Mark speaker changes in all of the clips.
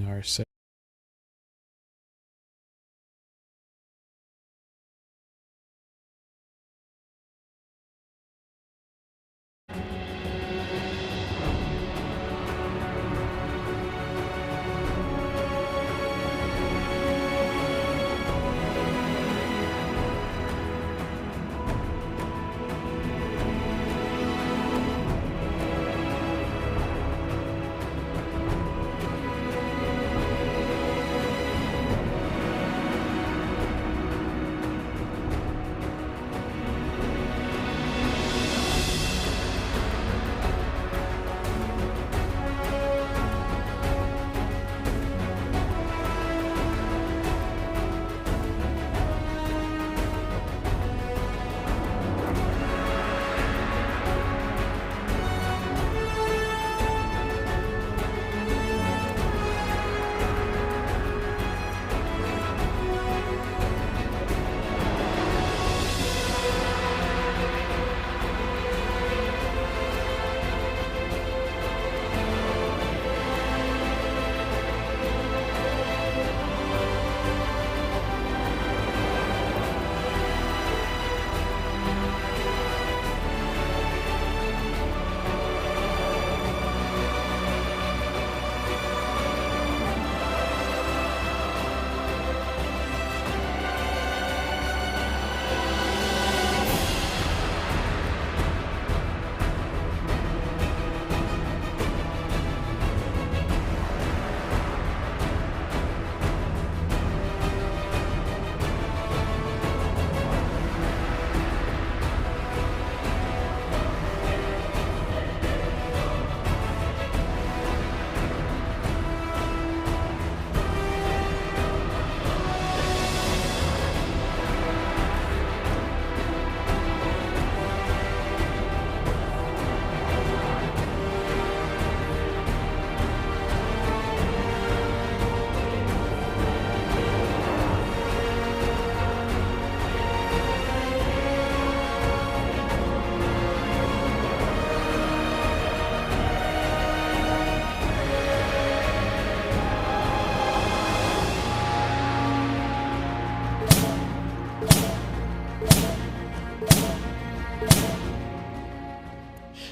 Speaker 1: our set.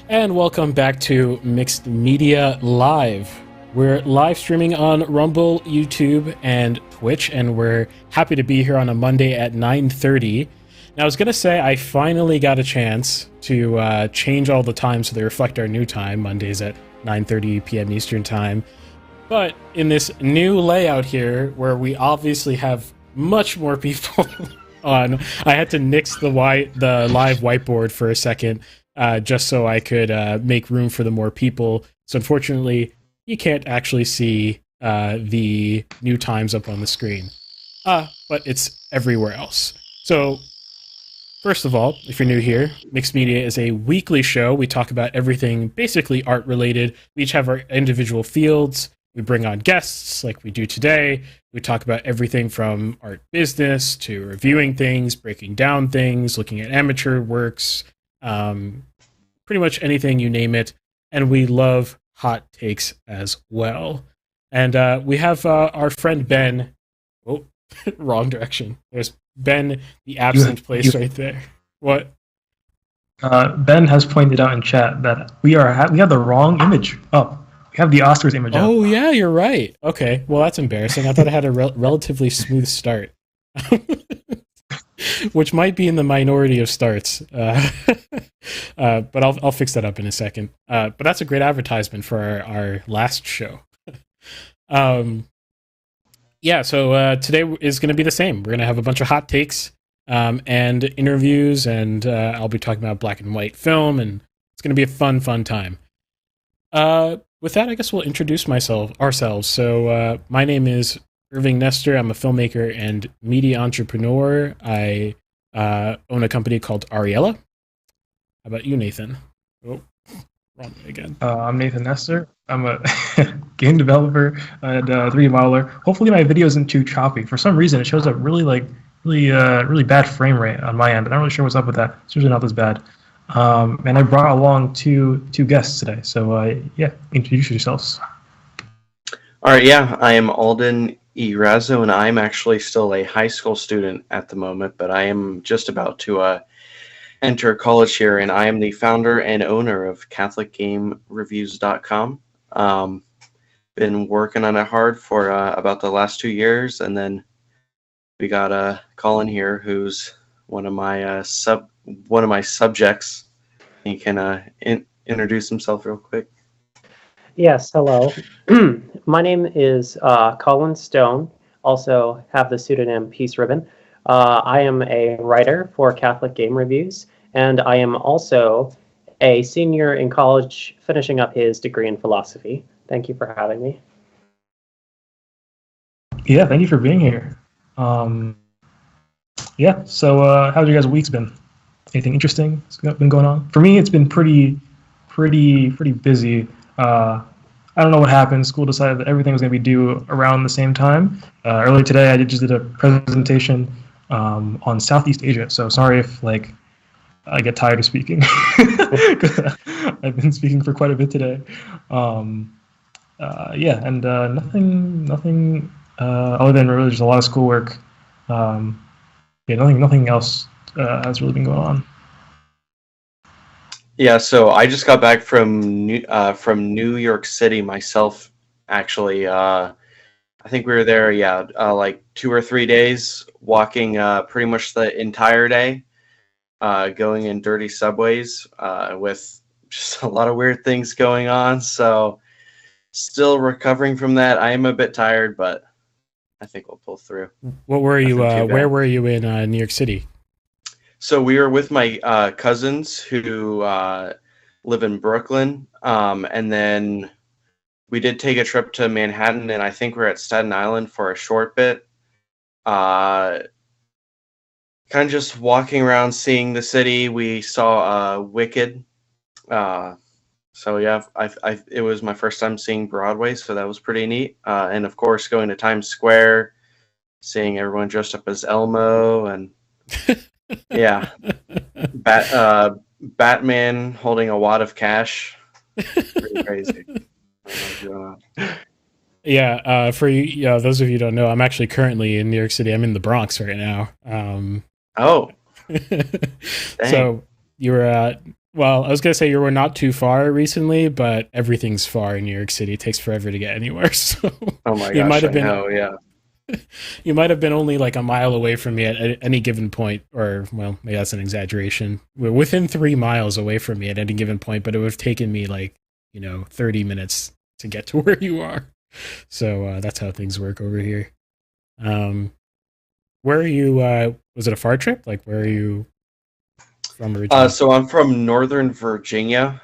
Speaker 1: And welcome back to Mixed Media Live. We're live streaming on Rumble, YouTube, and Twitch, and we're happy to be here on a Monday at 9:30. Now, I was going to say I finally got a chance to change all the times so they reflect our new time, Mondays at 9:30 p.m. Eastern Time. But in this new layout here, where we obviously have much more people on, I had to nix the live whiteboard for a second, just so I could make room for the more people. So unfortunately, you can't actually see the new times up on the screen. But it's everywhere else. So, first of all, if you're new here, Mixed Media is a weekly show. We talk about everything basically art-related. We each have our individual fields. We bring on guests like we do today. We talk about everything from art business to reviewing things, breaking down things, looking at amateur works, pretty much anything, you name it. And we love hot takes as well. And we have our friend Ben. Oh, wrong direction. There's Ben, the absent place right there. What?
Speaker 2: Ben has pointed out in chat that we have the wrong image up. We have the Oscars image up.
Speaker 1: Oh, yeah, you're right. Okay, well, that's embarrassing. I thought I had a relatively smooth start. Which might be in the minority of starts. But I'll fix that up in a second. But that's a great advertisement for our last show. Yeah, so today is going to be the same. We're going to have a bunch of hot takes and interviews, and I'll be talking about black and white film, and it's going to be a fun time. With that, I guess we'll introduce ourselves. So my name is Irving Nestor. I'm a filmmaker and media entrepreneur. I own a company called Ariella. How about you, Nathan? Oh, wrong way again.
Speaker 2: I'm Nathan Nestor. I'm a game developer and 3D modeler. Hopefully my video isn't too choppy. For some reason, it shows up really bad frame rate on my end. I'm not really sure what's up with that. It's usually not this bad. And I brought along two guests today. So yeah, introduce yourselves.
Speaker 3: All right, yeah, I am Alden Irazo, and I'm actually still a high school student at the moment, but I am just about to enter college here, and I am the founder and owner of CatholicGameReviews.com. Been working on it hard for about the last 2 years, and then we got Colin here, who's one of my subjects. He can introduce himself real quick.
Speaker 4: Yes, hello. My name is Colin Stone, also have the pseudonym Peace Ribbon. I am a writer for Catholic Game Reviews, and I am also a senior in college finishing up his degree in philosophy. Thank you for having me.
Speaker 2: Yeah, thank you for being here. So how's your guys' weeks been? Anything interesting that's been going on? For me, it's been pretty busy. I don't know what happened. School decided that everything was going to be due around the same time. Earlier today, I just did a presentation on Southeast Asia. So sorry if I get tired of speaking. I've been speaking for quite a bit today. Nothing other than really just a lot of schoolwork. Nothing else has really been going on.
Speaker 3: Yeah, so I just got back from New York City myself. Actually, I think we were there, like 2 or 3 days, walking pretty much the entire day, going in dirty subways with just a lot of weird things going on. So, still recovering from that. I am a bit tired, but I think we'll pull through.
Speaker 1: What were you? Where were you in New York City?
Speaker 3: So we were with my cousins who live in Brooklyn, and then we did take a trip to Manhattan, and I think we're at Staten Island for a short bit. Kind of just walking around, seeing the city. We saw Wicked. It was my first time seeing Broadway, so that was pretty neat. And of course, going to Times Square, seeing everyone dressed up as Elmo, and yeah, Batman holding a wad of cash. Pretty crazy.
Speaker 1: Yeah, for you, those of you who don't know, I'm actually currently in New York City. I'm in the Bronx right now. So you were well, I was gonna say you were not too far recently, but everything's far in New York City. It takes forever to get anywhere. So
Speaker 3: oh my gosh, I know, yeah.
Speaker 1: You might have been only like a mile away from me at any given point, or well, maybe that's an exaggeration. We're within 3 miles away from me at any given point, but it would have taken me 30 minutes to get to where you are. So that's how things work over here. Where are you? Was it a far trip? Where are you from originally?
Speaker 3: So I'm from Northern Virginia.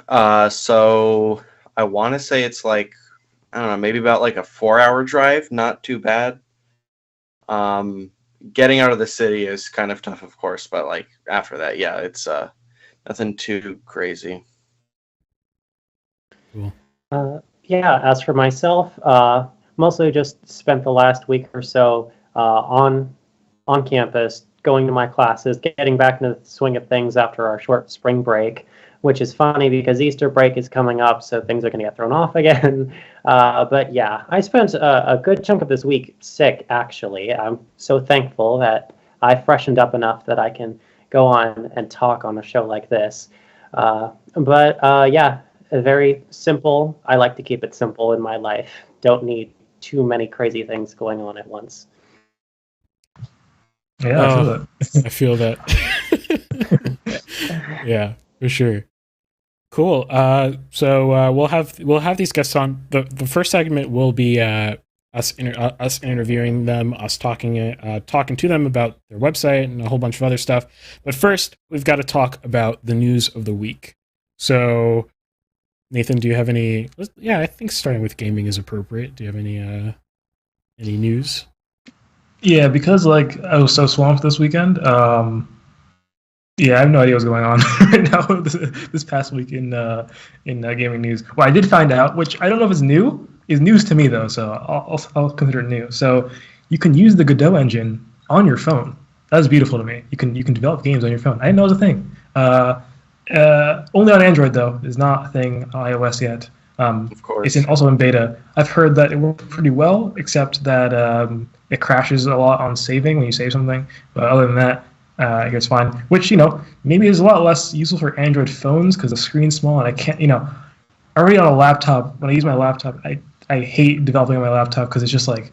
Speaker 3: So I want to say it's I don't know, maybe about a 4-hour drive. Not too bad. Getting out of the city is kind of tough, of course, but after that, yeah, it's nothing too crazy.
Speaker 1: Cool.
Speaker 4: As for myself, mostly just spent the last week or so on campus, going to my classes, getting back into the swing of things after our short spring break, which is funny because Easter break is coming up, so things are going to get thrown off again. But yeah, I spent a good chunk of this week sick, actually. I'm so thankful that I freshened up enough that I can go on and talk on a show like this. Very simple. I like to keep it simple in my life. Don't need too many crazy things going on at once.
Speaker 2: Yeah,
Speaker 1: I feel that. Yeah, for sure. Cool. So we'll have these guests on. The first segment will be us interviewing them, us talking to them about their website and a whole bunch of other stuff. But first, we've got to talk about the news of the week. So, Nathan, do you have any? Yeah, I think starting with gaming is appropriate. Do you have any news?
Speaker 2: Yeah, because I was so swamped this weekend. Yeah, I have no idea what's going on right now this past week in gaming news. Well, I did find out, which I don't know if it's new. It's news to me though, so I'll consider it new. So you can use the Godot engine on your phone. That was beautiful to me. You can develop games on your phone. I didn't know it was a thing. Only on Android though. It's not a thing on iOS yet.
Speaker 3: Of course.
Speaker 2: It's also in beta. I've heard that it works pretty well, except that it crashes a lot on saving when you save something. But other than that, I hear it's fine. Which, maybe is a lot less useful for Android phones because the screen's small and I can't, already on a laptop, when I use my laptop, I hate developing on my laptop because it's just like,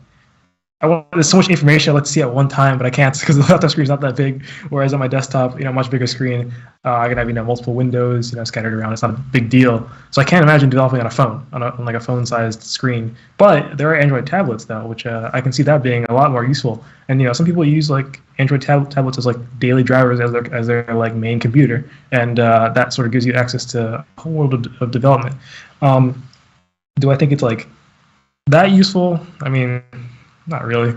Speaker 2: there's so much information I'd like to see at one time, but I can't because the laptop screen's not that big. Whereas on my desktop, much bigger screen, I can have multiple windows, scattered around. It's not a big deal. So I can't imagine developing on a phone, on like a phone-sized screen. But there are Android tablets though, which I can see that being a lot more useful. And some people use like Android tablets as like daily drivers as their like main computer, and that sort of gives you access to a whole world of development. Do I think it's like that useful? I mean, not really,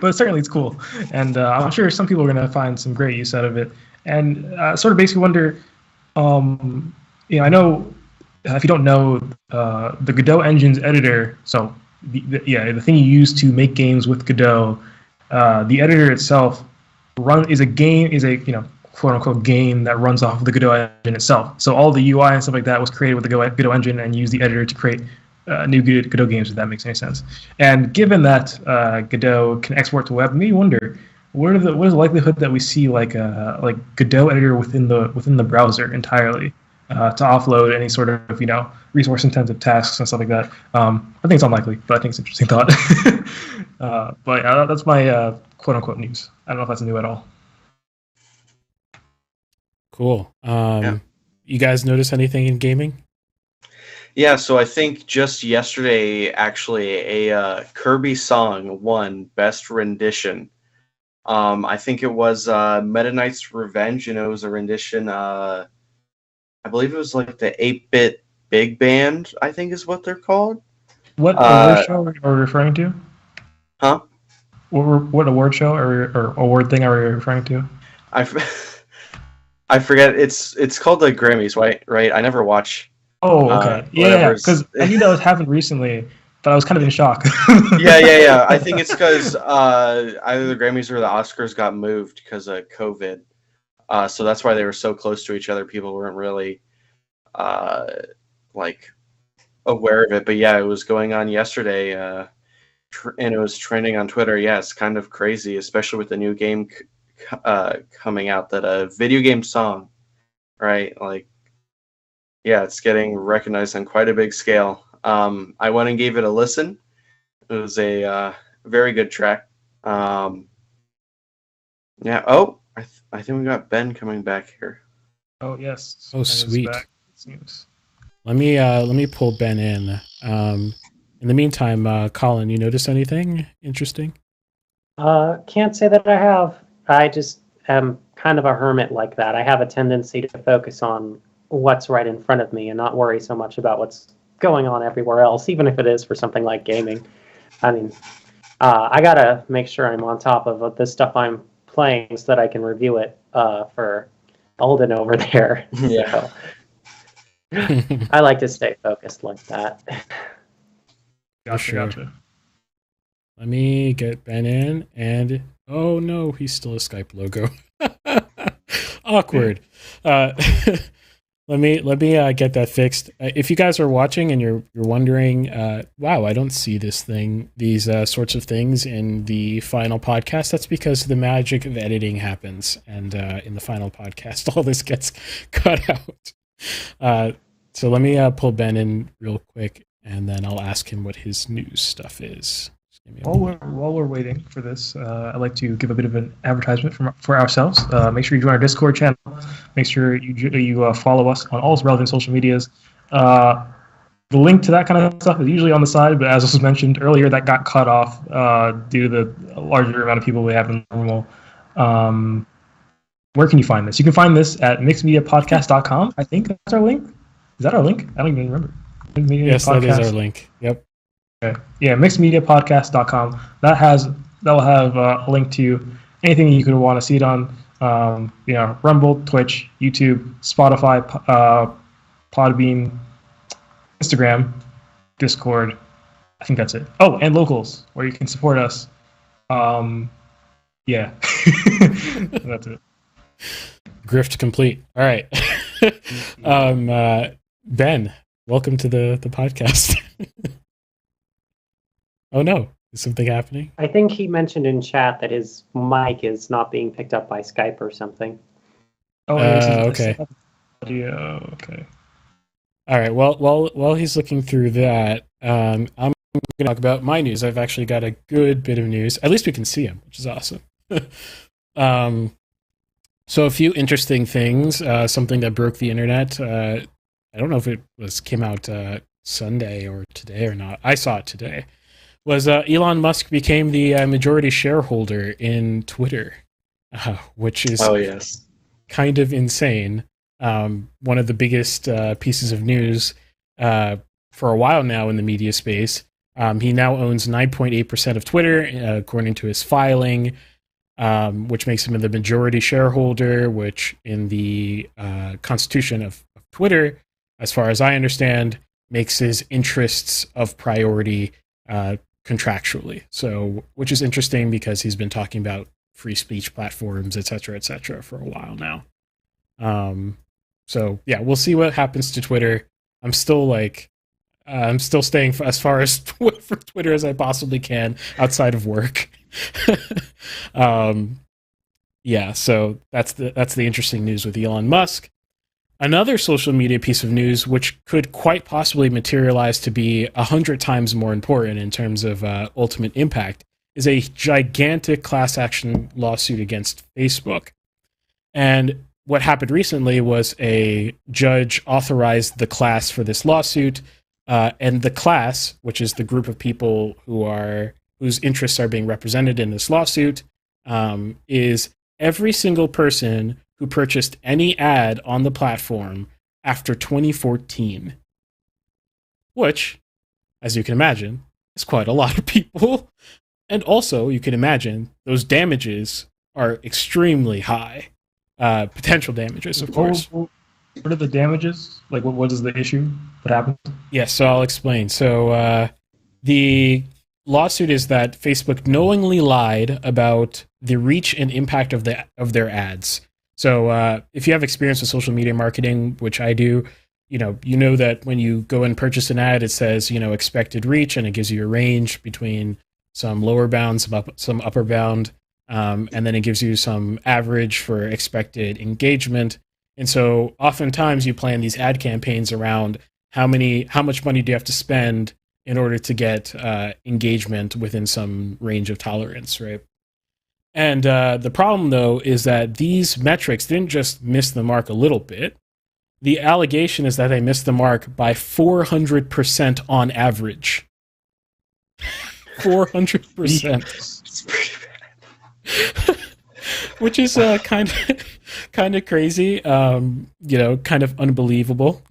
Speaker 2: but certainly it's cool, and I'm sure some people are going to find some great use out of it. And sort of basically wonder, I know if you don't know, the Godot engine's editor. So the thing you use to make games with Godot, the editor itself is a quote unquote game that runs off of the Godot engine itself. So all the UI and stuff like that was created with the Godot engine and used the editor to create new Godot games, if that makes any sense. And given that Godot can export to web, me wonder what is the likelihood that we see like Godot editor within the browser entirely to offload any sort of resource intensive tasks and stuff like that. I think it's unlikely, but I think it's an interesting thought. But that's my quote unquote news. I don't know if that's new at all.
Speaker 1: Cool. You guys notice anything in gaming?
Speaker 3: Yeah, so I think just yesterday, actually, a Kirby song won Best Rendition. I think it was Meta Knight's Revenge, it was a rendition. I believe it was like the 8-bit Big Band, I think is what they're called.
Speaker 2: What award show are we referring to?
Speaker 3: Huh?
Speaker 2: What award show or award thing are we referring to?
Speaker 3: I forget. It's called the Grammys, right? I never watch.
Speaker 2: Oh, okay. Yeah, because I knew that was happened recently, but I was kind of in shock.
Speaker 3: Yeah. I think it's because either the Grammys or the Oscars got moved because of COVID. So that's why they were so close to each other. People weren't really aware of it. But yeah, it was going on yesterday, and it was trending on Twitter. Yeah, it's kind of crazy, especially with the new game coming out, that a video game song, right? Yeah, it's getting recognized on quite a big scale. I went and gave it a listen. It was a very good track. Yeah. Oh, I think we got Ben coming back here.
Speaker 2: Oh yes.
Speaker 1: Oh, sweet. Let me pull Ben in. In the meantime, Colin, you notice anything interesting?
Speaker 4: Can't say that I have. I just am kind of a hermit like that. I have a tendency to focus on what's right in front of me and not worry so much about what's going on everywhere else, even if it is for something like gaming. I mean, I gotta make sure I'm on top of the stuff I'm playing so that I can review it for Alden over there.
Speaker 3: Yeah.
Speaker 4: So, I like to stay focused like that.
Speaker 2: Gotcha.
Speaker 1: Let me get Ben in, and oh no, he's still a Skype logo. Awkward. Let me get that fixed. If you guys are watching and you're wondering, wow, I don't see these sorts of things in the final podcast. That's because the magic of editing happens, and in the final podcast, all this gets cut out. So let me pull Ben in real quick, and then I'll ask him what his news stuff is.
Speaker 2: While we're waiting for this, I'd like to give a bit of an advertisement for ourselves. Make sure you join our Discord channel. Make sure you follow us on all relevant social medias. The link to that kind of stuff is usually on the side, but as was mentioned earlier, that got cut off due to the larger amount of people we have in normal. Where can you find this? You can find this at mixedmediapodcast.com. I think that's our link. Is that our link? I don't even remember.
Speaker 1: Yes, that is our link. Yep.
Speaker 2: Okay. Yeah, mixedmediapodcast.com. That'll have a link to anything you could want to see it on. Rumble, Twitch, YouTube, Spotify, Podbean, Instagram, Discord. I think that's it. Oh, and locals, where you can support us. Yeah, that's it.
Speaker 1: Grift complete. All right. Ben, welcome to the podcast. Oh no, is something happening?
Speaker 4: I think he mentioned in chat that his mic is not being picked up by Skype or something.
Speaker 2: Oh, yes,
Speaker 1: Okay.
Speaker 2: Audio. Okay.
Speaker 1: All right. Well, while he's looking through that, I'm going to talk about my news. I've actually got a good bit of news. At least we can see him, which is awesome. So a few interesting things. Something that broke the internet. I don't know if it came out Sunday or today or not. I saw it today. Was Elon Musk became the majority shareholder in Twitter, which is kind of insane. One of the biggest pieces of news for a while now in the media space. He now owns 9.8% of Twitter, according to his filing, which makes him the majority shareholder, which in the constitution of Twitter, as far as I understand, makes his interests of priority contractually. So, which is interesting because he's been talking about free speech platforms, et cetera, for a while now. So yeah, we'll see what happens to Twitter. I'm still staying as far as for Twitter as I possibly can outside of work. Yeah, so that's the interesting news with Elon Musk. Another social media piece of news, which could quite possibly materialize to be 100 times more important in terms of ultimate impact, is a gigantic class action lawsuit against Facebook. And what happened recently was a judge authorized the class for this lawsuit, and the class, which is the group of people whose interests are being represented in this lawsuit, is every single person who purchased any ad on the platform after 2014, which, as you can imagine, is quite a lot of people. And also, you can imagine, those damages are extremely high. Potential damages, of course.
Speaker 2: What are the damages? Like, what is the issue? What happened?
Speaker 1: Yes, so I'll explain. So the lawsuit is that Facebook knowingly lied about the reach and impact of their ads. So if you have experience with social media marketing, which I do, you know that when you go and purchase an ad, it says, expected reach, and it gives you a range between some lower bound, some upper bound, and then it gives you some average for expected engagement. And so oftentimes you plan these ad campaigns around how much money do you have to spend in order to get engagement within some range of tolerance, right? And the problem, though, is that these metrics didn't just miss the mark a little bit. The allegation is that they missed the mark by 400% on average. 400%.
Speaker 3: It's pretty bad.
Speaker 1: Which is kind of crazy, kind of unbelievable.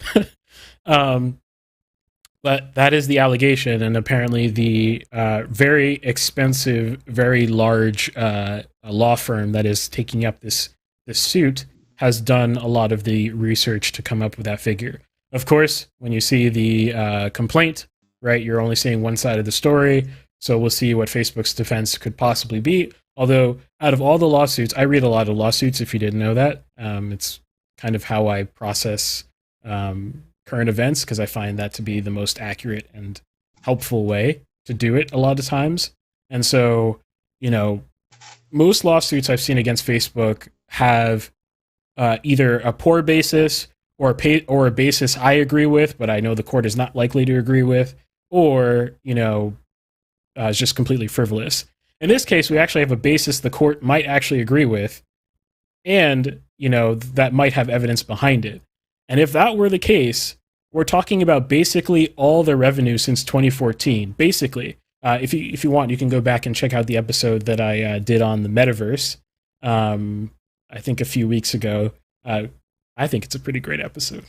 Speaker 1: But that is the allegation, and apparently the very expensive, very large law firm that is taking up this suit has done a lot of the research to come up with that figure. Of course, when you see the complaint, right, you're only seeing one side of the story, so we'll see what Facebook's defense could possibly be. Although, out of all the lawsuits, I read a lot of lawsuits, if you didn't know that. It's kind of how I process current events, because I find that to be the most accurate and helpful way to do it a lot of times. And so, most lawsuits I've seen against Facebook have either a poor basis or a basis I agree with, but I know the court is not likely to agree with, or, it's just completely frivolous. In this case, we actually have a basis the court might actually agree with, and, that might have evidence behind it. And if that were the case, we're talking about basically all the revenue since 2014. Basically, if you want, you can go back and check out the episode that I did on the metaverse. I think a few weeks ago. I think it's a pretty great episode.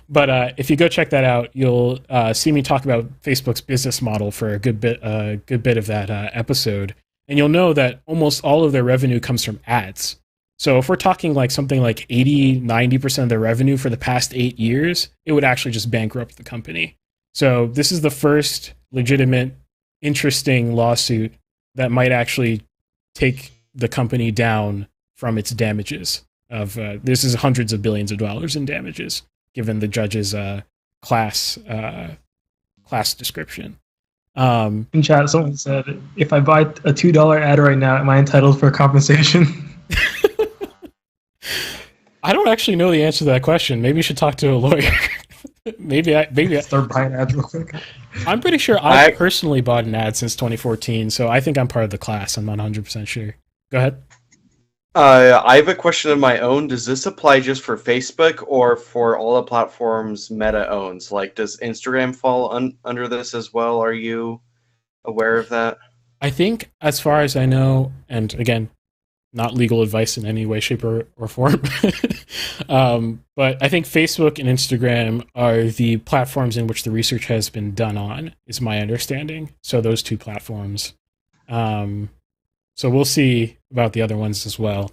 Speaker 1: But if you go check that out, you'll see me talk about Facebook's business model for a good bit of that episode, and you'll know that almost all of their revenue comes from ads. So if we're talking like something like 80-90% of their revenue for the past 8 years, it would actually just bankrupt the company. So this is the first legitimate, interesting lawsuit that might actually take the company down from its damages. This is hundreds of billions of dollars in damages, given the judge's class description.
Speaker 2: In chat, someone said, if I buy a $2 ad right now, am I entitled for compensation?
Speaker 1: I don't actually know the answer to that question. Maybe you should talk to a lawyer. maybe I
Speaker 2: start buying ads real quick.
Speaker 1: I'm pretty sure I personally bought an ad since 2014, so I think I'm part of the class. I'm not 100% sure. Go ahead.
Speaker 3: I have a question of my own. Does this apply just for Facebook or for all the platforms Meta owns? Like, does Instagram fall under this as well? Are you aware of that?
Speaker 1: I think, as far as I know, and again, not legal advice in any way, shape, or form, but I think Facebook and Instagram are the platforms in which the research has been done on, is my understanding. So those two platforms. So we'll see about the other ones as well.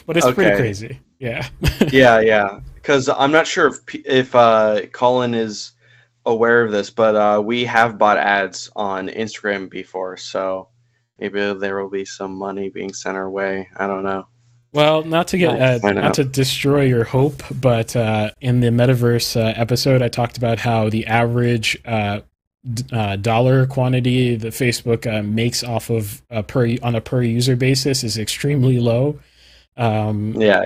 Speaker 1: But it's pretty crazy. Yeah.
Speaker 3: yeah. Because I'm not sure if Colin is aware of this, but we have bought ads on Instagram before, so maybe there will be some money being sent our way. I don't know.
Speaker 1: Well, not to destroy your hope, but in the metaverse episode, I talked about how the average dollar quantity that Facebook makes off of on a per user basis is extremely low.
Speaker 3: Yeah.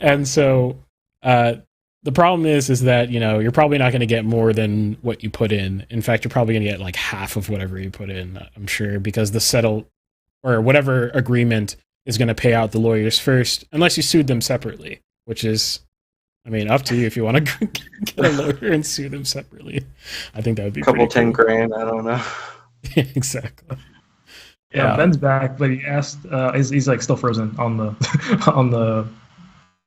Speaker 1: And so the problem is that, you're probably not going to get more than what you put in. In fact, you're probably going to get like half of whatever you put in, I'm sure, because the settle or whatever agreement is going to pay out the lawyers first, unless you sued them separately, which is, up to you if you want to get a lawyer and sue them separately. I think that would be a
Speaker 3: couple
Speaker 1: pretty
Speaker 3: cool. $10,000. I don't know.
Speaker 1: Exactly.
Speaker 2: Yeah, Ben's back, but he asked. He's like still frozen on the.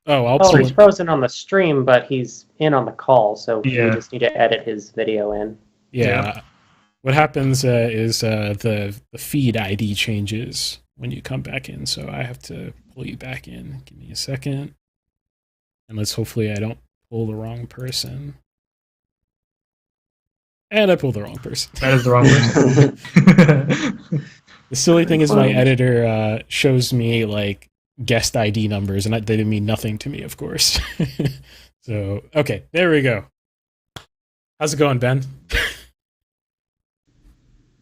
Speaker 4: He's frozen on the stream, but he's in on the call, so we just need to edit his video in.
Speaker 1: Yeah. What happens is the feed ID changes when you come back in, so I have to pull you back in. Give me a second. And hopefully I don't pull the wrong person. And I pulled the wrong person.
Speaker 2: That is the wrong person.
Speaker 1: The silly thing is my editor shows me like guest ID numbers, and they didn't mean nothing to me, of course. So, okay, there we go. How's it going, Ben?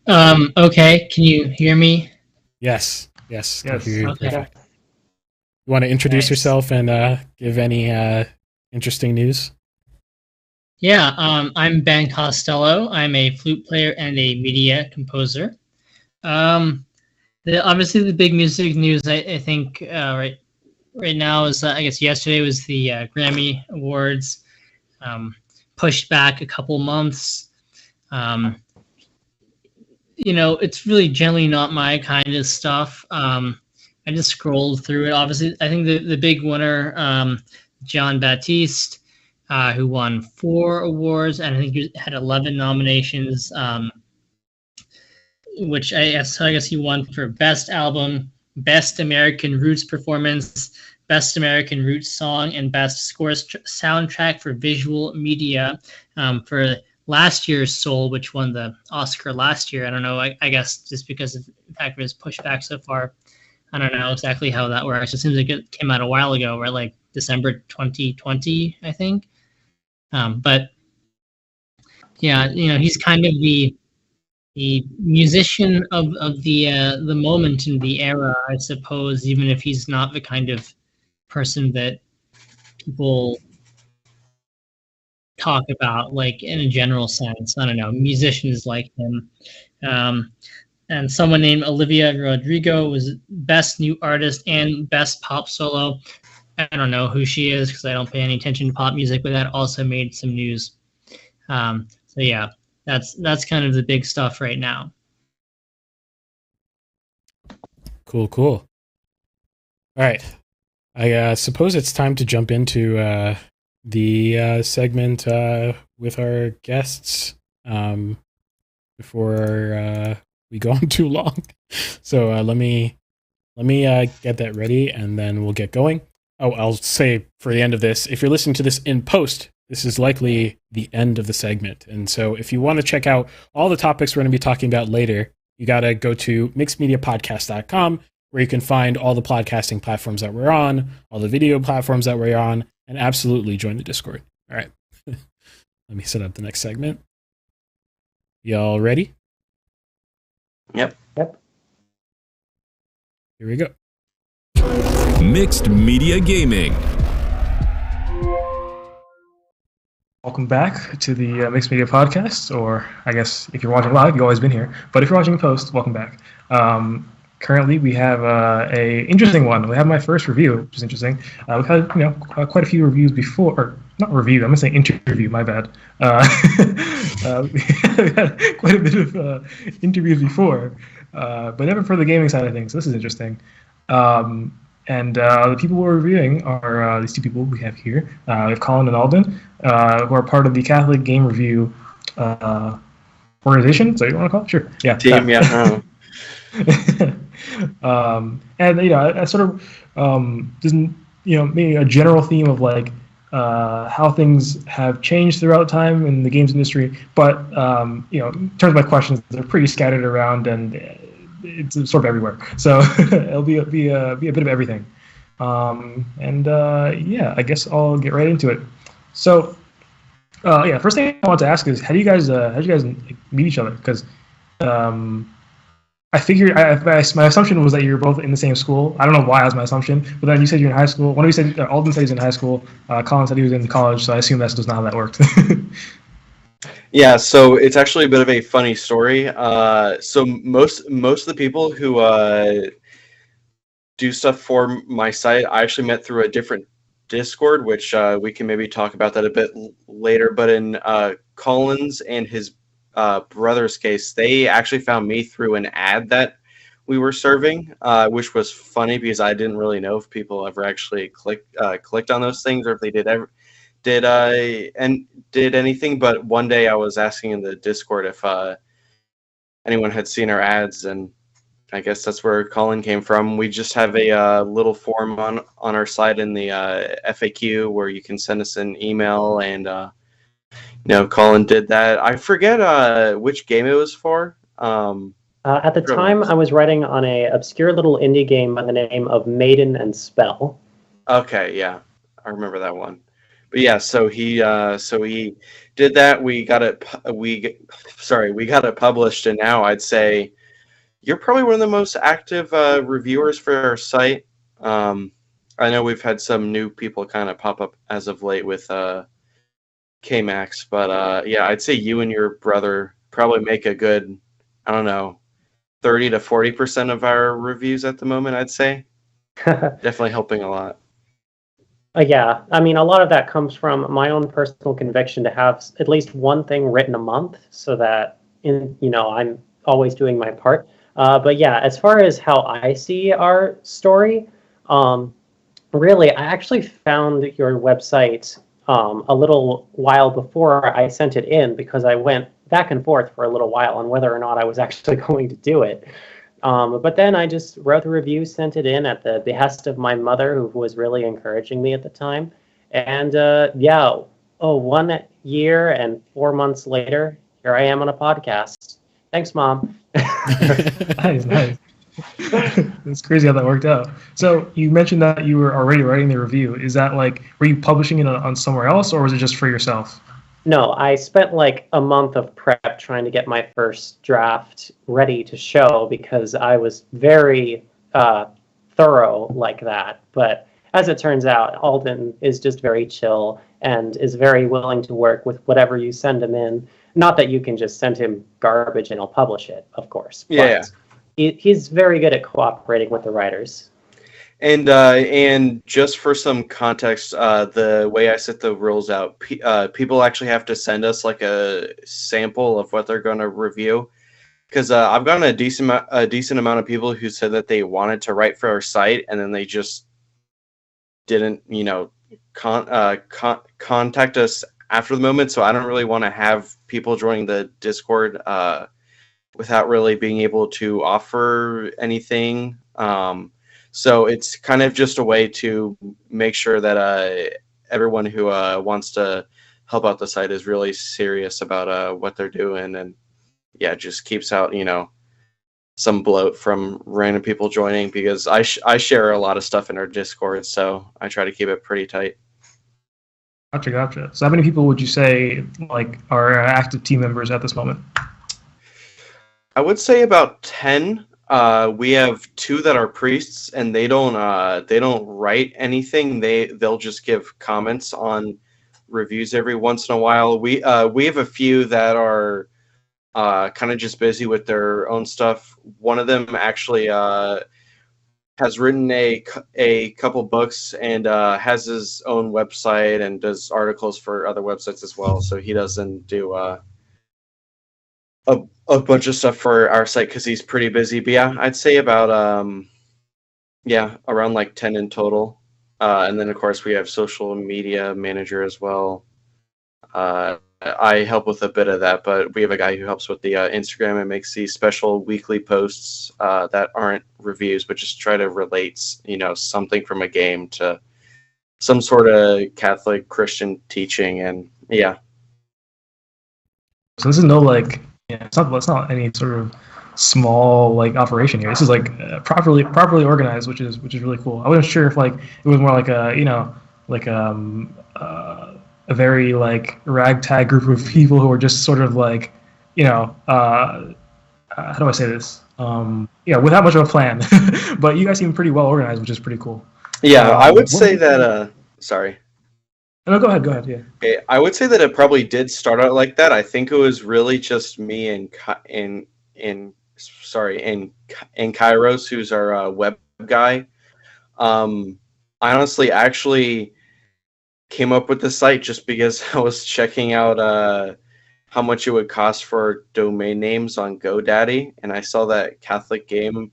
Speaker 5: Okay, can you hear me?
Speaker 1: Yes.
Speaker 2: Okay.
Speaker 1: You want to introduce yourself and give any interesting news?
Speaker 5: Yeah, I'm Ben Costello. I'm a flute player and a media composer. Obviously, the big music news, I think, right now is, I guess yesterday was the Grammy Awards, pushed back a couple months. It's really generally not my kind of stuff. I just scrolled through it. Obviously, I think the big winner, John Baptiste, who won 4 awards, and I think he had 11 nominations, which I guess he won for Best Album, Best American Roots Performance, Best American Roots Song, and Best Score Soundtrack for Visual Media for last year's Soul, which won the Oscar last year. I don't know. I guess just because of the fact it was pushed back so far. I don't know exactly how that works. It seems like it came out a while ago, right? Like December 2020, I think. But yeah, he's kind of the musician of the moment in the era, I suppose, even if he's not the kind of person that people talk about, like in a general sense. I don't know, musicians like him. And someone named Olivia Rodrigo was Best New Artist and Best Pop Solo. I don't know who she is because I don't pay any attention to pop music, but that also made some news. So yeah, that's kind of the big stuff right now.
Speaker 1: Cool. All right. I suppose it's time to jump into the segment with our guests before we go on too long. So let me get that ready, and then we'll get going. Oh, I'll say for the end of this, if you're listening to this in post, this is likely the end of the segment. And so if you want to check out all the topics we're going to be talking about later, you got to go to mixedmediapodcast.com, where you can find all the podcasting platforms that we're on, all the video platforms that we're on, and absolutely join the Discord. All right. Let me set up the next segment. Y'all ready?
Speaker 3: Yep.
Speaker 1: Here we go.
Speaker 6: Mixed Media Gaming.
Speaker 2: Welcome back to the Mixed Media Podcast, or I guess if you're watching live, you've always been here. But if you're watching post, welcome back. Currently, we have a interesting one. We have my first review, which is interesting. We've had quite a few reviews before, or not review. I'm gonna say interview. My bad. We had quite a bit of interviews before, but never for the gaming side of things. So this is interesting. And the people we're reviewing are these two people we have here. We have Colin and Alden, who are part of the Catholic Game Review organization. So you want to call it? Sure. Yeah.
Speaker 3: Team, yeah.
Speaker 2: And I sort of doesn't maybe a general theme of like how things have changed throughout time in the games industry. But in terms of my questions, they're pretty scattered around and it's sort of everywhere. So it'll be a bit of everything. I guess I'll get right into it. So first thing I want to ask is how do you guys meet each other? Because I figured my assumption was that you're both in the same school. I don't know why that was my assumption, but then you said you're in high school. One of you said Alden said he's in high school. Colin said he was in college, so I assume that's just not how that worked.
Speaker 3: Yeah, so it's actually a bit of a funny story. So most of the people who do stuff for my site, I actually met through a different Discord, which we can maybe talk about that a bit later. But in Colin's and his brother's case, they actually found me through an ad that we were serving, which was funny because I didn't really know if people ever actually clicked on those things or if they did anything. But one day I was asking in the Discord if anyone had seen our ads, and I guess that's where Colin came from. We just have a little form on our site in the FAQ where you can send us an email, and Colin did that. I forget which game it was for.
Speaker 4: At the time, I was writing on a obscure little indie game by the name of Maiden and Spell.
Speaker 3: Okay, yeah, I remember that one. But yeah, so he did that. We got it published, and now I'd say you're probably one of the most active reviewers for our site. I know we've had some new people kind of pop up as of late with KMax, but I'd say you and your brother probably make a good, 30 to 40% of our reviews at the moment, I'd say. Definitely helping a lot.
Speaker 4: Yeah, I mean, a lot of that comes from my own personal conviction to have at least one thing written a month, so that I'm always doing my part. But yeah, as far as how I see our story, really, I actually found your website a little while before I sent it in, because I went back and forth for a little while on whether or not I was actually going to do it. But then I just wrote the review, sent it in at the behest of my mother, who was really encouraging me at the time. And 1 year and 4 months later, here I am on a podcast. Thanks, Mom.
Speaker 2: Nice. It's crazy how that worked out. So you mentioned that you were already writing the review. Is that were you publishing it on somewhere else, or was it just for yourself?
Speaker 4: No, I spent like a month of prep trying to get my first draft ready to show, because I was very thorough like that. But as it turns out, Alden is just very chill and is very willing to work with whatever you send him in. Not that you can just send him garbage and he'll publish it, of course.
Speaker 3: Yeah.
Speaker 4: But he's very good at cooperating with the writers.
Speaker 3: And just for some context, the way I set the rules out, people actually have to send us like a sample of what they're going to review, because I've gotten a decent amount of people who said that they wanted to write for our site and then they just didn't, contact us after the moment. So I don't really want to have people joining the Discord without really being able to offer anything. So it's kind of just a way to make sure that everyone who wants to help out the site is really serious about what they're doing, and just keeps out some bloat from random people joining, because I share a lot of stuff in our Discord, so I try to keep it pretty tight.
Speaker 2: Gotcha. So how many people would you say like are active team members at this moment?
Speaker 3: I would say about 10. We have 2 that are priests, and they don't write anything. They'll just give comments on reviews every once in a while. We have a few that are kind of just busy with their own stuff. One of them actually has written a couple books and has his own website and does articles for other websites as well. So he doesn't do a bunch of stuff for our site because he's pretty busy. But yeah, I'd say about around like 10 in total. And then of course we have social media manager as well. I help with a bit of that, but we have a guy who helps with the Instagram and makes these special weekly posts that aren't reviews, but just try to relate, something from a game to some sort of Catholic Christian teaching, and yeah.
Speaker 2: So this is no like, it's not any sort of small like operation here. This is like properly organized, which is really cool. I wasn't sure if like it was more like a very like ragtag group of people who are just sort of like, how do I say this? Without much of a plan. But you guys seem pretty well organized, which is pretty cool.
Speaker 3: Yeah, I would say that. Sorry.
Speaker 2: No, go ahead. Yeah.
Speaker 3: Okay, I would say that it probably did start out like that. I think it was really just me and Kairos, who's our web guy. I honestly actually came up with the site just because I was checking out how much it would cost for domain names on GoDaddy, and I saw that Catholic Game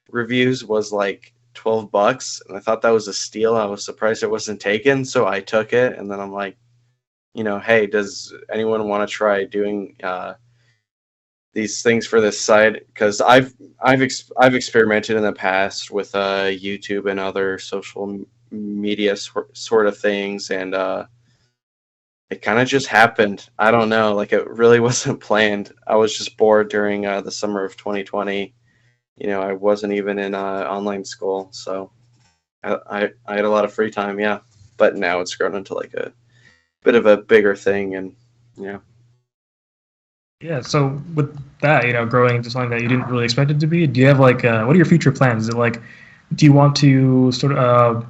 Speaker 3: Reviews was like $12, and I thought that was a steal. I was surprised it wasn't taken, so I took it, and then I'm like, hey, does anyone want to try doing these things for this site? Because I've experimented in the past with YouTube and other social media sort of things, and it kind of just happened. I don't know, like it really wasn't planned. I was just bored during the summer of 2020. I wasn't even in online school, so I had a lot of free time, yeah. But now it's grown into like a bit of a bigger thing, and yeah.
Speaker 2: Yeah, so with that, growing into something that you didn't really expect it to be, do you have like, what are your future plans? Is it like, do you want to sort of,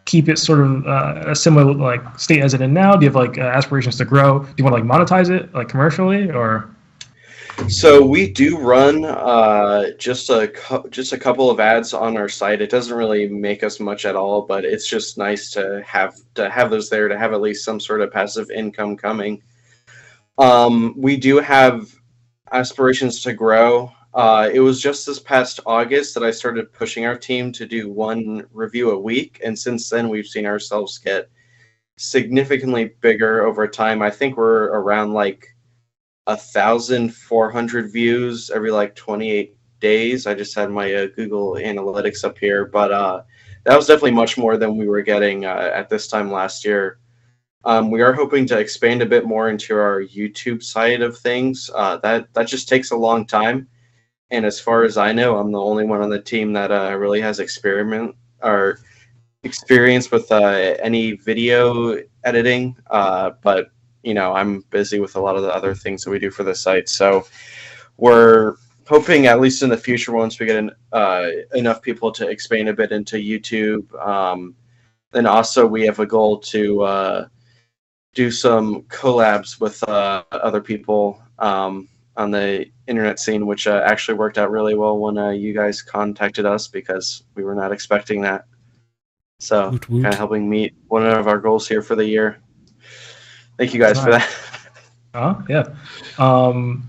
Speaker 2: keep it sort of a similar like state as it is now? Do you have like aspirations to grow? Do you want to like monetize it like commercially, or?
Speaker 3: So we do run just a couple of ads on our site. It doesn't really make us much at all, but it's just nice to have those there, to have at least some sort of passive income coming. We do have aspirations to grow. It was just this past August that I started pushing our team to do 1 review a week, and since then we've seen ourselves get significantly bigger over time. I think we're around like 1,400 views every like 28 days. I just had my Google Analytics up here, but that was definitely much more than we were getting at this time last year. We are hoping to expand a bit more into our YouTube side of things. That just takes a long time. And as far as I know, I'm the only one on the team that really has experience with any video editing. But I'm busy with a lot of the other things that we do for the site. So we're hoping, at least in the future, once we get enough people to expand a bit into YouTube. Then also we have a goal to do some collabs with other people on the internet scene, which actually worked out really well when you guys contacted us, because we were not expecting that. So kind of helping meet one of our goals here for the year. Thank you guys for that.
Speaker 2: Yeah.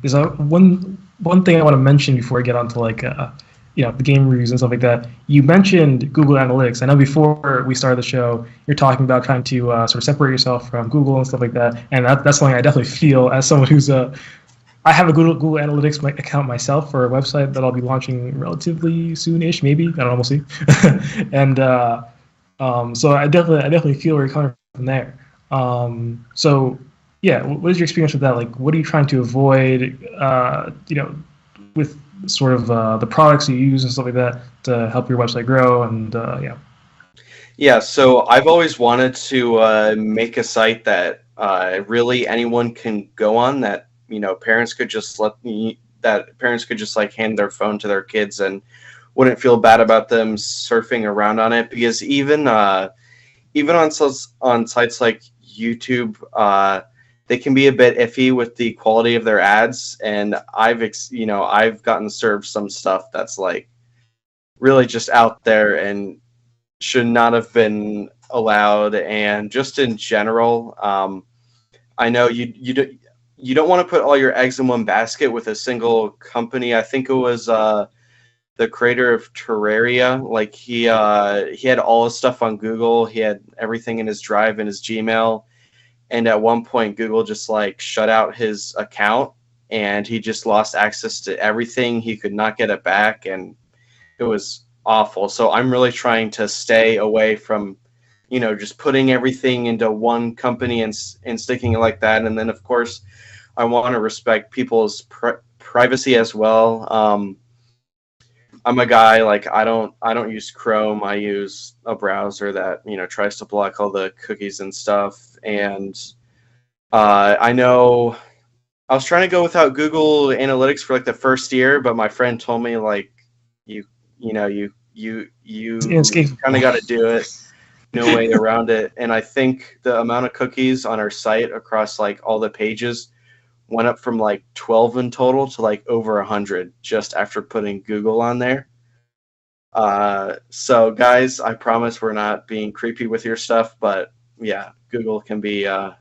Speaker 2: There's one thing I want to mention before I get onto like the game reviews and stuff like that. You mentioned Google Analytics. I know before we started the show, you're talking about trying to sort of separate yourself from Google and stuff like that. And that's something I definitely feel as someone who's I have a Google Analytics account myself for a website that I'll be launching relatively soon-ish, maybe. I don't know, we'll see. And so I definitely feel where you're coming from there. So yeah, what is your experience with that? Like, what are you trying to avoid, with sort of the products you use and stuff like that to help your website grow? And
Speaker 3: Yeah, so I've always wanted to make a site that really anyone can go on, that parents could just like hand their phone to their kids and wouldn't feel bad about them surfing around on it, because even on sites like YouTube, they can be a bit iffy with the quality of their ads, and I've gotten served some stuff that's like really just out there and should not have been allowed. And just in general, I know you don't want to put all your eggs in one basket with a single company. I think it was the creator of Terraria. Like he had all his stuff on Google. He had everything in his Drive and his Gmail. And at one point, Google just like shut out his account, and he just lost access to everything. He could not get it back, and it was awful. So I'm really trying to stay away from, just putting everything into one company and sticking it like that. And then of course, I want to respect people's privacy as well. I'm a guy, like I don't use Chrome. I use a browser that tries to block all the cookies and stuff. And I know I was trying to go without Google Analytics for like the first year, but my friend told me like you kind of got to do it. No way around it. And I think the amount of cookies on our site across like all the pages went up from like 12 in total to like over 100 just after putting Google on there. So guys, I promise we're not being creepy with your stuff, but yeah, Google can be a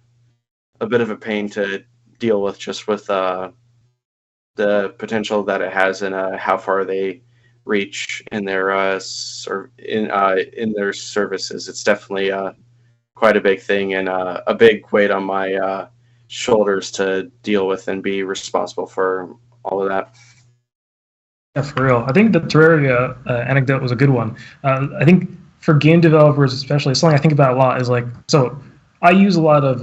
Speaker 3: bit of a pain to deal with, just with the potential that it has and how far they reach in their in their services. It's definitely quite a big thing, and a big weight on my shoulders to deal with and be responsible for all of that.
Speaker 2: Yeah, for real. I think the Terraria anecdote was a good one. I think for game developers especially, something I think about a lot is like, so I use a lot of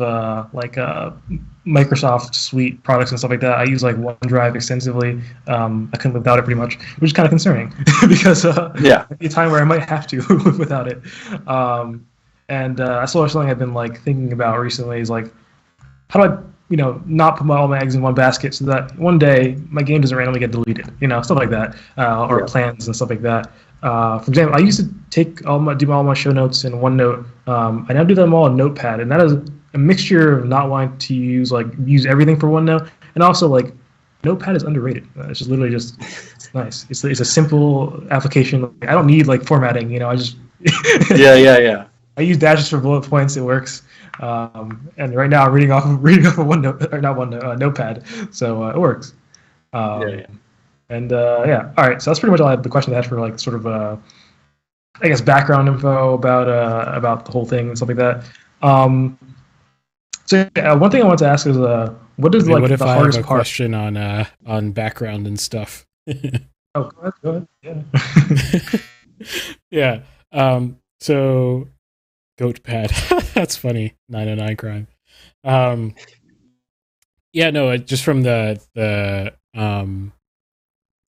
Speaker 2: Microsoft Suite products and stuff like that. I use like OneDrive extensively. I couldn't live without it pretty much, which is kind of concerning because there'd be a time where I might have to live without it. And that's sort of something I've been like thinking about recently is like, how do I not put all my eggs in one basket so that one day my game doesn't randomly get deleted, stuff like that, or plans and stuff like that. For example, I used to do all my show notes in OneNote. I now do them all in Notepad, and that is a mixture of not wanting to use everything for OneNote, and also like Notepad is underrated. It's just literally it's nice. It's a simple application. I don't need like formatting. I just
Speaker 3: yeah.
Speaker 2: I use dashes for bullet points. It works. And right now I'm reading off of OneNote, or not OneNote, Notepad, so it works. And all right. So that's pretty much all the question I had for like sort of I guess background info about the whole thing and stuff like that. So one thing I want to ask is what is like
Speaker 1: what if
Speaker 2: the
Speaker 1: I
Speaker 2: hardest
Speaker 1: have a
Speaker 2: part?
Speaker 1: question on background and stuff?
Speaker 2: Oh, go ahead.
Speaker 1: Yeah. So Goatpad. That's funny. 909 crime. Yeah, no, just from the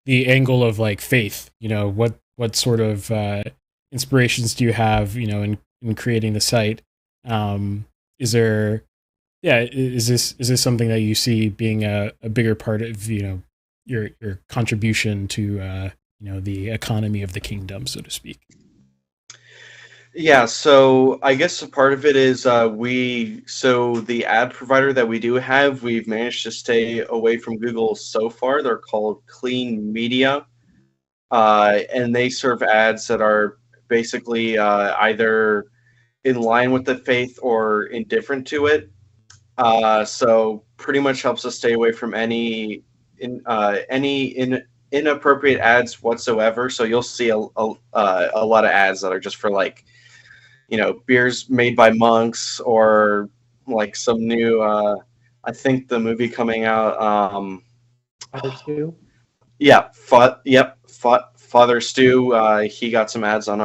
Speaker 1: angle of like faith, what sort of inspirations do you have, in creating the site? Is this something that you see being a bigger part of, your contribution to the economy of the kingdom, so to speak?
Speaker 3: Yeah, so I guess a part of it is the ad provider that we do have, we've managed to stay away from Google so far. They're called Clean Media, and they serve ads that are basically either in line with the faith or indifferent to it. So pretty much helps us stay away from any inappropriate ads whatsoever. So you'll see a lot of ads that are just for like, beers made by monks, or like some new, I think the movie coming out.
Speaker 4: Father Stu?
Speaker 3: Yeah, Father Stu. He got some ads on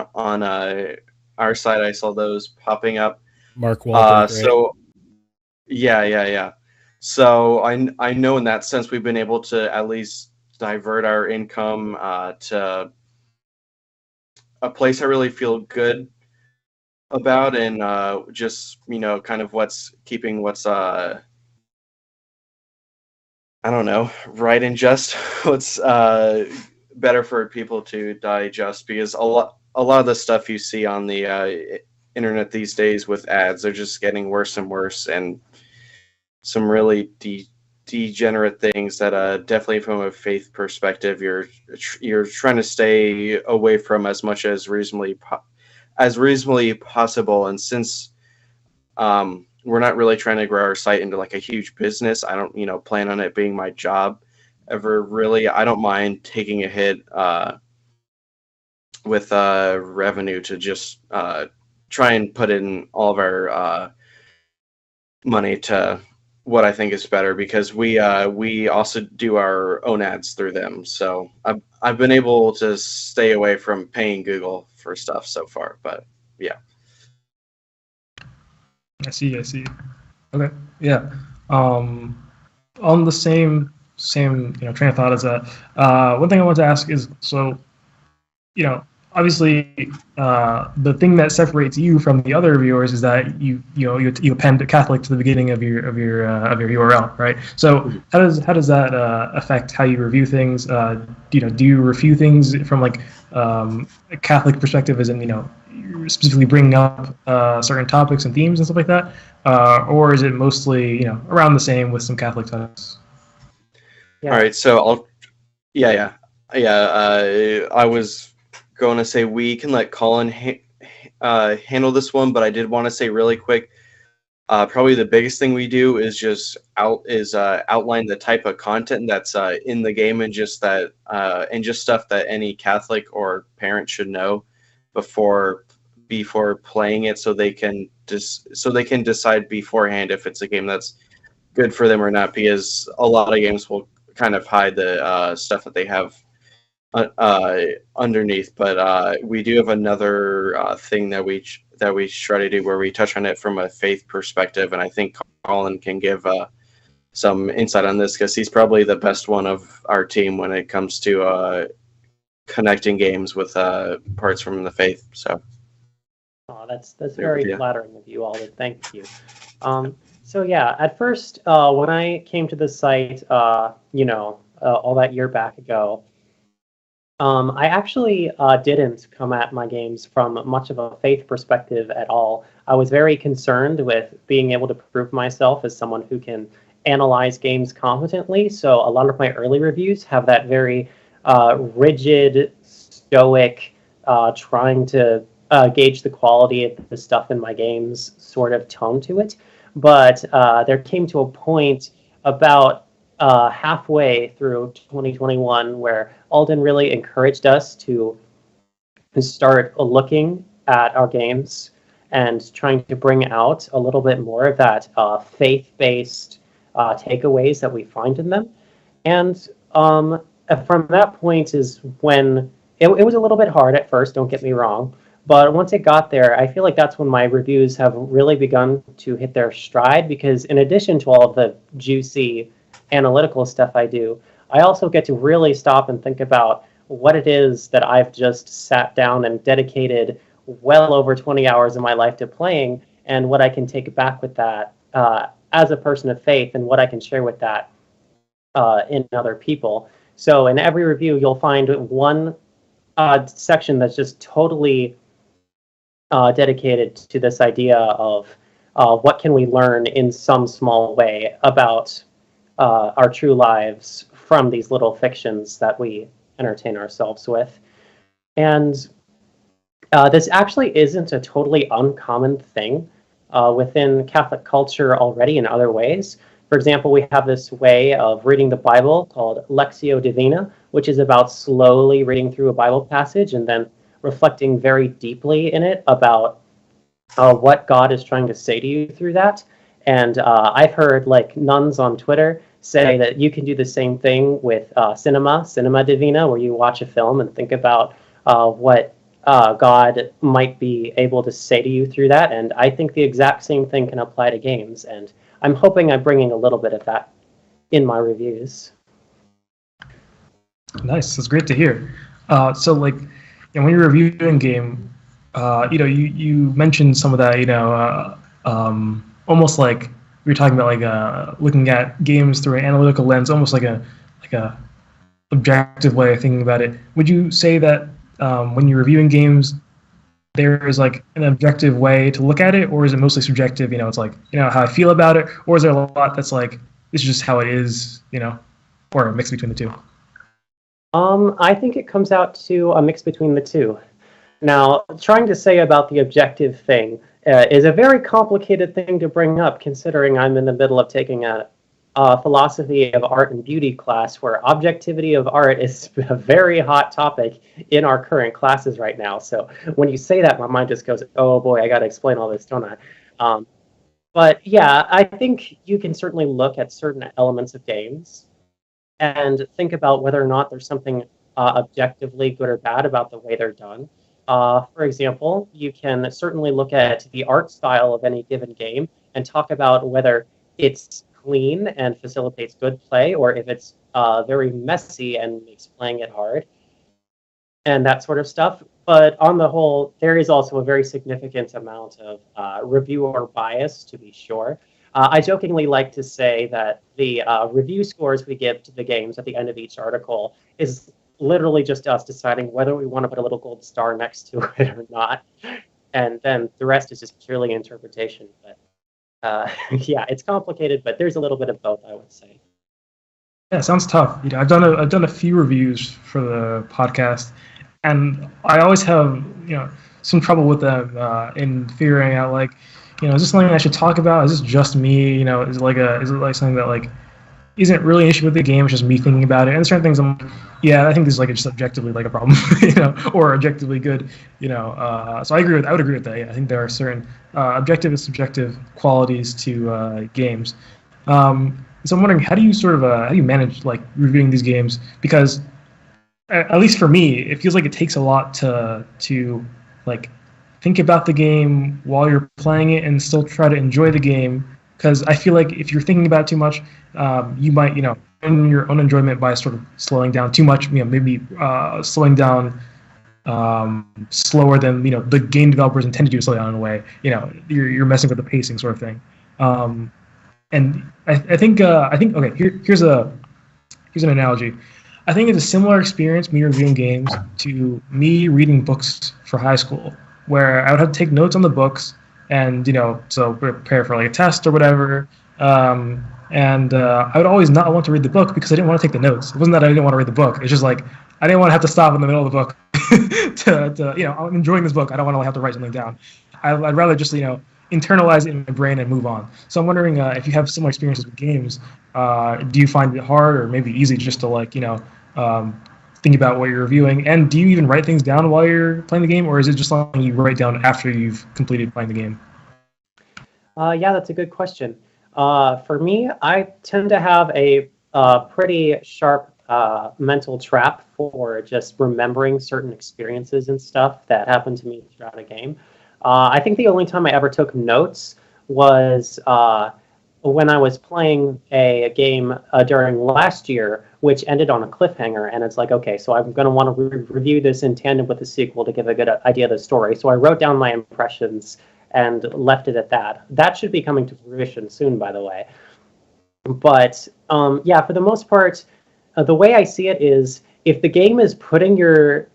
Speaker 3: our site. I saw those popping up.
Speaker 1: Mark Wahlberg,
Speaker 3: So, yeah. So I know in that sense we've been able to at least divert our income to a place I really feel good about, and just kind of what's keeping what's I don't know, right and just what's better for people to digest, because a lot of the stuff you see on the internet these days with ads, they're just getting worse and worse, and some really degenerate things that definitely from a faith perspective you're trying to stay away from as much as reasonably possible. And since we're not really trying to grow our site into like a huge business, I don't plan on it being my job ever really. I don't mind taking a hit with revenue to just try and put in all of our money to what I think is better, because we also do our own ads through them. So I've been able to stay away from paying Google for stuff so far, but yeah.
Speaker 2: I see. Okay. Yeah. On the same train of thought as that, one thing I want to ask is, so, obviously, the thing that separates you from the other viewers is that you append Catholic to the beginning of your URL, right? So how does that affect how you review things? Do you review things from like a Catholic perspective, as in you're specifically bringing up certain topics and themes and stuff like that, or is it mostly around the same with some Catholic topics?
Speaker 3: Yeah. All right, so I was going to say we can let Colin handle this one, but I did want to say really quick, probably the biggest thing we do is just outline the type of content that's in the game, and just stuff that any Catholic or parent should know before playing it, so they can decide beforehand if it's a game that's good for them or not, because a lot of games will kind of hide the stuff that they have underneath. But we do have another thing that we try to do where we touch on it from a faith perspective, and I think Colin can give some insight on this, because he's probably the best one of our team when it comes to connecting games with parts from the faith. So
Speaker 4: that's very flattering of you, Alden. Thank you. So yeah, at first when I came to the site all that year back ago, I actually didn't come at my games from much of a faith perspective at all. I was very concerned with being able to prove myself as someone who can analyze games competently. So a lot of my early reviews have that very rigid, stoic, trying to gauge the quality of the stuff in my games sort of tone to it. But there came to a point about halfway through 2021 where Alden really encouraged us to start looking at our games and trying to bring out a little bit more of that faith-based takeaways that we find in them. And from that point is when it was a little bit hard at first, don't get me wrong. But once it got there, I feel like that's when my reviews have really begun to hit their stride, because in addition to all of the juicy analytical stuff I do, I also get to really stop and think about what it is that I've just sat down and dedicated well over 20 hours of my life to playing, and what I can take back with that as a person of faith, and what I can share with that in other people. So in every review, you'll find one section that's just totally dedicated to this idea of what can we learn in some small way about our true lives from these little fictions that we entertain ourselves with. And this actually isn't a totally uncommon thing within Catholic culture already in other ways. For example, we have this way of reading the Bible called Lectio Divina, which is about slowly reading through a Bible passage and then reflecting very deeply in it about what God is trying to say to you through that. And I've heard like nuns on Twitter say that you can do the same thing with Cinema Divina, where you watch a film and think about what God might be able to say to you through that. And I think the exact same thing can apply to games. And I'm hoping I'm bringing a little bit of that in my reviews.
Speaker 2: Nice. That's great to hear. So like, when you're reviewing a game, you mentioned some of that, almost like we were talking about, like looking at games through an analytical lens, almost like a objective way of thinking about it. Would you say that when you're reviewing games, there is like an objective way to look at it, or is it mostly subjective? It's like how I feel about it, or is there a lot that's like this is just how it is, or a mix between the two?
Speaker 4: I think it comes out to a mix between the two. Now, trying to say about the objective thing is a very complicated thing to bring up, considering I'm in the middle of taking a philosophy of art and beauty class where objectivity of art is a very hot topic in our current classes right now. So when you say that, my mind just goes, oh boy, I got to explain all this, don't I? But yeah, I think you can certainly look at certain elements of games and think about whether or not there's something objectively good or bad about the way they're done. For example, you can certainly look at the art style of any given game and talk about whether it's clean and facilitates good play, or if it's very messy and makes playing it hard, and that sort of stuff. But on the whole, there is also a very significant amount of reviewer bias, to be sure. I jokingly like to say that the review scores we give to the games at the end of each article is literally just us deciding whether we want to put a little gold star next to it or not. And then the rest is just purely interpretation. But yeah, it's complicated, but there's a little bit of both, I would say.
Speaker 2: Yeah, it sounds tough. I've done a few reviews for the podcast, and I always have some trouble with them in figuring out, like, is this something I should talk about? Is this just me? Is it like something that like isn't really an issue with the game? It's just me thinking about it. And certain things I'm like, yeah, I think this is like just objectively like a problem, or objectively good, So I would agree with that. Yeah, I think there are certain objective and subjective qualities to games. So I'm wondering, how do you manage like reviewing these games? Because at least for me, it feels like it takes a lot to like think about the game while you're playing it and still try to enjoy the game. Because I feel like if you're thinking about it too much, you might, in your own enjoyment by sort of slowing down too much, maybe slowing down slower than, the game developers intended you to slow down in a way. You're messing with the pacing sort of thing. And I think okay, here's an analogy. I think it's a similar experience, me reviewing games, to me reading books for high school, where I would have to take notes on the books and, so prepare for like a test or whatever. And I would always not want to read the book because I didn't want to take the notes. It wasn't that I didn't want to read the book. It's just like I didn't want to have to stop in the middle of the book to I'm enjoying this book. I don't want to have to write something down. I'd rather just, internalize it in my brain and move on. So I'm wondering if you have similar experiences with games. Do you find it hard or maybe easy just to like, think about what you're reviewing? And do you even write things down while you're playing the game, or is it just something you write down after you've completed playing the game?
Speaker 4: Yeah, that's a good question. For me, I tend to have a pretty sharp mental trap for just remembering certain experiences and stuff that happened to me throughout a game. I think the only time I ever took notes was when I was playing a game during last year, which ended on a cliffhanger. And it's like, okay, so I'm going to want to review this in tandem with the sequel to give a good idea of the story. So I wrote down my impressions and left it at that. That should be coming to fruition soon, by the way. But yeah, for the most part, the way I see it is if the game is putting your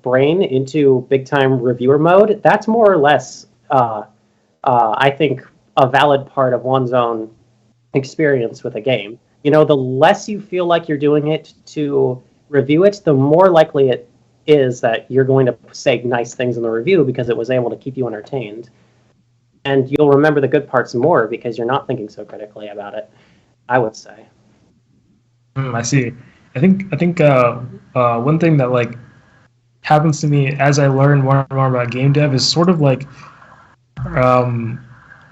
Speaker 4: brain into big-time reviewer mode, that's more or less, I think, a valid part of one's own experience with a game. The less you feel like you're doing it to review it, the more likely it is that you're going to say nice things in the review because it was able to keep you entertained. And you'll remember the good parts more because you're not thinking so critically about it, I would say.
Speaker 2: I see. I think one thing that like happens to me as I learn more and more about game dev is sort of like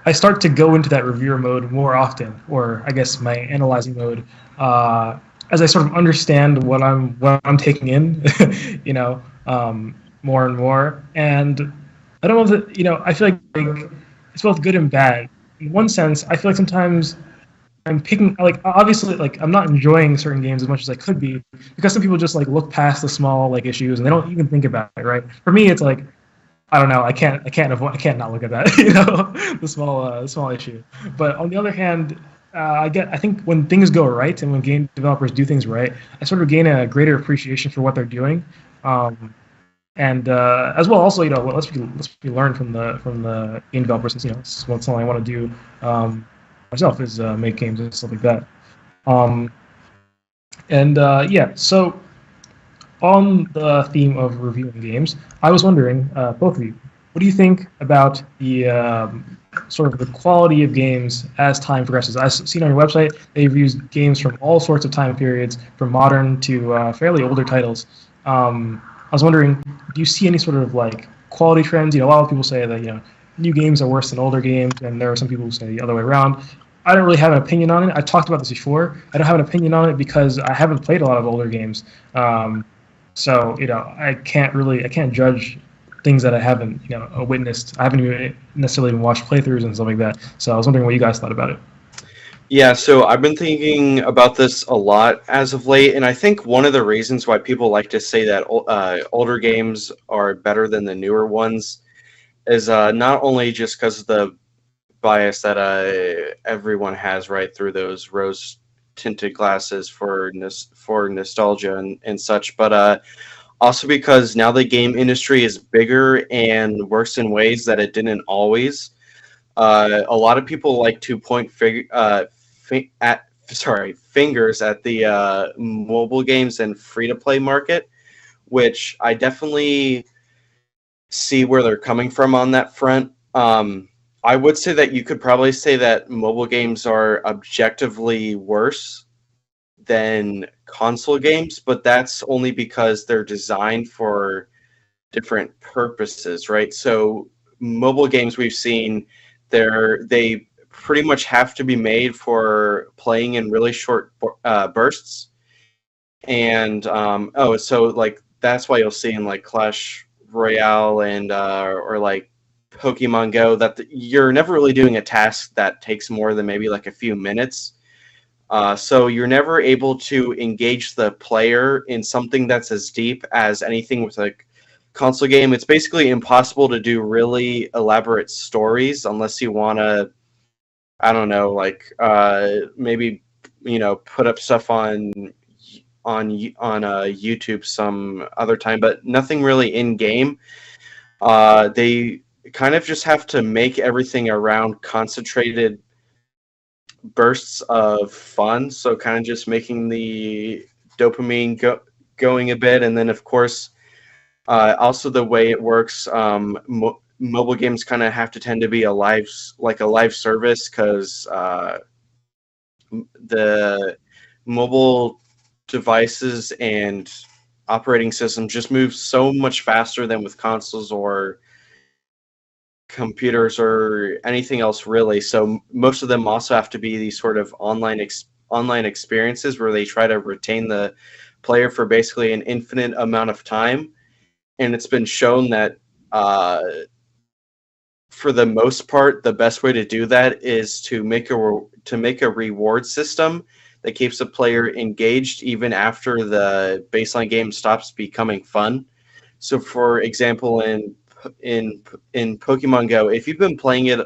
Speaker 2: I start to go into that reviewer mode more often, or I guess my analyzing mode, as I sort of understand what I'm taking in, more and more. And I don't know if I feel like it's both good and bad. In one sense, I feel like sometimes I'm picking, like, obviously, like, I'm not enjoying certain games as much as I could be because some people just like look past the small like issues and they don't even think about it, right? For me, it's like I don't know. I can't not look at that. You know, the small issue. But on the other hand, I think when things go right and when game developers do things right, I sort of gain a greater appreciation for what they're doing. And as well, also, let's be learn from the game developers, since it's something I want to do myself, is make games and stuff like that. Yeah, so on the theme of reviewing games, I was wondering, both of you, what do you think about the sort of the quality of games as time progresses? I've seen on your website they've used games from all sorts of time periods, from modern to fairly older titles. I was wondering, do you see any sort of like quality trends? A lot of people say that new games are worse than older games, and there are some people who say the other way around. I don't really have an opinion on it. I talked about this before. I don't have an opinion on it because I haven't played a lot of older games. So I can't judge things that I haven't witnessed. I haven't even necessarily even watched playthroughs and stuff like that. So I was wondering what you guys thought about it.
Speaker 3: Yeah, so I've been thinking about this a lot as of late, and I think one of the reasons why people like to say that older games are better than the newer ones is not only just because of the bias that everyone has right through those rose-tinted glasses for nostalgia and such, but also because now the game industry is bigger and works in ways that it didn't always. A lot of people like to point fingers at the mobile games and free-to-play market, which I definitely see where they're coming from on that front. I would say that you could probably say that mobile games are objectively worse than console games, but that's only because they're designed for different purposes, right? So mobile games we've seen, they pretty much have to be made for playing in really short bursts. And so like that's why you'll see in like Clash Royale and or like Pokemon Go that you're never really doing a task that takes more than maybe like a few minutes. So you're never able to engage the player in something that's as deep as anything with a console game. It's basically impossible to do really elaborate stories unless you want to, I don't know, like maybe put up stuff on YouTube some other time, but nothing really in game. They kind of just have to make everything around concentrated bursts of fun, so kind of just making the dopamine going a bit, and then of course also the way it works, mobile games kind of have to tend to be a live service, because the mobile devices and operating systems just move so much faster than with consoles or computers or anything else really. So most of them also have to be these sort of online experiences where they try to retain the player for basically an infinite amount of time. And it's been shown that for the most part, the best way to do that is to make a reward system that keeps the player engaged even after the baseline game stops becoming fun. So, for example, in Pokemon Go, if you've been playing it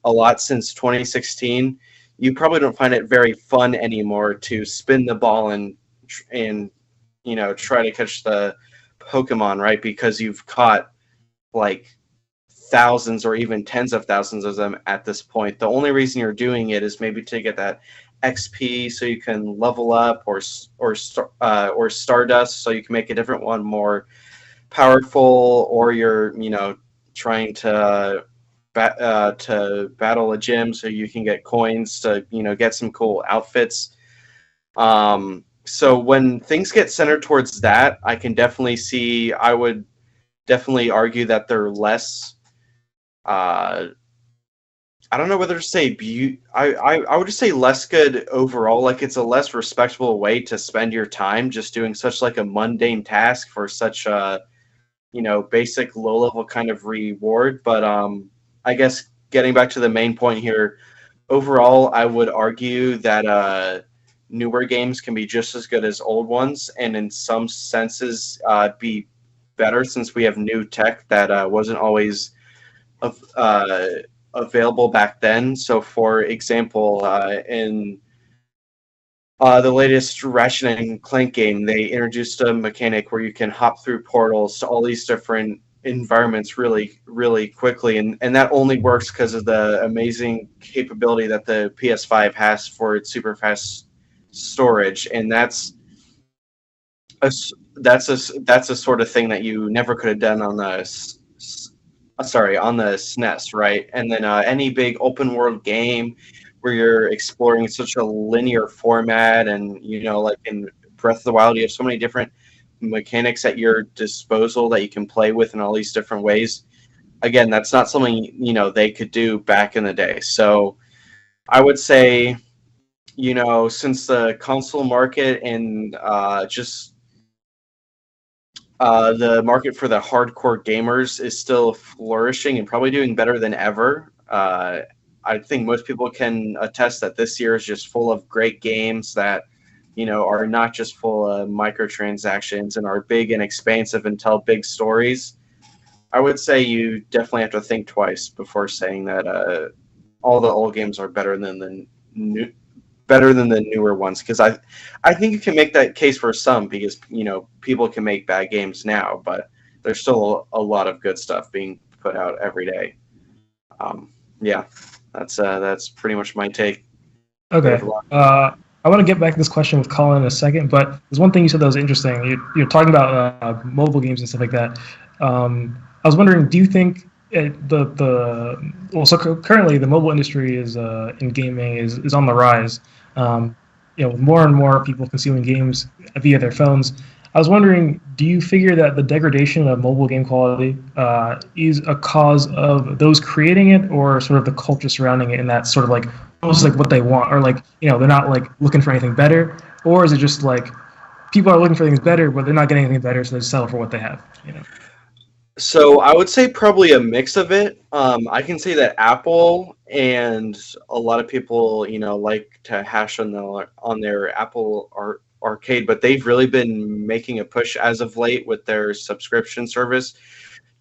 Speaker 3: a lot since 2016, you probably don't find it very fun anymore to spin the ball and try to catch the Pokemon, right? Because you've caught like thousands or even tens of thousands of them at this point. The only reason you're doing it is maybe to get that XP so you can level up, or Stardust so you can make a different one more powerful, or you're trying to battle a gym so you can get coins to get some cool outfits. So when things get centered towards that, I would definitely argue that they're less, I don't know whether to say I would just say less good overall. Like, it's a less respectable way to spend your time just doing such like a mundane task for such a basic low level kind of reward. But I guess getting back to the main point here, overall I would argue that newer games can be just as good as old ones, and in some senses be better since we have new tech that wasn't always available back then. So, for example, in the latest Ratchet and Clank game, they introduced a mechanic where you can hop through portals to all these different environments really, really quickly, and that only works because of the amazing capability that the PS5 has for its super fast storage, and that's a sort of thing that you never could have done on the on the SNES, right? And then any big open world game where you're exploring such a linear format, and like in Breath of the Wild, you have so many different mechanics at your disposal that you can play with in all these different ways. Again, that's not something they could do back in the day. So I would say, since the console market and just the market for the hardcore gamers is still flourishing and probably doing better than ever, I think most people can attest that this year is just full of great games that, are not just full of microtransactions and are big and expansive and tell big stories. I would say you definitely have to think twice before saying that all the old games are better than the newer ones. Because I think you can make that case for some, because people can make bad games now, but there's still a lot of good stuff being put out every day. Yeah. That's pretty much my take.
Speaker 2: Okay. I want to get back to this question with Colin in a second, but there's one thing you said that was interesting. You're talking about mobile games and stuff like that. I was wondering, do you think currently the mobile industry is in gaming is on the rise? More and more people consuming games via their phones. I was wondering, do you figure that the degradation of mobile game quality is a cause of those creating it, or sort of the culture surrounding it, and that's sort of like almost like what they want, or like they're not like looking for anything better, or is it just like people are looking for things better, but they're not getting anything better, so they settle for what they have?
Speaker 3: So I would say probably a mix of it. I can say that Apple and a lot of people, like to hash on their Apple Arcade, but they've really been making a push as of late with their subscription service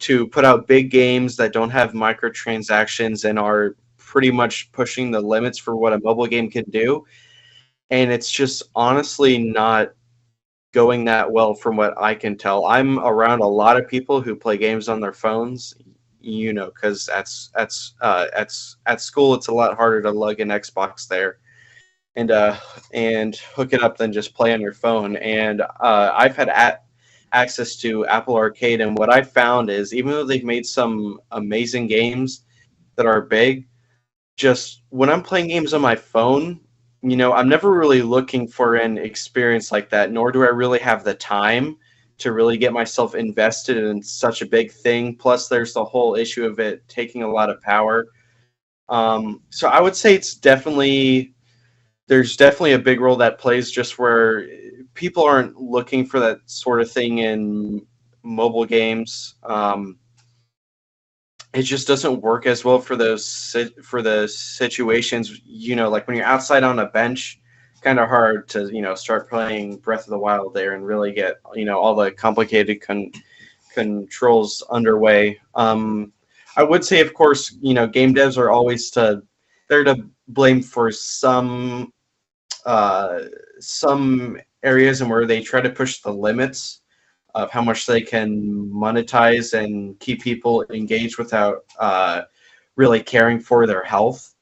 Speaker 3: to put out big games that don't have microtransactions and are pretty much pushing the limits for what a mobile game can do. And it's just honestly not going that well from what I can tell. I'm around a lot of people who play games on their phones, because at school it's a lot harder to lug an Xbox there and hook it up than just play on your phone. And I've had access to Apple Arcade, and what I found is, even though they've made some amazing games that are big, just when I'm playing games on my phone, I'm never really looking for an experience like that, nor do I really have the time to really get myself invested in such a big thing. Plus, there's the whole issue of it taking a lot of power. So I would say there's definitely a big role that plays, just where people aren't looking for that sort of thing in mobile games. It just doesn't work as well for the situations, like when you're outside on a bench, kind of hard to, start playing Breath of the Wild there and really get, all the complicated controls underway. I would say, of course, game devs are always they're to blame for some areas and where they try to push the limits of how much they can monetize and keep people engaged without really caring for their health.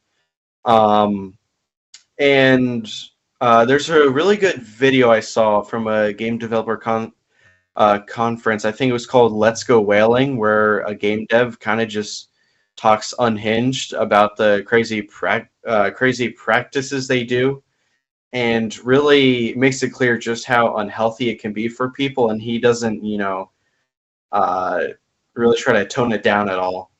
Speaker 3: And there's a really good video I saw from a game developer conference. I think it was called Let's Go Whaling, where a game dev kind of just talks unhinged about the crazy practices they do, and really makes it clear just how unhealthy it can be for people. And he doesn't, really try to tone it down at all.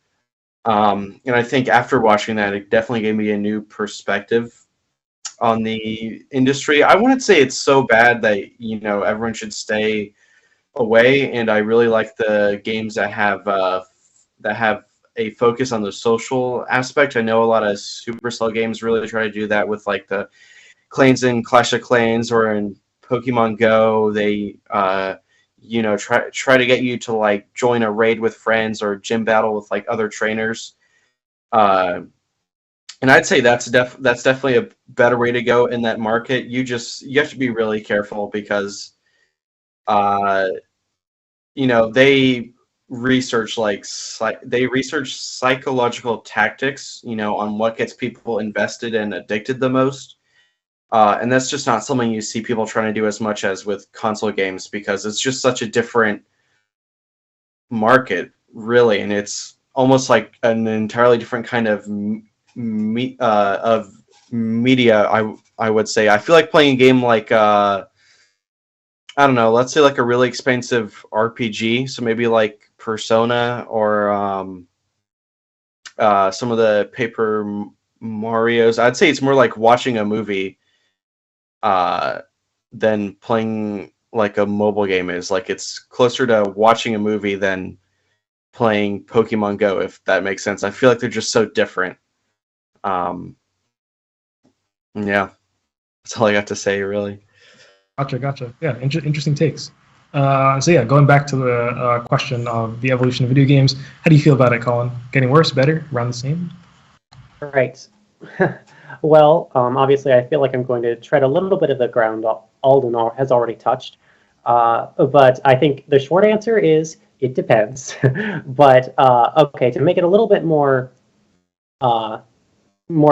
Speaker 3: And I think after watching that, it definitely gave me a new perspective on the industry. I wouldn't say it's so bad that, everyone should stay away. And I really like the games that have a focus on the social aspect. I know a lot of Supercell games really try to do that with like the clans in Clash of Clans or in Pokemon Go. They try to get you to like join a raid with friends or gym battle with like other trainers. And I'd say that's definitely a better way to go in that market. You have to be really careful because they research psychological tactics, on what gets people invested and addicted the most. And that's just not something you see people trying to do as much as with console games, because it's just such a different market, really, and it's almost like an entirely different kind of media. I would say. I feel like playing a game like I don't know, let's say like a really expensive RPG, so maybe like Persona or some of the Paper Marios. I'd say it's more like watching a movie than playing like a mobile game is. Like it's closer to watching a movie than playing Pokemon Go, if that makes sense. I feel like they're just so different. Yeah, that's all I got to say, really.
Speaker 2: Gotcha. Yeah, interesting takes. So yeah, going back to the question of the evolution of video games, how do you feel about it, Colin? Getting worse, better, around the same?
Speaker 4: Right. Well, obviously, I feel like I'm going to tread a little bit of the ground Alden has already touched. But I think the short answer is it depends. But okay, to make it a little bit more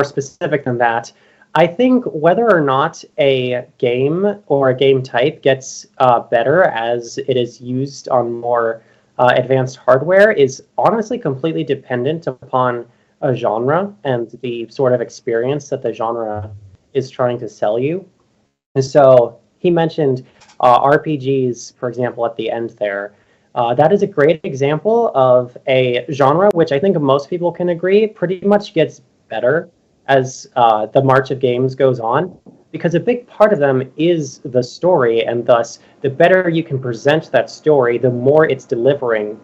Speaker 4: specific than that, I think whether or not a game or a game type gets better as it is used on more advanced hardware is honestly completely dependent upon a genre and the sort of experience that the genre is trying to sell you. And so he mentioned RPGs, for example, at the end there. That is a great example of a genre which I think most people can agree pretty much gets better as the march of games goes on, because a big part of them is the story, and thus the better you can present that story, the more it's delivering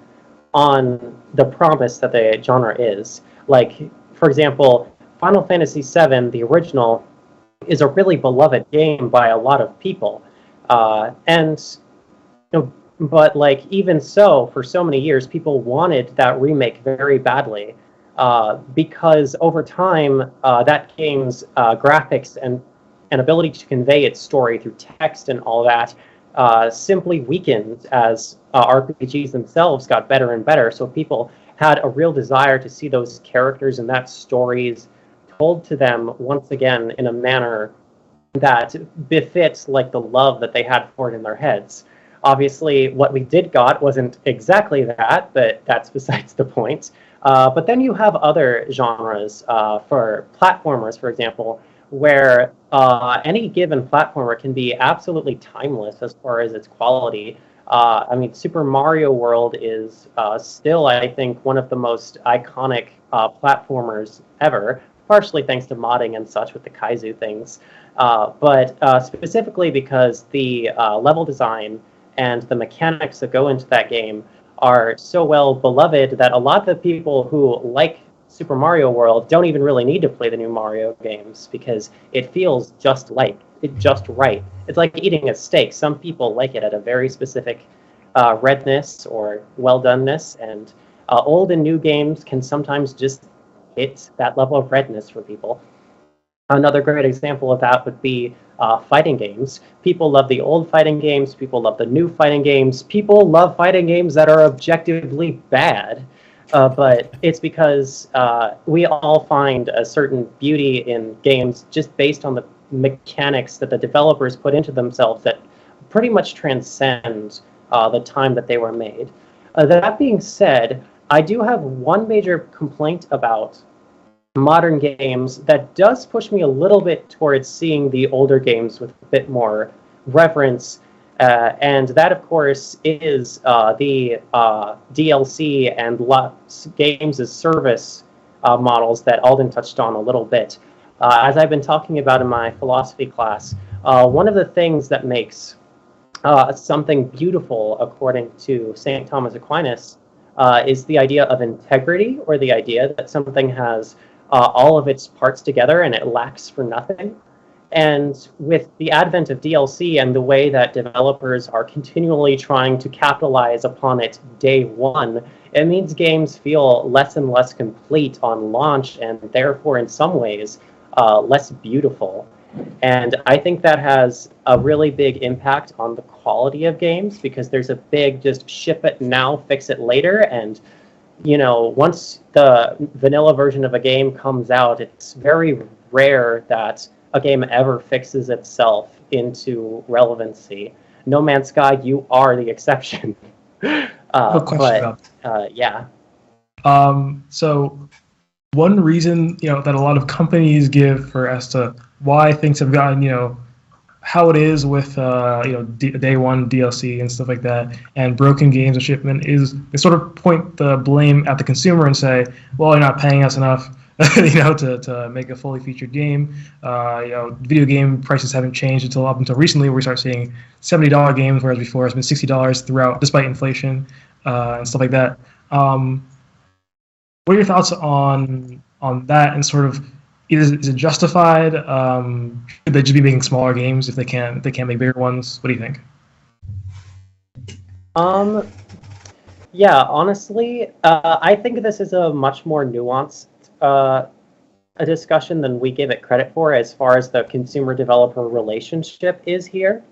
Speaker 4: on the promise that the genre is. Like, for example, Final Fantasy VII, the original, is a really beloved game by a lot of people. But like even so, for so many years, people wanted that remake very badly. Because over time, that game's graphics and ability to convey its story through text and all that simply weakened as RPGs themselves got better and better. So people had a real desire to see those characters and that stories told to them once again in a manner that befits like the love that they had for it in their heads. Obviously, what we did got wasn't exactly that, but that's besides the point. But then you have other genres for platformers, for example, where any given platformer can be absolutely timeless as far as its quality. I mean, Super Mario World is still, I think, one of the most iconic platformers ever, partially thanks to modding and such with the Kaizu things. But specifically because the level design and the mechanics that go into that game are so well beloved that a lot of the people who like Super Mario World don't even really need to play the new Mario games because it feels just right. It's like eating a steak. Some people like it at a very specific redness or well-doneness, and old and new games can sometimes just hit that level of redness for people. Another great example of that would be fighting games. People love the old fighting games. People love the new fighting games. People love fighting games that are objectively bad. But it's because we all find a certain beauty in games just based on the mechanics that the developers put into themselves that pretty much transcend the time that they were made. That being said, I do have one major complaint about modern games that does push me a little bit towards seeing the older games with a bit more reverence, and that of course is the DLC and games as service models that Alden touched on a little bit. As I've been talking about in my philosophy class, one of the things that makes something beautiful, according to St. Thomas Aquinas, is the idea of integrity, or the idea that something has all of its parts together and it lacks for nothing. And with the advent of DLC and the way that developers are continually trying to capitalize upon it day one, it means games feel less and less complete on launch and therefore, in some ways, less beautiful. And I think that has a really big impact on the quality of games because there's a big just ship it now, fix it later. And, once the vanilla version of a game comes out, it's very rare that a game ever fixes itself into relevancy. No Man's Sky, you are the exception. Yeah.
Speaker 2: So one reason that a lot of companies give for as to why things have gotten how it is with day one DLC and stuff like that, and broken games and shipment is they sort of point the blame at the consumer and say, well, you're not paying us enough. To make a fully featured game. Video game prices haven't changed up until recently, where we start seeing $70 games, whereas before it's been $60 throughout, despite inflation and stuff like that. What are your thoughts on that? And sort of, is it justified? Should they just be making smaller games if they can't make bigger ones? What do you think?
Speaker 4: Yeah, honestly, I think this is a much more nuanced a discussion than we give it credit for as far as the consumer-developer relationship is here.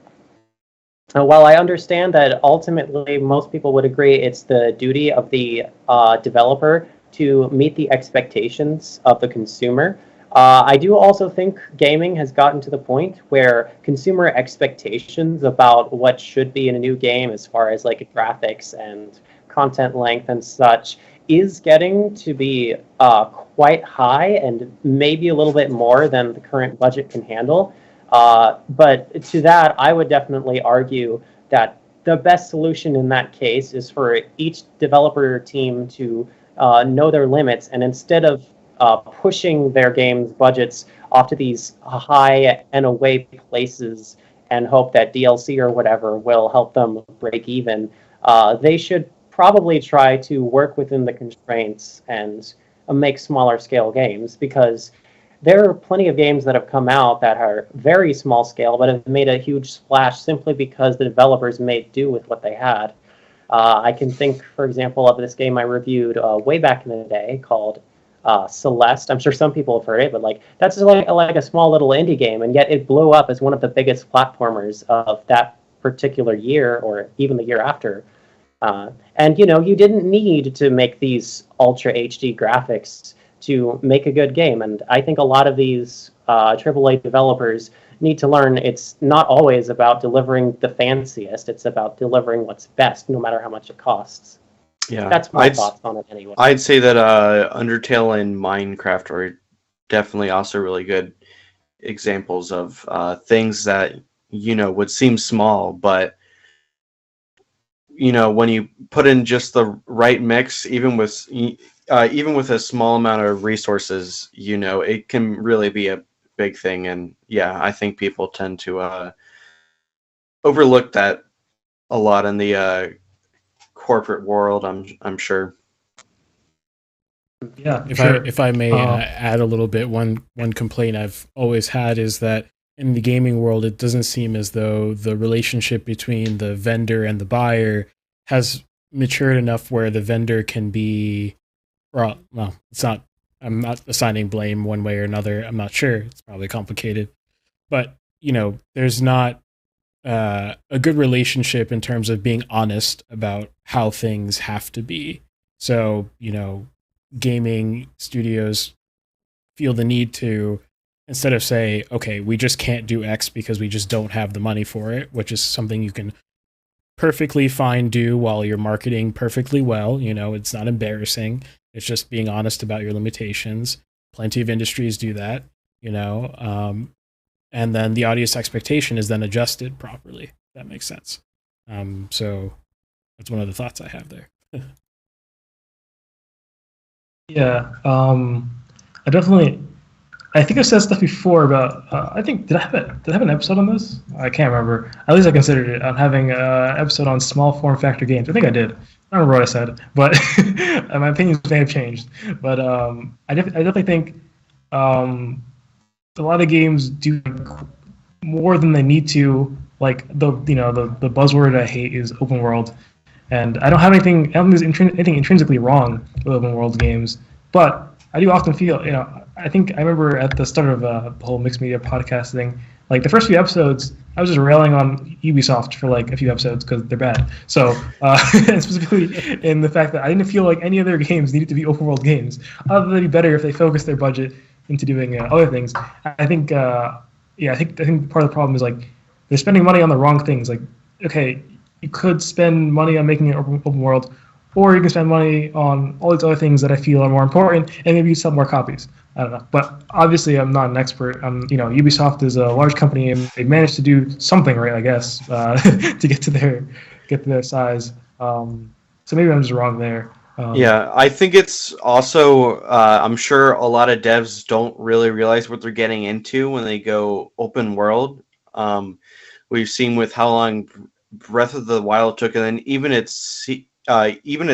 Speaker 4: While I understand that ultimately most people would agree it's the duty of the developer to meet the expectations of the consumer, I do also think gaming has gotten to the point where consumer expectations about what should be in a new game as far as like graphics and content length and such is getting to be quite high and maybe a little bit more than the current budget can handle. But to that, I would definitely argue that the best solution in that case is for each developer team to know their limits, and instead of pushing their games budgets off to these high and away places and hope that DLC or whatever will help them break even, they should probably try to work within the constraints and make smaller scale games, because there are plenty of games that have come out that are very small scale but have made a huge splash simply because the developers made do with what they had. I can think, for example, of this game I reviewed way back in the day called Celeste. I'm sure some people have heard it, but that's like a small little indie game, and yet it blew up as one of the biggest platformers of that particular year or even the year after. And you didn't need to make these ultra HD graphics to make a good game. And I think a lot of these AAA developers need to learn it's not always about delivering the fanciest. It's about delivering what's best, no matter how much it costs.
Speaker 3: Yeah,
Speaker 4: that's my thoughts on it anyway.
Speaker 3: I'd say that Undertale and Minecraft are definitely also really good examples of things that would seem small, but when you put in just the right mix, even with a small amount of resources, it can really be a big thing. And yeah, I think people tend to overlook that a lot in the corporate world. I'm sure.
Speaker 2: Yeah,
Speaker 1: if I may add a little bit, one complaint I've always had is that in the gaming world, it doesn't seem as though the relationship between the vendor and the buyer has matured enough where the vendor can be, well, it's not, I'm not assigning blame one way or another. I'm not sure. It's probably complicated. But, there's not a good relationship in terms of being honest about how things have to be. So, gaming studios feel the need to, instead of say, okay, we just can't do X because we just don't have the money for it, which is something you can perfectly fine do while you're marketing perfectly well. It's not embarrassing. It's just being honest about your limitations. Plenty of industries do that, and then the audience expectation is then adjusted properly. If that makes sense. So that's one of the thoughts I have there.
Speaker 2: Yeah, I think I've said stuff before about. I think did I have an episode on this? I can't remember. At least I considered it on having an episode on small form factor games. I think I did. I don't remember what I said, but my opinions may have changed. But I definitely think a lot of games do more than they need to. Like the buzzword I hate is open world, and I don't have anything. I don't think there's anything intrinsically wrong with open world games, but I do often feel, I think I remember at the start of the whole mixed media podcast thing, like the first few episodes, I was just railing on Ubisoft for like a few episodes because they're bad. So and specifically in the fact that I didn't feel like any of their games needed to be open world games. Other than it'd be better if they focused their budget into doing other things. I think I think part of the problem is like they're spending money on the wrong things. Like, okay, you could spend money on making it open world, or you can spend money on all these other things that I feel are more important, and maybe you sell more copies. I don't know, but obviously I'm not an expert. Ubisoft is a large company, and they managed to do something right, I guess, to get to their size. So maybe I'm just wrong there.
Speaker 3: Yeah, I think it's also, I'm sure a lot of devs don't really realize what they're getting into when they go open world. We've seen with how long Breath of the Wild took, and then even its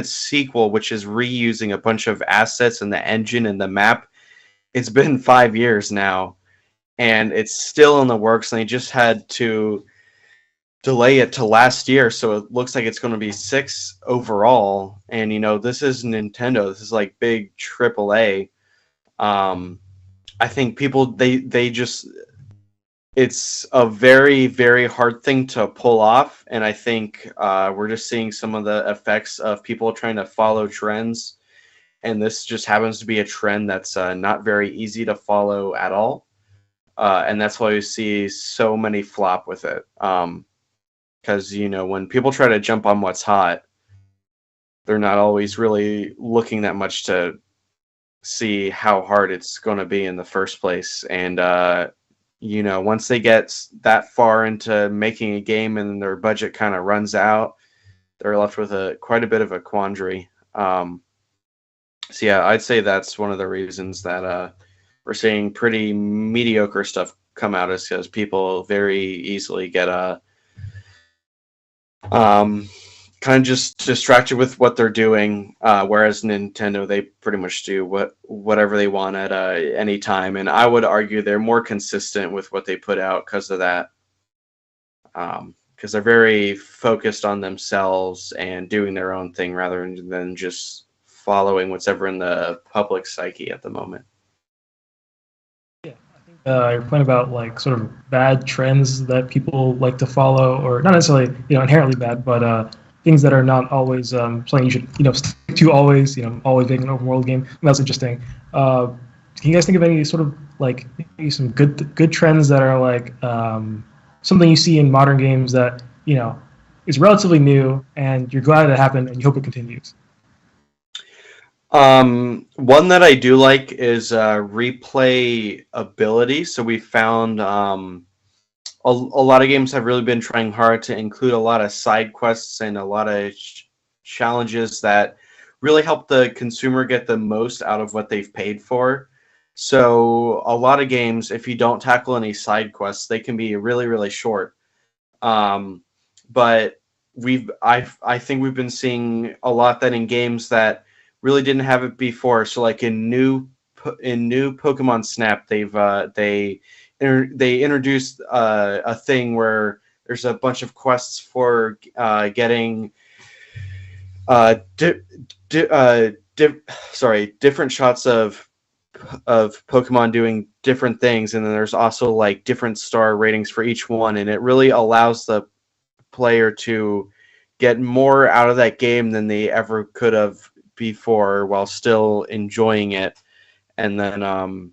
Speaker 3: sequel, which is reusing a bunch of assets in the engine and the map. It's been 5 years now, and it's still in the works, and they just had to delay it to last year, so it looks like it's going to be 6 overall. And this is Nintendo. This is like big AAA. I think people they just, it's a very, very hard thing to pull off, and I think we're just seeing some of the effects of people trying to follow trends, and this just happens to be a trend that's not very easy to follow at all, and that's why we see so many flop with it. Because when people try to jump on what's hot, they're not always really looking that much to see how hard it's going to be in the first place. And once they get that far into making a game and their budget kind of runs out, they're left with quite a bit of a quandary. So yeah, I'd say that's one of the reasons that we're seeing pretty mediocre stuff come out, is because people very easily get kind of just distracted with what they're doing, whereas Nintendo, they pretty much do whatever they want at any time, and I would argue they're more consistent with what they put out because of that, because they're very focused on themselves and doing their own thing rather than just following what's ever in the public psyche at the moment.
Speaker 2: Your point about like sort of bad trends that people like to follow, or not necessarily inherently bad, but things that are not always something you should stick to always. Always being an open world game. And that's interesting. Can you guys think of any sort of like maybe some good trends that are like something you see in modern games that is relatively new and you're glad it happened and you hope it continues?
Speaker 3: One that I do like is replay ability. So we found a lot of games have really been trying hard to include a lot of side quests and a lot of challenges that really help the consumer get the most out of what they've paid for. So a lot of games, if you don't tackle any side quests, they can be really, really short. But I think we've been seeing a lot that in games that really didn't have it before. So like in new Pokemon Snap, they introduced a thing where there's a bunch of quests for getting different shots of Pokemon doing different things, and then there's also like different star ratings for each one, and it really allows the player to get more out of that game than they ever could have before while still enjoying it. And then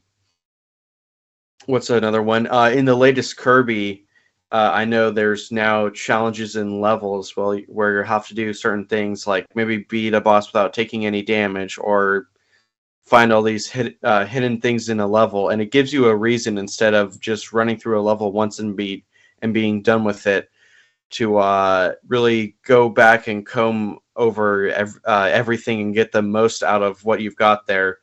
Speaker 3: what's another one? In the latest Kirby, I know there's now challenges in levels where you have to do certain things, like maybe beat a boss without taking any damage, or find all these hidden things in a level, and it gives you a reason, instead of just running through a level once and being done with it, to really go back and comb over everything and get the most out of what you've got there.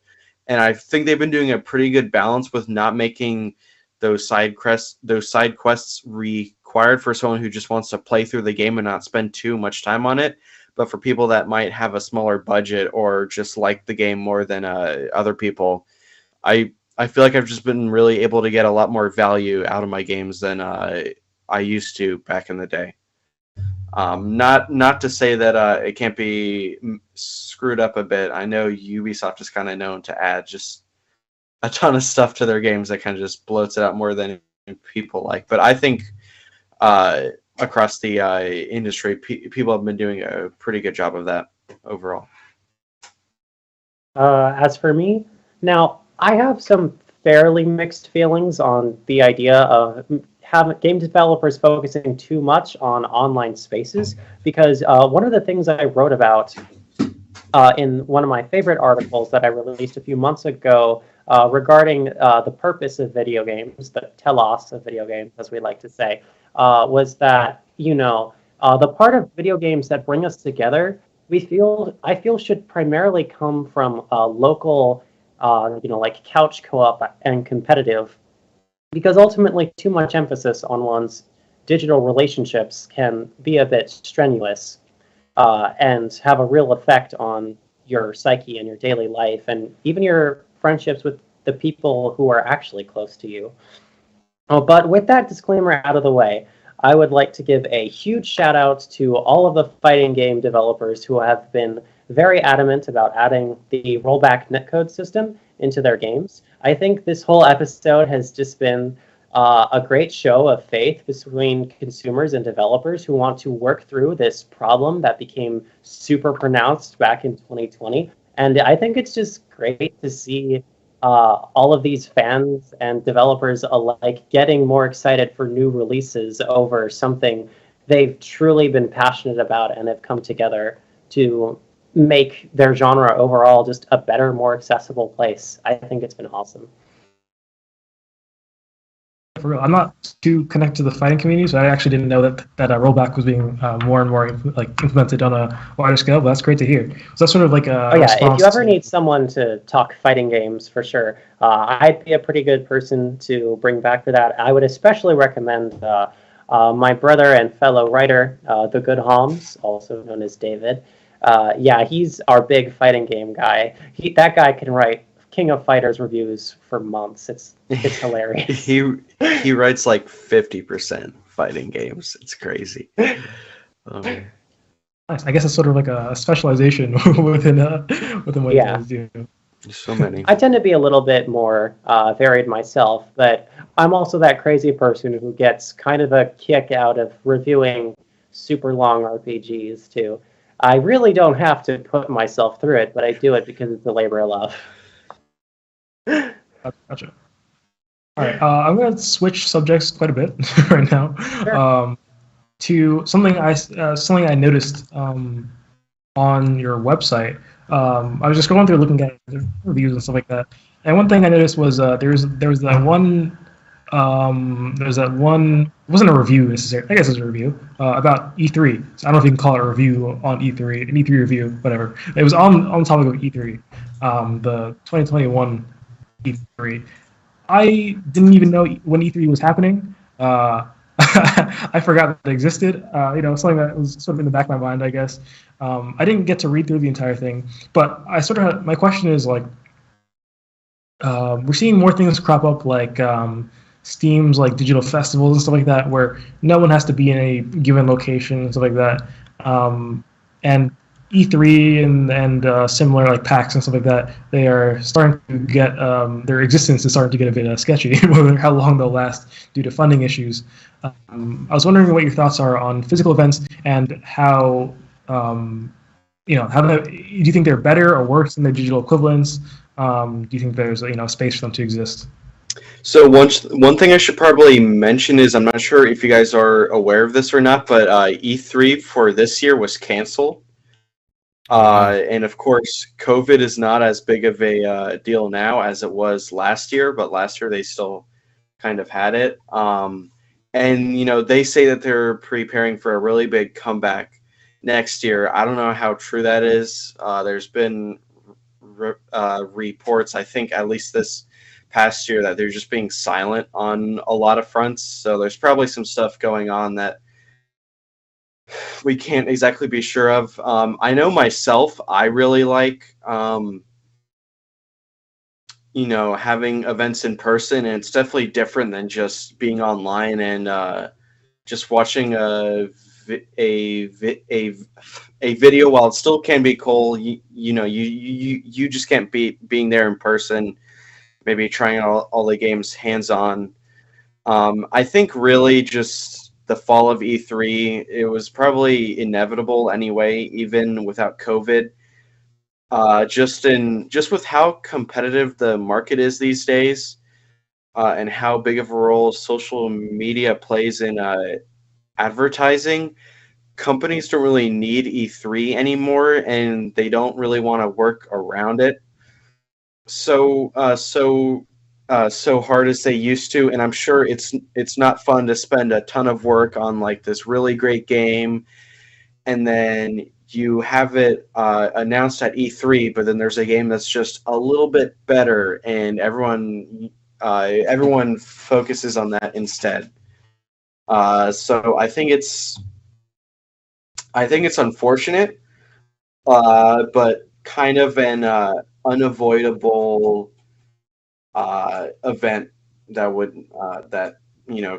Speaker 3: And I think they've been doing a pretty good balance with not making those side quests required for someone who just wants to play through the game and not spend too much time on it. But for people that might have a smaller budget or just like the game more than other people, I I feel like I've just been really able to get a lot more value out of my games than I used to back in the day. Not to say that it can't be screwed up a bit. I know Ubisoft is kind of known to add just a ton of stuff to their games that kind of just bloats it out more than people like. But I think across the industry, people have been doing a pretty good job of that overall.
Speaker 4: As for me, now I have some fairly mixed feelings on the idea of having game developers focusing too much on online spaces, because one of the things I wrote about in one of my favorite articles that I released a few months ago regarding the purpose of video games, the telos of video games, as we like to say, was that, the part of video games that bring us together, I feel should primarily come from local, like couch co-op and competitive, because ultimately too much emphasis on one's digital relationships can be a bit strenuous and have a real effect on your psyche and your daily life and even your friendships with the people who are actually close to you. But with that disclaimer out of the way, I would like to give a huge shout out to all of the fighting game developers who have been very adamant about adding the rollback netcode system into their games. I think this whole episode has just been a great show of faith between consumers and developers who want to work through this problem that became super pronounced back in 2020. And I think it's just great to see all of these fans and developers alike getting more excited for new releases over something they've truly been passionate about and have come together to make their genre overall just a better, more accessible place. I think it's been awesome.
Speaker 2: For real, I'm not too connected to the fighting community, so I actually didn't know that rollback was being more and more implemented on a wider scale. But that's great to hear. So that's sort of like a
Speaker 4: if you ever need someone to talk fighting games, for sure, I'd be a pretty good person to bring back for that. I would especially recommend my brother and fellow writer, The Good Homs, also known as David. He's our big fighting game guy. That guy can write King of Fighters reviews for months. It's hilarious.
Speaker 3: He writes like 50% fighting games. It's crazy.
Speaker 2: Nice. I guess it's sort of like a specialization within what you guys do.
Speaker 3: There's so many.
Speaker 4: I tend to be a little bit more varied myself, but I'm also that crazy person who gets kind of a kick out of reviewing super long RPGs too. I really don't have to put myself through it, but I do it because it's a labor of love.
Speaker 2: Gotcha. All right, I'm going to switch subjects quite a bit right now.
Speaker 4: Sure.
Speaker 2: To something I noticed on your website. I was just going through looking at reviews and stuff like that, and one thing I noticed was there was that one. It wasn't a review necessarily. I guess it was a review about E3. So I don't know if you can call it a review on E3, an E3 review, whatever. It was on the topic of E3, the 2021 E3. I didn't even know when E3 was happening. I forgot that it existed. Something that was sort of in the back of my mind, I guess. I didn't get to read through the entire thing, but I sort of my question is like, we're seeing more things crop up like Steam's like digital festivals and stuff like that, where no one has to be in a given location and stuff like that. And E3 and similar like PAX and stuff like that, they are starting to get their existence is starting to get a bit sketchy, whether how long they'll last due to funding issues. I was wondering what your thoughts are on physical events and how do you think they're better or worse than their digital equivalents? Do you think there's space for them to exist?
Speaker 3: So one thing I should probably mention is I'm not sure if you guys are aware of this or not, but E3 for this year was canceled. And of course, COVID is not as big of a deal now as it was last year, but last year they still kind of had it. And they say that they're preparing for a really big comeback next year. I don't know how true that is. There's been reports, I think at least this past year, that they're just being silent on a lot of fronts. So there's probably some stuff going on that we can't exactly be sure of. I know myself, I really like having events in person, and it's definitely different than just being online and just watching a video. While it still can be cool, you just can't beat being there in person, maybe trying all the games hands on. I think really just the fall of E3, it was probably inevitable anyway, even without COVID. Just with how competitive the market is these days, and how big of a role social media plays in advertising, companies don't really need E3 anymore, and they don't really want to work around it so hard as they used to. And I'm sure it's not fun to spend a ton of work on like this really great game, and then you have it announced at E3, but then there's a game that's just a little bit better, and everyone focuses on that instead. So I think it's unfortunate, but kind of an unavoidable event that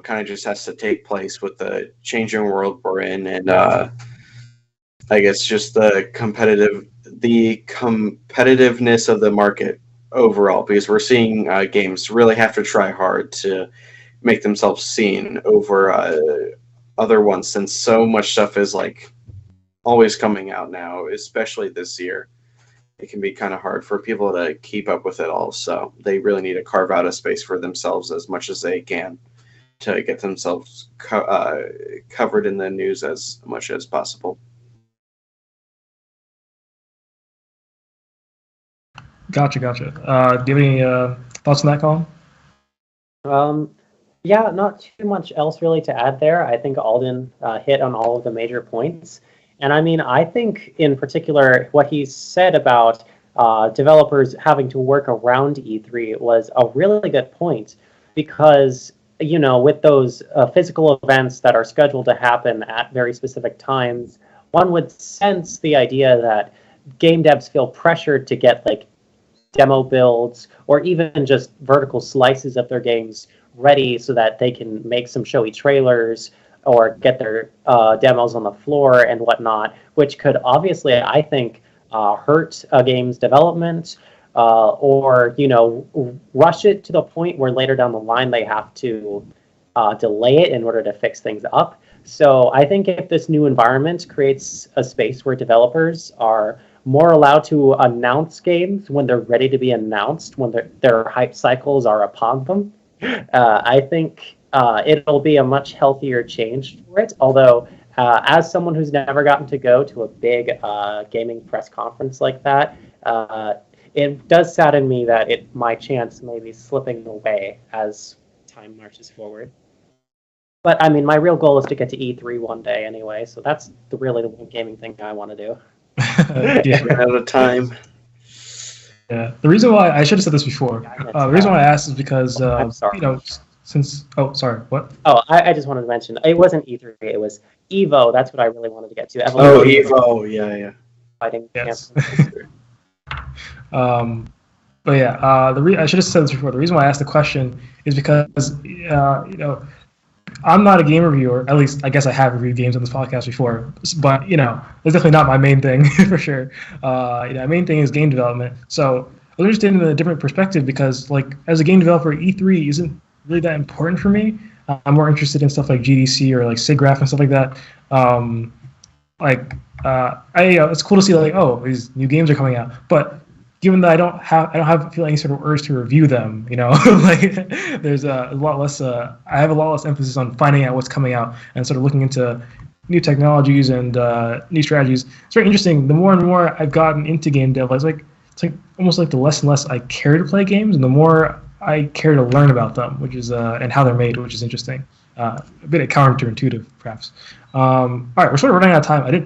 Speaker 3: kind of just has to take place with the changing world we're in, and I guess just the competitiveness of the market overall, because we're seeing games really have to try hard to make themselves seen over other ones, since so much stuff is like always coming out now, especially this year. It can be kind of hard for people to keep up with it all, so they really need to carve out a space for themselves as much as they can to get themselves covered in the news as much as possible.
Speaker 2: Gotcha. Do you have any thoughts on that, Colin?
Speaker 4: Yeah, not too much else really to add there. I think Alden hit on all of the major points. And I mean, I think in particular, what he said about developers having to work around E3 was a really good point, because, with those physical events that are scheduled to happen at very specific times, one would sense the idea that game devs feel pressured to get like demo builds or even just vertical slices of their games ready so that they can make some showy trailers or get their demos on the floor and whatnot, which could obviously, I think, hurt a game's development, or rush it to the point where later down the line they have to delay it in order to fix things up. So I think if this new environment creates a space where developers are more allowed to announce games when they're ready to be announced, when their hype cycles are upon them, I think it'll be a much healthier change for it. Although, as someone who's never gotten to go to a big gaming press conference like that, it does sadden me that my chance may be slipping away as time marches forward. But I mean, my real goal is to get to E3 one day anyway, so that's really the one gaming thing I want to do.
Speaker 2: Yeah.
Speaker 3: Ran out of time.
Speaker 2: Yeah. The reason why I should have said this before. The reason why I asked is because
Speaker 4: I'm sorry.
Speaker 2: Since sorry, what?
Speaker 4: Oh, I just wanted to mention it wasn't E3, it was Evo. That's what I really wanted to get to.
Speaker 3: Evo, yeah.
Speaker 4: Fighting
Speaker 2: yes. But yeah, I should have said this before. The reason why I asked the question is because I'm not a game reviewer. At least I guess I have reviewed games on this podcast before, but it's definitely not my main thing for sure. My main thing is game development. So I was interested in a different perspective because, like, as a game developer, E3 isn't really that important for me. I'm more interested in stuff like GDC or like SIGGRAPH and stuff like that. It's cool to see like, oh, these new games are coming out, but given that I don't feel any sort of urge to review them, like there's a lot less. I have a lot less emphasis on finding out what's coming out and sort of looking into new technologies and new strategies. It's very interesting. The more and more I've gotten into game dev, it's like almost like the less and less I care to play games, and the more I care to learn about them, which is and how they're made, which is interesting. A bit counterintuitive, perhaps. All right, we're sort of running out of time. We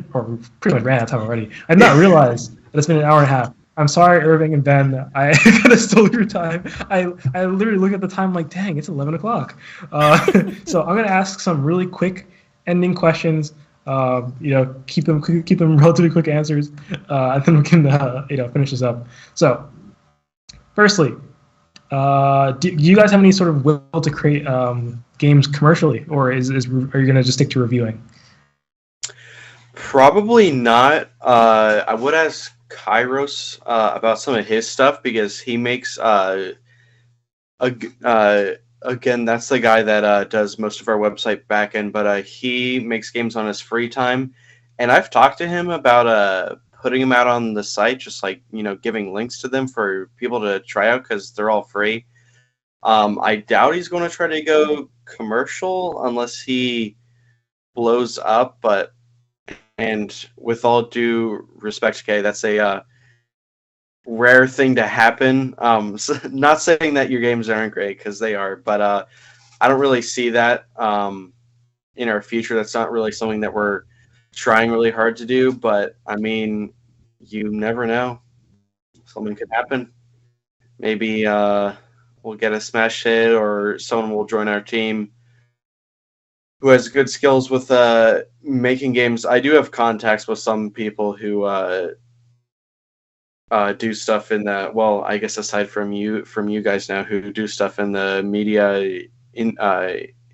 Speaker 2: pretty much ran out of time already. I did not realize that it's been an hour and a half. I'm sorry, Irving and Ben. I kind of stole your time. I literally look at the time like, dang, it's 11 o'clock. So I'm going to ask some really quick ending questions. Keep them relatively quick answers, and then we can finish this up. So, firstly, Do you guys have any sort of will to create games commercially, or are you going to just stick to reviewing?
Speaker 3: Probably not. I would ask Kairos about some of his stuff because he makes again, that's the guy that does most of our website backend, but he makes games on his free time, and I've talked to him about putting them out on the site, just like giving links to them for people to try out because they're all free. I doubt he's going to try to go commercial unless he blows up, and with all due respect, Kay, that's a rare thing to happen. So not saying that your games aren't great, because they are, but I don't really see that in our future. That's not really something that we're trying really hard to do, but I mean, you never know. Something could happen. Maybe we'll get a smash hit, or someone will join our team who has good skills with making games. I do have contacts with some people who do stuff in the, well, I guess aside from you guys now, who do stuff in the media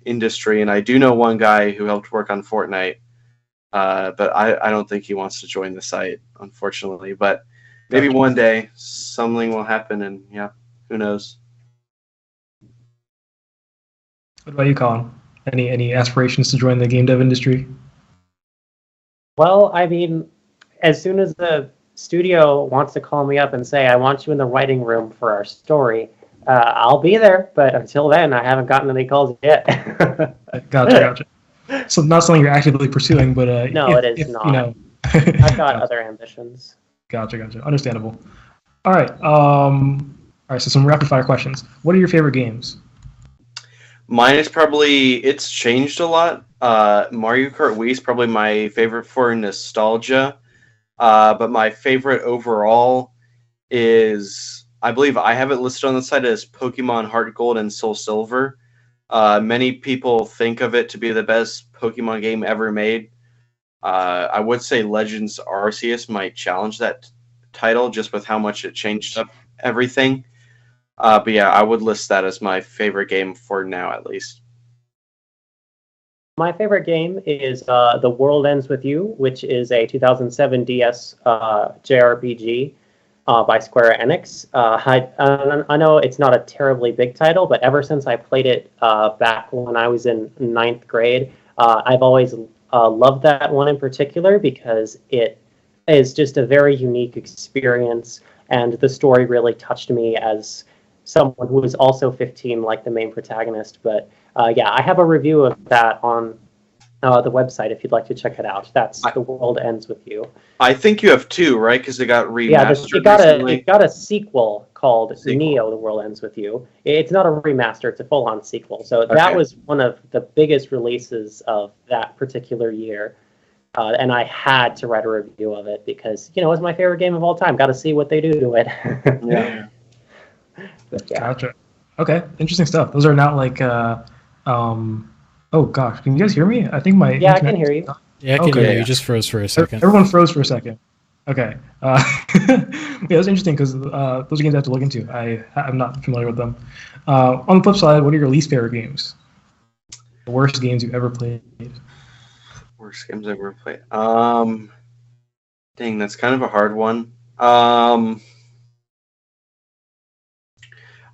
Speaker 3: industry, and I do know one guy who helped work on Fortnite, but I don't think he wants to join the site, unfortunately. But maybe one day something will happen, and yeah, who knows.
Speaker 2: What about you, Colin? Any aspirations to join the game dev industry?
Speaker 4: Well, I mean, as soon as the studio wants to call me up and say, I want you in the writing room for our story, I'll be there. But until then, I haven't gotten any calls yet.
Speaker 2: Gotcha. So not something you're actively pursuing, but
Speaker 4: no, it is not. I've got other ambitions. Gotcha.
Speaker 2: Understandable. All right. So some rapid fire questions. What are your favorite games?
Speaker 3: Mine is probably, it's changed a lot. Mario Kart Wii is probably my favorite for nostalgia. But my favorite overall is, I believe I have it listed on the site as Pokemon Heart Gold and Soul Silver. Many people think of it to be the best Pokemon game ever made. I would say Legends Arceus might challenge that title just with how much it changed up everything. But yeah, I would list that as my favorite game for now, at least.
Speaker 4: My favorite game is The World Ends With You, which is a 2007 DS JRPG by Square Enix. I know it's not a terribly big title, but ever since I played it back when I was in 9th grade, I've always loved that one in particular because it is just a very unique experience, and the story really touched me as someone who was also 15, like the main protagonist. But yeah, I have a review of that on the website if you'd like to check it out. That's The World Ends With You.
Speaker 3: I think you have two, right? Because it got remastered.
Speaker 4: Yeah, it got a sequel called Neo: The World Ends With You. It's not a remaster; it's a full-on sequel. So that was one of the biggest releases of that particular year, and I had to write a review of it because it was my favorite game of all time. Got to see what they do to it.
Speaker 3: Yeah.
Speaker 4: Yeah.
Speaker 2: Gotcha. Okay, interesting stuff. Those are not like, oh gosh, can you guys hear me? I think my
Speaker 4: I can hear you.
Speaker 1: Yeah, I can hear you. You just froze for a second.
Speaker 2: Everyone froze for a second. Okay. Yeah, it was interesting because those are games I have to look into. I'm not familiar with them. On the flip side, what are your least favorite games? The worst games you've ever played?
Speaker 3: Worst games I've ever played. Dang, that's kind of a hard one.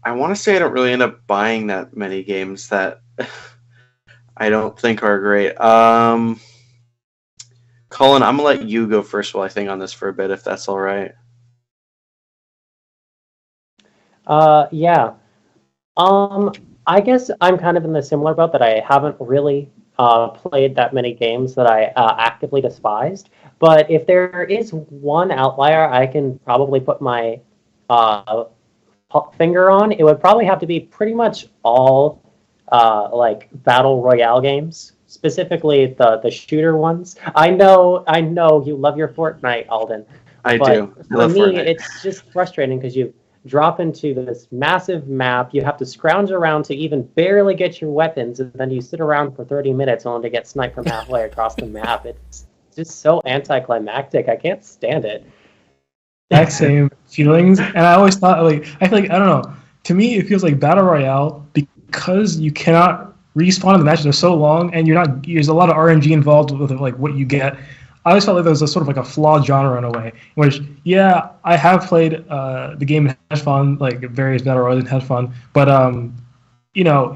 Speaker 3: I want to say I don't really end up buying that many games that I don't think are great. Colin, I'm going to let you go first while I think on this for a bit, if that's all right.
Speaker 4: Yeah. I guess I'm kind of in the similar boat that I haven't really played that many games that I actively despised. But if there is one outlier I can probably put my finger on, it would probably have to be pretty much all like battle royale games, specifically the shooter ones. I know you love your Fortnite, Alden.
Speaker 3: I do.
Speaker 4: For me, it's just frustrating because you drop into this massive map, you have to scrounge around to even barely get your weapons, and then you sit around for 30 minutes only to get sniped from halfway across the map. It's just so anticlimactic. I can't stand it.
Speaker 2: That same feelings, and I always thought, like, I feel like, I don't know, to me, it feels like Battle Royale because you cannot respawn in the matches are so long, and there's a lot of RNG involved with like what you get. I always felt like there was a sort of like a flawed genre in a way, which, yeah, I have played the game and had fun, like various Battle Royales and had fun, but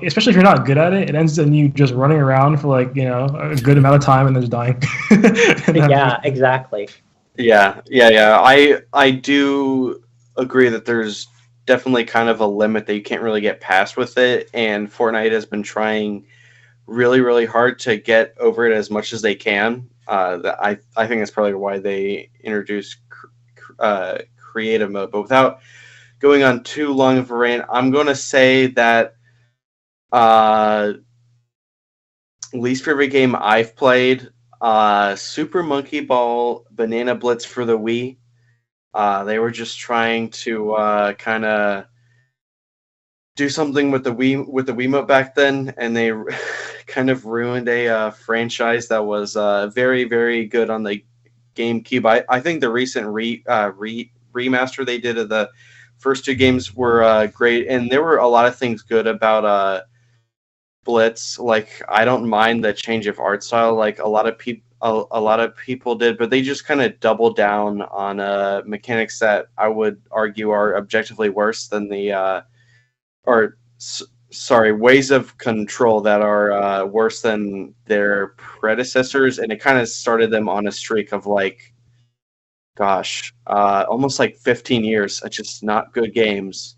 Speaker 2: especially if you're not good at it, it ends in you just running around for like, a good amount of time and then just dying.
Speaker 4: Yeah, exactly.
Speaker 3: Yeah. I do agree that there's definitely kind of a limit that you can't really get past with it, and Fortnite has been trying really, really hard to get over it as much as they can. I think that's probably why they introduced creative mode. But without going on too long of a rant, I'm going to say that least favorite game I've played, Super Monkey Ball Banana Blitz for the Wii. They were just trying to kind of do something with the Wiimote back then, and they kind of ruined a franchise that was very, very good on the GameCube. I think the recent remaster they did of the first two games were great, and there were a lot of things good about Blitz. Like, I don't mind the change of art style, like a lot of people did, but they just kind of doubled down on mechanics that I would argue are objectively worse than ways of control that are worse than their predecessors, and it kind of started them on a streak of like, almost like 15 years of just not good games.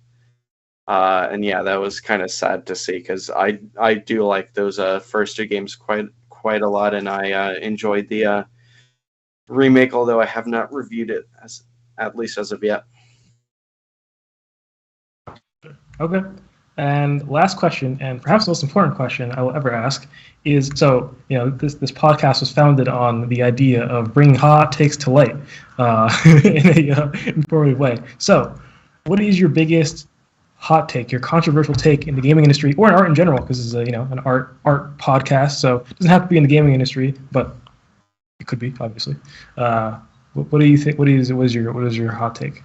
Speaker 3: And yeah, that was kind of sad to see, because I do like those first two games quite a lot, and I enjoyed the remake, although I have not reviewed it at least as of yet.
Speaker 2: Okay. And last question, and perhaps the most important question I will ever ask, is, so, this podcast was founded on the idea of bringing hot takes to light in a informative way. So, what is your biggest hot take, your controversial take in the gaming industry, or in art in general, because this is an art podcast, so it doesn't have to be in the gaming industry, but it could be, obviously. What do you think? What is your hot take?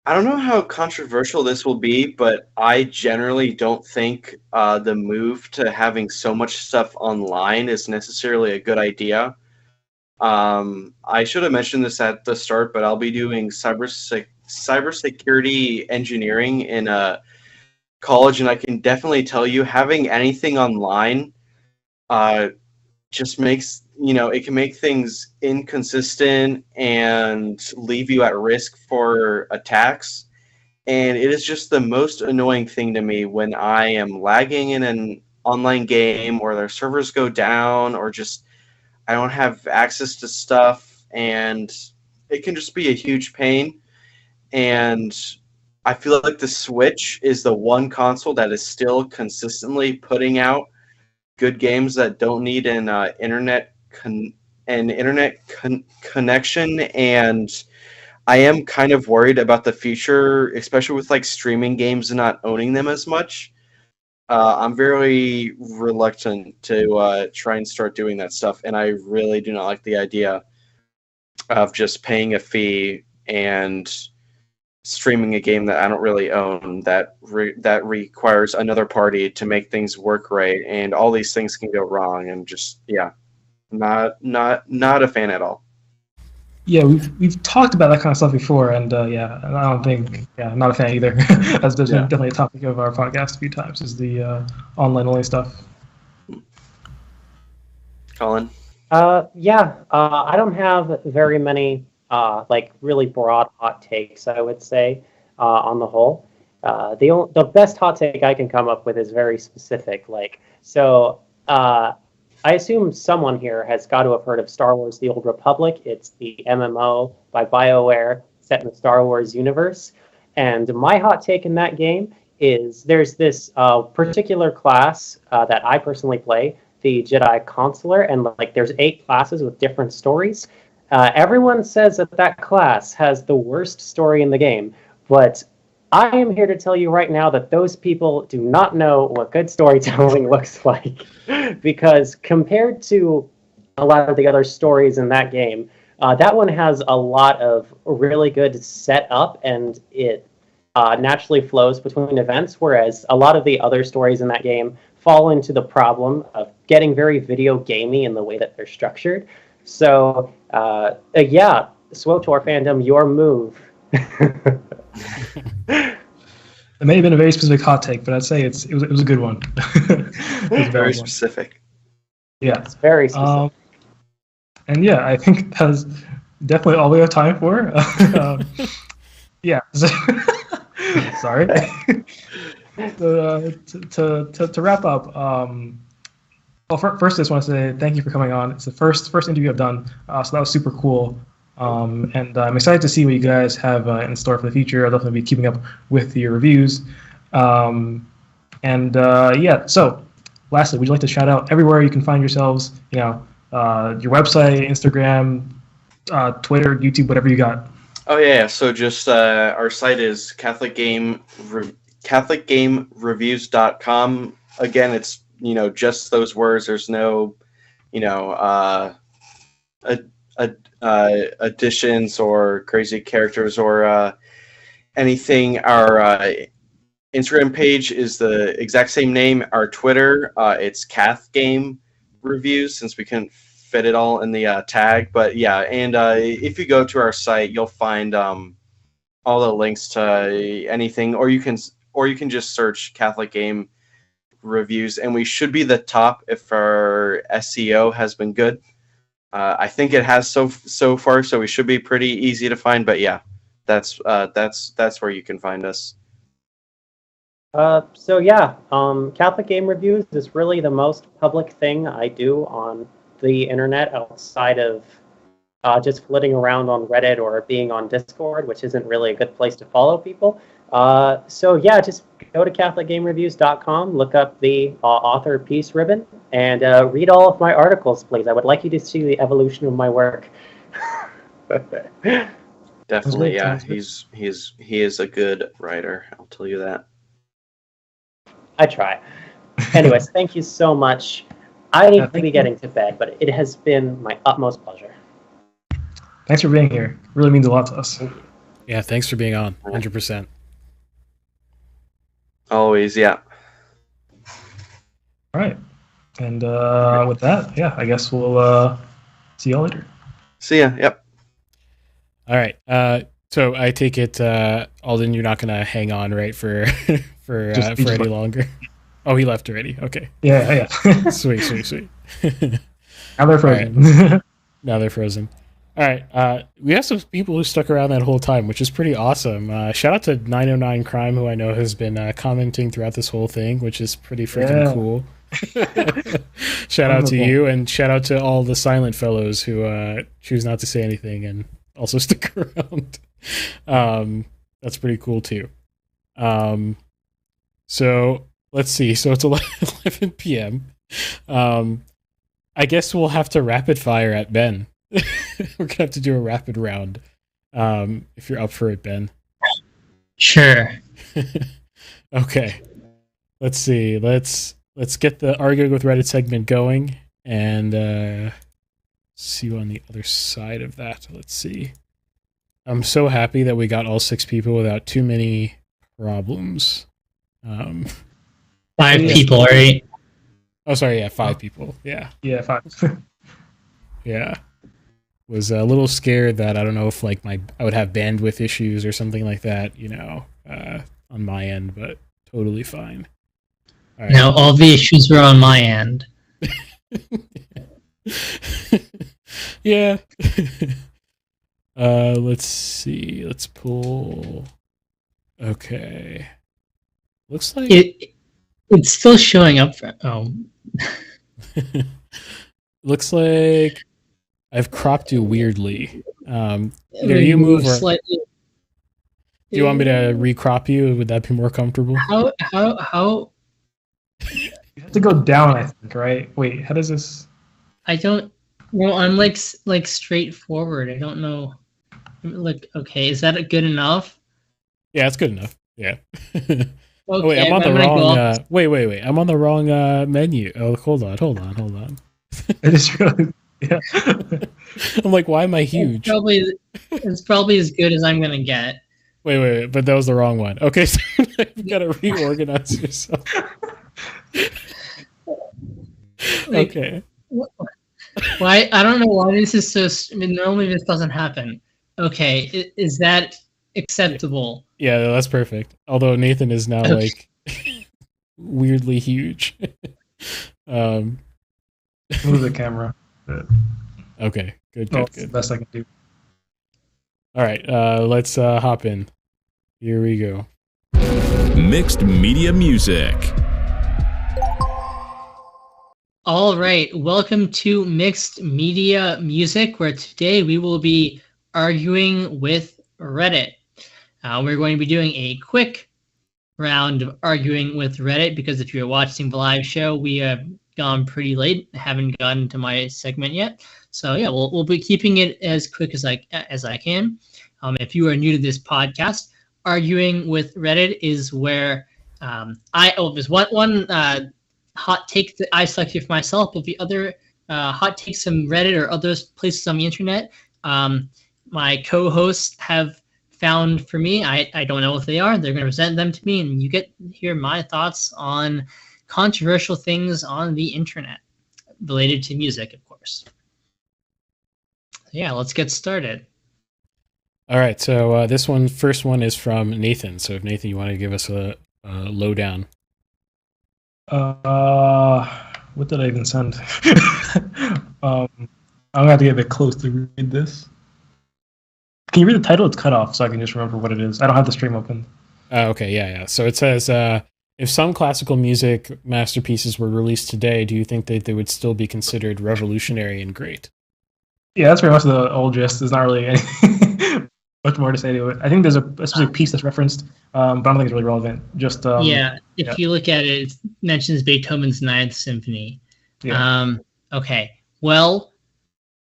Speaker 3: I don't know how controversial this will be, but I generally don't think the move to having so much stuff online is necessarily a good idea. I should have mentioned this at the start, but I'll be doing cybersecurity engineering in college, and I can definitely tell you, having anything online just makes, it can make things inconsistent and leave you at risk for attacks. And it is just the most annoying thing to me when I am lagging in an online game, or their servers go down, or just I don't have access to stuff, and it can just be a huge pain. And I feel like the Switch is the one console that is still consistently putting out good games that don't need an internet connection, and I am kind of worried about the future, especially with like streaming games and not owning them as much. I'm very reluctant to try and start doing that stuff, and I really do not like the idea of just paying a fee and streaming a game that I don't really own, that requires another party to make things work right, and all these things can go wrong, and just not a fan at all.
Speaker 2: Yeah, we've talked about that kind of stuff before, and I don't think, I'm not a fan either. That's definitely a topic of our podcast a few times, is the online only stuff.
Speaker 3: Colin?
Speaker 4: I don't have very many really broad hot takes, I would say, on the whole. The best hot take I can come up with is very specific. I assume someone here has got to have heard of Star Wars: The Old Republic. It's the MMO by BioWare set in the Star Wars universe. And my hot take in that game is there's this particular class that I personally play, the Jedi Consular, and there's 8 classes with different stories. Everyone says that class has the worst story in the game, but I am here to tell you right now that those people do not know what good storytelling looks like, because compared to a lot of the other stories in that game, that one has a lot of really good setup, and it naturally flows between events, whereas a lot of the other stories in that game fall into the problem of getting very video gamey in the way that they're structured. So, yeah, SWTOR fandom, your move.
Speaker 2: It may have been a very specific hot take, but I'd say it was a good one. It was a
Speaker 3: Very
Speaker 2: valid one.
Speaker 3: specific.
Speaker 2: Yeah.
Speaker 4: It's very specific.
Speaker 2: And yeah, I think that's definitely all we have time for. Yeah. Sorry. To wrap up, well, first I just want to say thank you for coming on. It's the first interview I've done, so that was super cool. And I'm excited to see what you guys have in store for the future. I'll definitely be keeping up with your reviews. Yeah, so lastly, would you like to shout out everywhere you can find yourselves? Your website, Instagram, Twitter, YouTube, whatever you got.
Speaker 3: Oh yeah, so just our site is CatholicGameReviews.com. Again, it's just those words. There's no additions or crazy characters or anything. Our Instagram page is the exact same name. Our Twitter, it's Cath Game Reviews, since we couldn't fit it all in the tag. But yeah, and if you go to our site, you'll find all the links to anything, or you can just search Catholic Game Reviews, and we should be the top if our SEO has been good. I think it has so far, so we should be pretty easy to find. But yeah, that's where you can find us.
Speaker 4: So yeah, Catholic Game Reviews is really the most public thing I do on the internet outside of just flitting around on Reddit or being on Discord, which isn't really a good place to follow people. So yeah, just go to CatholicGameReviews.com, look up the author piece ribbon, and read all of my articles, please. I would like you to see the evolution of my work.
Speaker 3: Definitely, yeah. He is a good writer. I'll tell you that.
Speaker 4: I try. Anyways, thank you so much. I need to be getting to bed, but it has been my utmost pleasure.
Speaker 2: Thanks for being here. It really means a lot to us.
Speaker 1: Yeah, thanks for being on. 100%.
Speaker 3: Always, yeah.
Speaker 2: All right. And with that, yeah, I guess we'll see y'all later.
Speaker 3: See ya. Yep.
Speaker 1: All right. So I take it, Alden, you're not gonna hang on, right, for any longer? Oh, he left already. Okay.
Speaker 2: Yeah.
Speaker 1: Sweet.
Speaker 2: Now they're frozen.
Speaker 1: Right. Now they're frozen. All right. We have some people who stuck around that whole time, which is pretty awesome. Shout out to 909 Crime, who I know has been commenting throughout this whole thing, which is pretty freaking cool. Shout out to you, and shout out to all the silent fellows who choose not to say anything and also stick around. That's pretty cool too. So let's see. So it's 11 p.m. I guess we'll have to rapid fire at Ben. We're gonna have to do a rapid round. If you're up for it, Ben.
Speaker 5: Sure.
Speaker 1: Okay. Let's see. Let's get the arguing with Reddit segment going, and see you on the other side of that. Let's see. I'm so happy that we got all 6 people without too many problems.
Speaker 5: 5 people, right?
Speaker 1: Oh, sorry. Yeah, 5 people. Yeah.
Speaker 2: Yeah, 5.
Speaker 1: Yeah. Was a little scared that I don't know if I would have bandwidth issues or something like that, on my end, but totally fine.
Speaker 5: All right. No, all the issues were on my end.
Speaker 1: Yeah. Let's see. Let's pull. Okay. Looks like
Speaker 5: it's still showing up for.
Speaker 1: Looks like I've cropped you weirdly. Either you move or
Speaker 5: slightly.
Speaker 1: Do you want me to recrop you? Would that be more comfortable?
Speaker 5: How?
Speaker 2: You have to go down, I think, right? Wait, how does this?
Speaker 5: I don't. Well, I'm like straightforward. I don't know. Okay, is that good enough?
Speaker 1: Yeah, it's good enough. Yeah.
Speaker 5: Okay,
Speaker 1: oh, wait, I'm on the wrong. Wait. I'm on the wrong menu. Oh, hold on.
Speaker 2: It is really. Yeah.
Speaker 1: I'm like, why am I huge?
Speaker 5: It's probably as good as I'm gonna get.
Speaker 1: Wait, but that was the wrong one. Okay, so you gotta reorganize yourself. Okay.
Speaker 5: Why? I don't know why this is so. I mean, normally this doesn't happen. Okay, is that acceptable?
Speaker 1: Yeah, that's perfect. Although Nathan is now like weirdly huge.
Speaker 2: Move the camera.
Speaker 1: Okay, good.
Speaker 2: That's the best I can do.
Speaker 1: All right, let's hop in. Here we go.
Speaker 6: Mixed media music.
Speaker 5: All right, welcome to Mixed Media Music, where today we will be arguing with Reddit. We're going to be doing a quick round of arguing with Reddit because if you're watching the live show, we have gone pretty late, haven't gotten to my segment yet. So yeah, we'll be keeping it as quick as I can. If you are new to this podcast, arguing with Reddit is where there's one hot take that I selected for myself, but the other hot takes from Reddit or other places on the internet, my co-hosts have found for me. I don't know if they are. They're going to present them to me, and you get to hear my thoughts on controversial things on the internet related to music, of course. Yeah, let's get started.
Speaker 1: All right, so first one is from Nathan. So if Nathan, you want to give us a lowdown.
Speaker 2: What did I even send? I'm gonna have to get a bit close to read this. Can you read the title? It's cut off, so I can just remember what it is. I don't have the stream open.
Speaker 1: Okay, yeah. So it says, if some classical music masterpieces were released today, do you think that they would still be considered revolutionary and great?
Speaker 2: Yeah, that's pretty much the old gist. There's not really anything much more to say to it. I think there's a specific piece that's referenced, but I don't think it's really relevant. Just
Speaker 5: if you look at it, it mentions Beethoven's Ninth Symphony.
Speaker 2: Yeah.
Speaker 5: Okay, well,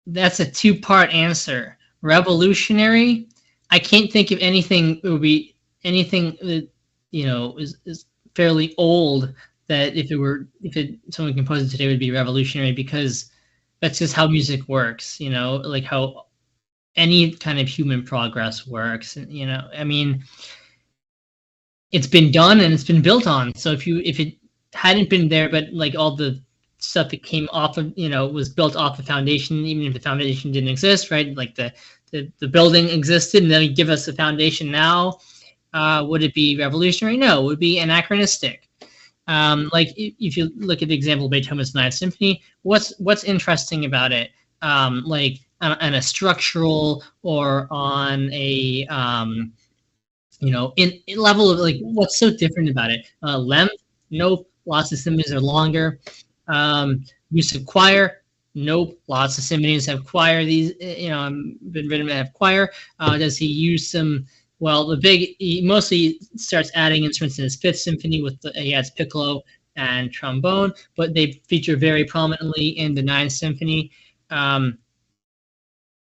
Speaker 5: that's a two-part answer. Revolutionary, I can't think of anything that would be anything that is fairly old that if someone composed it today would be revolutionary, because that's just how music works. Like how any kind of human progress works. I mean, it's been done and it's been built on. So if it hadn't been there, but like all the stuff that came off of, was built off the foundation, even if the foundation didn't exist, right? Like the building existed and then you give us the foundation now, would it be revolutionary? No, it would be anachronistic. Like if you look at the example of Beethoven's Ninth Symphony, what's interesting about it? Like on a structural or on a in level of like what's so different about it? Length? Nope. Lots of symphonies are longer. Use of choir? Nope. Lots of symphonies have choir. These been written to have choir. Does he use some? Well, he mostly starts adding instruments in his Fifth Symphony he adds piccolo and trombone, but they feature very prominently in the Ninth Symphony.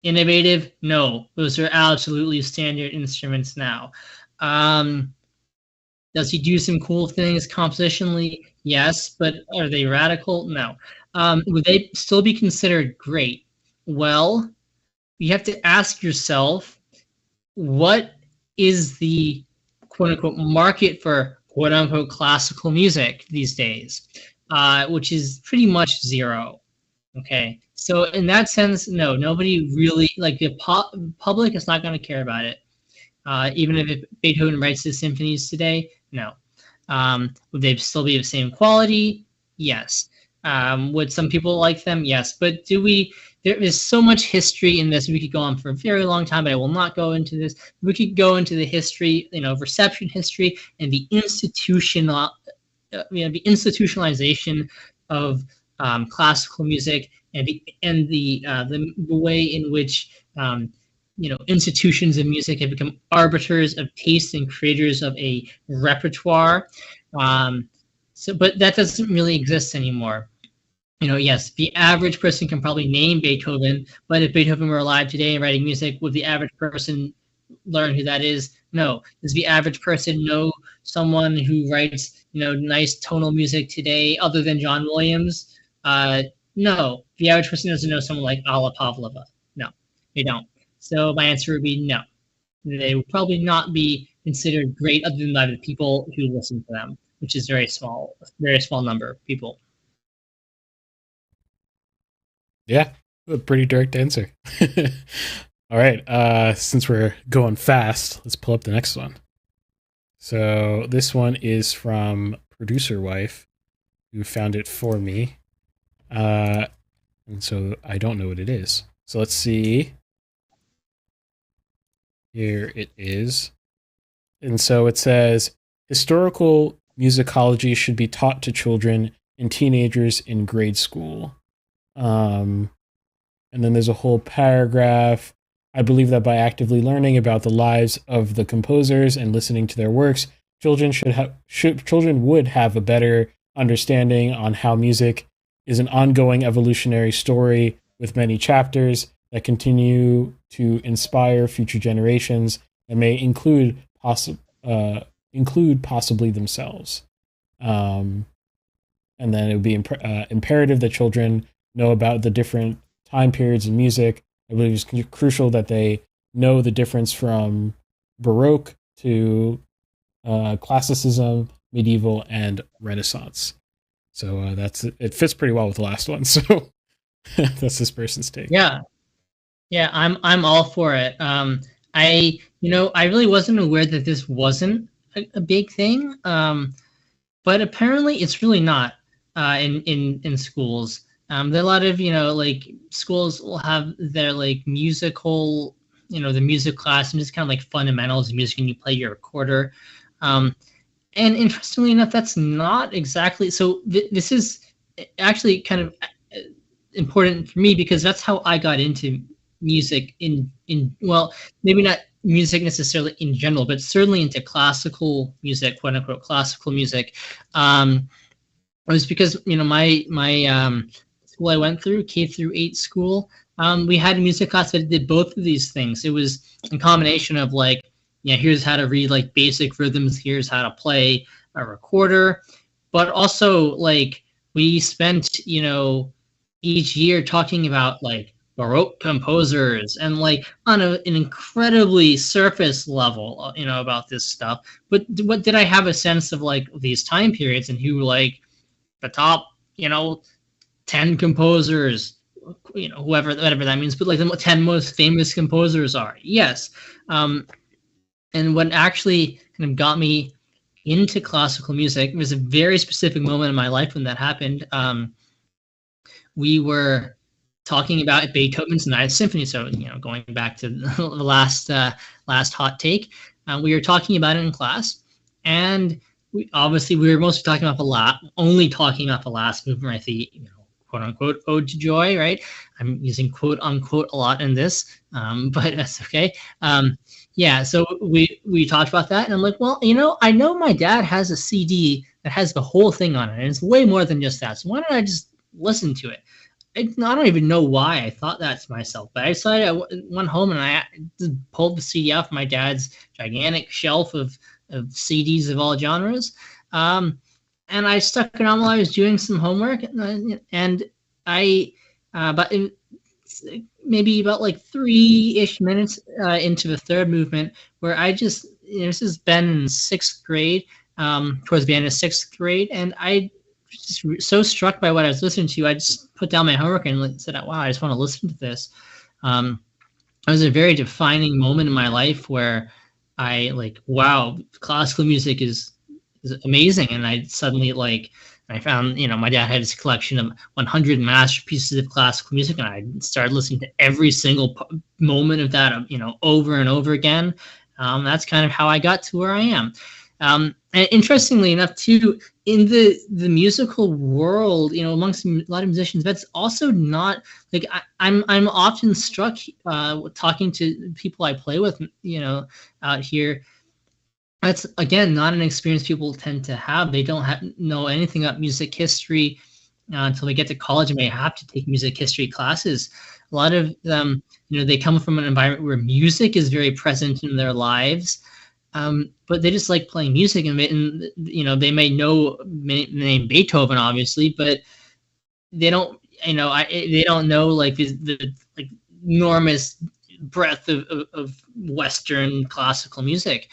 Speaker 5: Innovative? No. Those are absolutely standard instruments now. Does he do some cool things compositionally? Yes, but are they radical? No. Would they still be considered great? Well, you have to ask yourself, what is the quote-unquote market for quote-unquote classical music these days, which is pretty much zero. Okay, so in that sense, no, nobody really, like the public is not going to care about it. Even if Beethoven writes his symphonies today, no. Would they still be of the same quality? Yes. Would some people like them? Yes. But there is so much history in this. We could go on for a very long time, but I will not go into this. We could go into the history, reception history and the institutionalization of classical music and the way in which institutions of music have become arbiters of taste and creators of a repertoire. But that doesn't really exist anymore. Yes, the average person can probably name Beethoven, but if Beethoven were alive today and writing music, would the average person learn who that is? No. Does the average person know someone who writes, nice tonal music today other than John Williams? No. The average person doesn't know someone like Alla Pavlova. No, they don't. So my answer would be no. they will probably not be considered great other than by the people who listen to them, which is very small number of people.
Speaker 1: Yeah, a pretty direct answer. All right, since we're going fast, let's pull up the next one. So this one is from Producer Wife, who found it for me. And so I don't know what it is. So let's see. Here it is. And so it says, historical musicology should be taught to children and teenagers in grade school. And then there's a whole paragraph. I believe that by actively learning about the lives of the composers and listening to their works, children would have a better understanding on how music is an ongoing evolutionary story with many chapters that continue to inspire future generations and may include possibly themselves. And then it would be imperative that children know about the different time periods in music. I believe it's crucial that they know the difference from Baroque to classicism, medieval, and Renaissance. So it fits pretty well with the last one. So that's this person's take.
Speaker 5: Yeah, I'm all for it. I really wasn't aware that this wasn't a big thing, but apparently it's really not in schools. There are a lot of schools will have their musical, the music class and just kind of fundamentals of music, and you play your recorder. And interestingly enough, that's not exactly so. This is actually kind of important for me because that's how I got into music well, maybe not music necessarily in general, but certainly into classical music, quote unquote classical music. It was because my school I went through, K through 8 school, we had a music class that did both of these things. It was a combination of here's how to read basic rhythms, here's how to play a recorder, but also we spent each year talking about Baroque composers and on an incredibly surface level, about this stuff. But what did I have a sense of these time periods and who the top 10 composers, whatever that means, but the 10 most famous composers are? Yes. And what actually kind of got me into classical music was a very specific moment in my life when that happened. We were talking about Beethoven's Ninth Symphony, so going back to the last hot take, we were talking about it in class, and we were mostly talking about only talking about the last movement, right? The quote unquote Ode to Joy, right? I'm using quote unquote a lot in this, but that's okay. Yeah, so we talked about that, and I'm like, well, I know my dad has a CD that has the whole thing on it, and it's way more than just that. So why don't I just listen to it? I don't even know why I thought that to myself, but I decided I went home and I just pulled the CD out from my dad's gigantic shelf of CDs of all genres, and I stuck it on while I was doing some homework, and but maybe about 3-ish minutes into the third movement, where I just, this has been in 6th grade, towards the end of 6th grade, and I just so struck by what I was listening to, I just put down my homework and said, wow, I just want to listen to this. It was a very defining moment in my life where I wow, classical music is amazing. And I suddenly I found, my dad had his collection of 100 masterpieces of classical music, and I started listening to every single moment of that, over and over again. That's kind of how I got to where I am. And interestingly enough, too, in the musical world, amongst a lot of musicians, that's also not I'm often struck talking to people I play with, out here. That's, again, not an experience people tend to have. They don't know anything about music history until they get to college and may have to take music history classes. A lot of them, they come from an environment where music is very present in their lives, but they just like playing music, and they may know the name Beethoven, obviously, but they don't, they don't know the enormous breadth of Western classical music.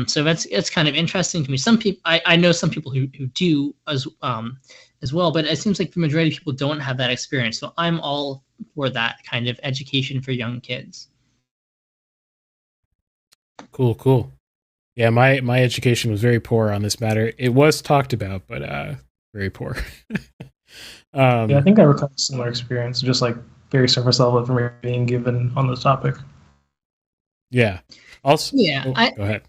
Speaker 5: So it's kind of interesting to me. Some people, I know some people who do as well, but it seems like the majority of people don't have that experience. So I'm all for that kind of education for young kids.
Speaker 1: Cool. Yeah, my education was very poor on this matter. It was talked about, but very poor.
Speaker 2: Yeah, I think I recall a similar experience, just like very surface level information being given on this topic.
Speaker 1: Yeah. Also,
Speaker 5: Yeah,
Speaker 1: go ahead.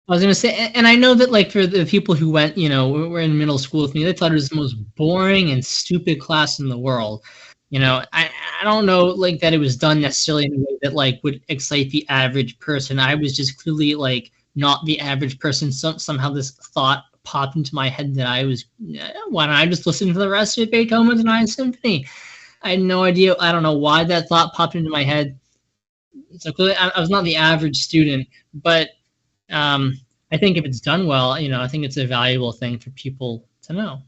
Speaker 5: I was going to say, and I know that like for the people who went, were in middle school with me, they thought it was the most boring and stupid class in the world. I don't know like that it was done necessarily in a way that like would excite the average person. I was just clearly like not the average person. Somehow this thought popped into my head that why don't I just listen to the rest of Beethoven's Ninth Symphony? I had no idea. I don't know why that thought popped into my head. So clearly I was not the average student, but I think if it's done well, I think it's a valuable thing for people to know.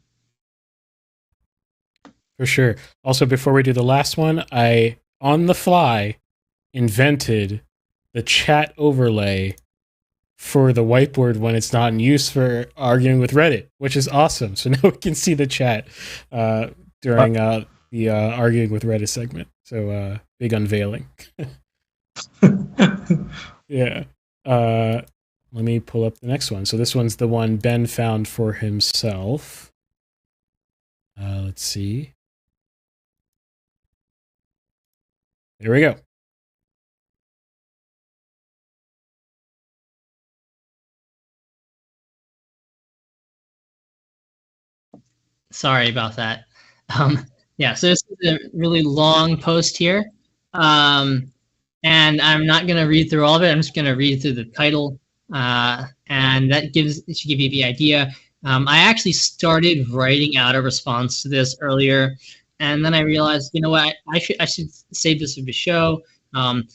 Speaker 1: For sure. Also, before we do the last one, I, on the fly, invented the chat overlay for the whiteboard when it's not in use for arguing with Reddit, which is awesome. So now we can see the chat during the arguing with Reddit segment. So big unveiling. Yeah. Let me pull up the next one. So this one's the one Ben found for himself. Let's see. Here we go.
Speaker 5: Sorry about that. Yeah, so this is a really long post here. And I'm not going to read through all of it. I'm just going to read through the title. And that should give you the idea. I actually started writing out a response to this earlier. And then I realized, you know what, I should save this for the show. And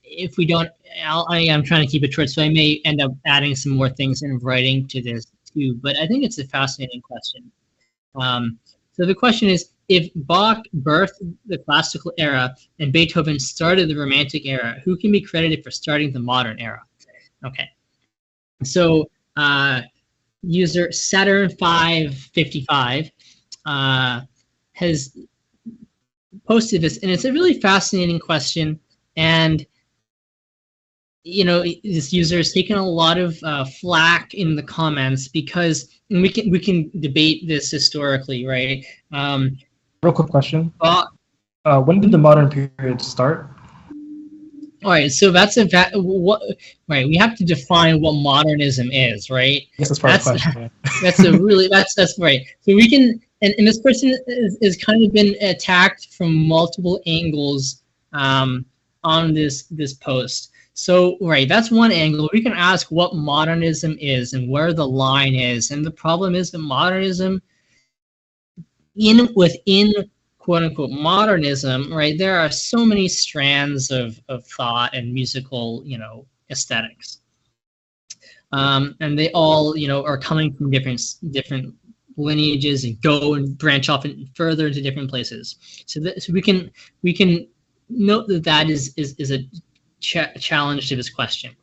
Speaker 5: if we don't, I'm trying to keep it short, so I may end up adding some more things in writing to this too. But I think it's a fascinating question. So the question is, if Bach birthed the classical era and Beethoven started the Romantic era, who can be credited for starting the modern era? Okay. So user Saturn555 has posted this, and it's a really fascinating question. And this user has taken a lot of flack in the comments because we can debate this historically, right?
Speaker 2: Real quick question. When did the modern period start?
Speaker 5: All right, so that's right. We have to define what modernism is, right?
Speaker 2: Yes, that's part of the question. Yeah.
Speaker 5: That's right. So we can, and this person is kind of been attacked from multiple angles on this post. So right, that's one angle. We can ask what modernism is and where the line is, and the problem is that modernism, within quote unquote modernism, right, there are so many strands of thought and musical, aesthetics. And they all, are coming from different lineages and go and branch off and further into different places. So we can note that is a challenge to this question.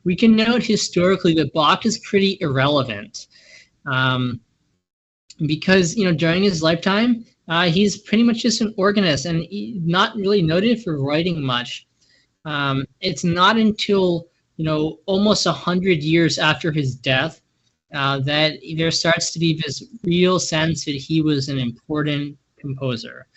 Speaker 5: We can note historically that Bach is pretty irrelevant because, during his lifetime, he's pretty much just an organist and not really noted for writing much. It's not until, almost 100 years after his death that there starts to be this real sense that he was an important composer.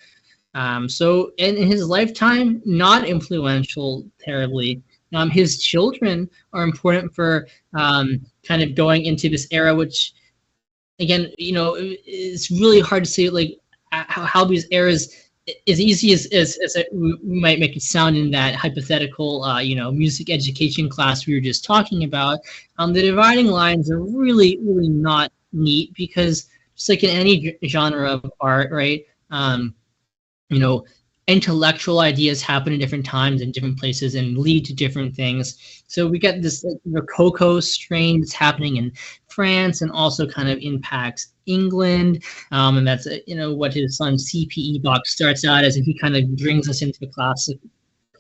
Speaker 5: So in his lifetime, not influential terribly. His children are important for kind of going into this era, which, again, it's really hard to say like how these eras, as easy as we might make it sound in that hypothetical, music education class we were just talking about. The dividing lines are really, really not neat because just like in any genre of art, right? Intellectual ideas happen at different times in different places and lead to different things. So we get this Rococo strain that's happening in France and also kind of impacts England. And that's, what his son CPE Bach starts out as, and he kind of brings us into the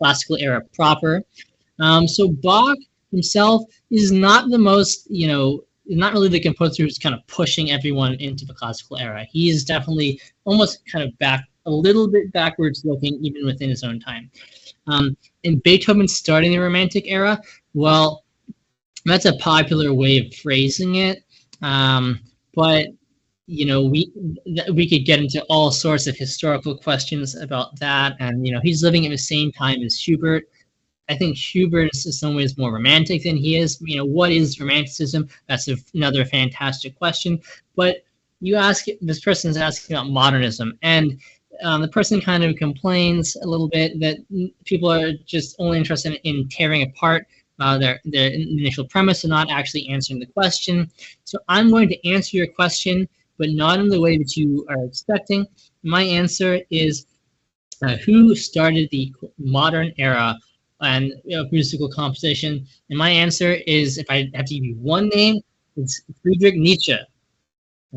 Speaker 5: classical era proper. So Bach himself is not the most, not really the composer who's kind of pushing everyone into the classical era. He is definitely almost kind of a little bit backwards looking, even within his own time. And Beethoven starting the Romantic era, well, that's a popular way of phrasing it. But we could get into all sorts of historical questions about that. And he's living at the same time as Schubert. I think Schubert is in some ways more romantic than he is. What is romanticism? That's another fantastic question. But this person is asking about modernism, and the person kind of complains a little bit that people are just only interested in tearing apart their initial premise and not actually answering the question. So I'm going to answer your question, but not in the way that you are expecting. My answer is who started the modern era and musical composition? And my answer is, if I have to give you one name, it's Friedrich Nietzsche.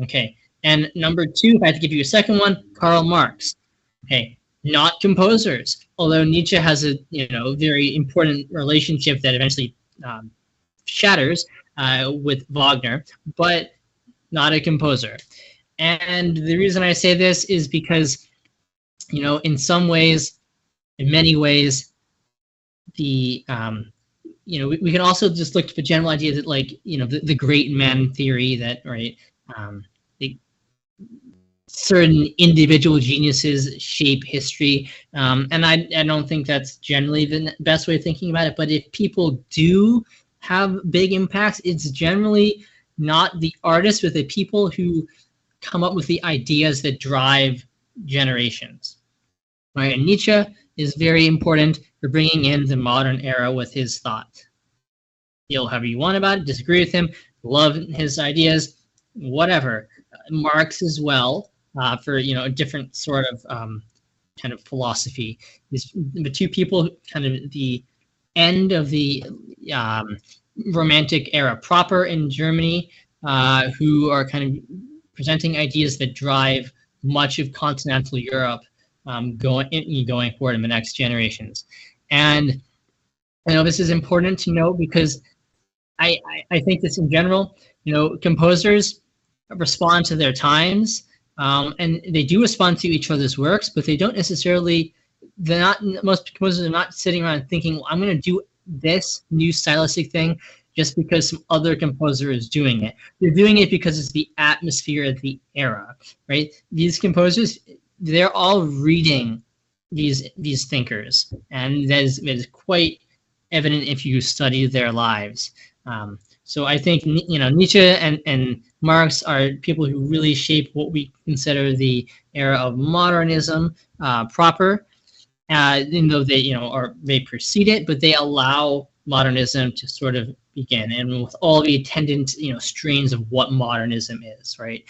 Speaker 5: Okay. And number two, if I have to give you a second one, Karl Marx. Okay. Not composers, although Nietzsche has a very important relationship that eventually shatters with Wagner, but not a composer. And the reason I say this is because, in some ways, in many ways, we can also just look at the general idea that, like, the great men theory that, right, certain individual geniuses shape history. And I don't think that's generally the best way of thinking about it. But if people do have big impacts, it's generally not the artists, but the people who come up with the ideas that drive generations. Right? And Nietzsche is very important for bringing in the modern era with his thought. Feel however you want about it, disagree with him, love his ideas, whatever. Marx as well, for a different sort of kind of philosophy. The two people, kind of the end of the Romantic era proper in Germany, who are kind of presenting ideas that drive much of continental Europe going forward in the next generations. And I know this is important to know because I think this in general, composers respond to their times, and they do respond to each other's works, but they don't necessarily, most composers are not sitting around thinking, well, I'm going to do this new stylistic thing just because some other composer is doing it. They're doing it because it's the atmosphere of the era, right? These composers, they're all reading these thinkers, and that is quite evident if you study their lives. So I think Nietzsche and Marx are people who really shape what we consider the era of modernism proper, even though they precede it, but they allow modernism to sort of begin, and with all the attendant strains of what modernism is, right?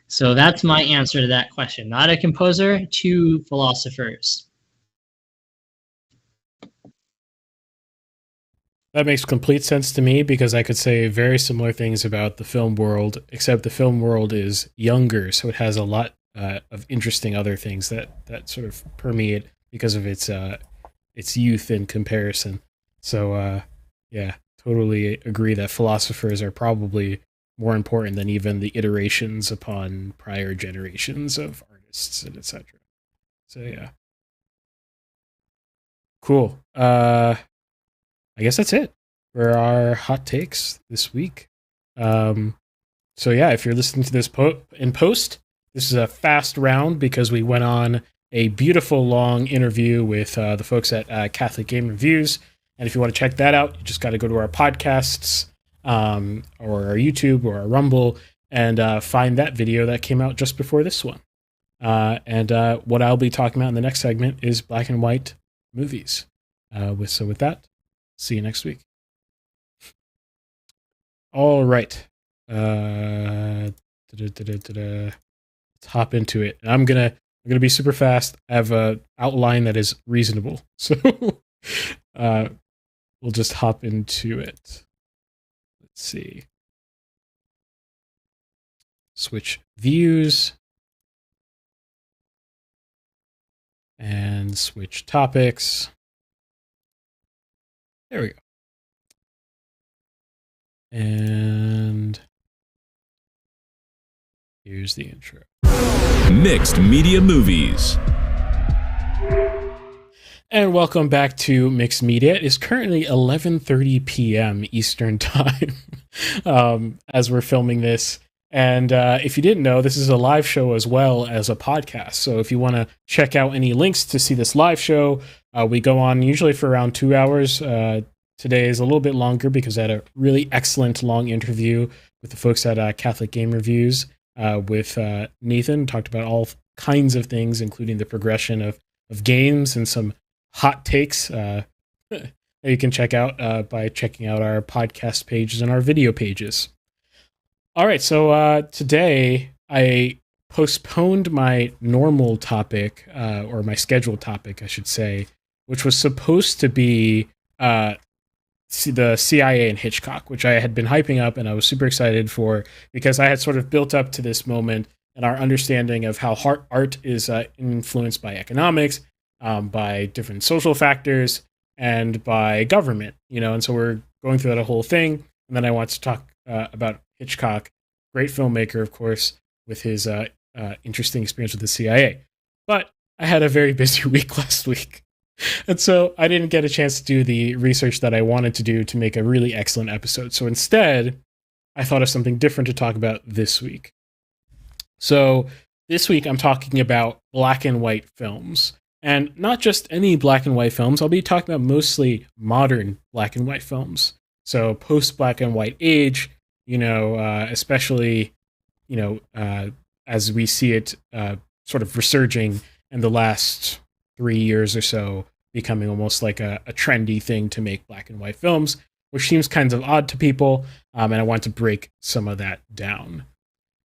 Speaker 5: So that's my answer to that question. Not a composer, two philosophers.
Speaker 1: That makes complete sense to me because I could say very similar things about the film world, except the film world is younger, so it has a lot of interesting other things that sort of permeate because of its youth in comparison. So yeah, totally agree that philosophers are probably more important than even the iterations upon prior generations of artists and etc. So yeah, cool. I guess that's it for our hot takes this week. So yeah, if you're listening to this in post, this is a fast round because we went on a beautiful long interview with the folks at Catholic Game Reviews. And if you want to check that out, you just got to go to our podcasts or our YouTube or our Rumble and find that video that came out just before this one. And what I'll be talking about in the next segment is black and white movies. So with that, see you next week. All right. Let's hop into it. And I'm gonna be super fast. I have a outline that is reasonable. So we'll just hop into it. Let's see. Switch views. and switch topics. There we go. And here's the intro.
Speaker 6: Mixed Media Movies.
Speaker 1: And welcome back to Mixed Media. It is currently 11:30 p.m. Eastern Time as we're filming this. And if you didn't know, this is a live show as well as a podcast. So if you want to check out any links to see this live show, we go on usually for around 2 hours. Today is a little bit longer because I had a really excellent long interview with the folks at Catholic Game Reviews with Nathan. Talked about all kinds of things, including the progression of games and some hot takes that you can check out by checking out our podcast pages and our video pages. All right, so today I postponed my normal topic, or my scheduled topic, I should say, which was supposed to be the CIA and Hitchcock, which I had been hyping up and I was super excited for because I had sort of built up to this moment and our understanding of how art is influenced by economics, by different social factors, and by government, and so we're going through that whole thing. And then I want to talk about Hitchcock, great filmmaker, of course, with his interesting experience with the CIA. But I had a very busy week last week. And so I didn't get a chance to do the research that I wanted to do to make a really excellent episode. So instead, I thought of something different to talk about this week. So this week, I'm talking about black and white films. And not just any black and white films. I'll be talking about mostly modern black and white films. So post-black and white age, especially, as we see it sort of resurging in the last 3 years or so, becoming almost like a trendy thing to make black and white films, which seems kind of odd to people, and I want to break some of that down.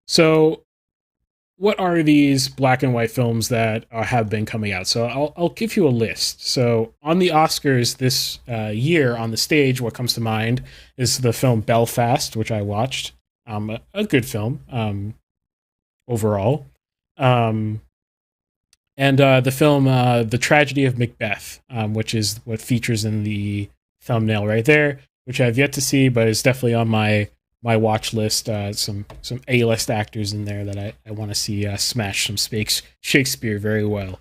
Speaker 1: So what are these black and white films that have been coming out? So I'll give you a list. So on the Oscars this year, on the stage, what comes to mind is the film Belfast, which I watched. A good film overall. And the film The Tragedy of Macbeth, which is what features in the thumbnail right there, which I've yet to see, but is definitely on my watch list. Some A-list actors in there that I want to see smash some Shakespeare very well.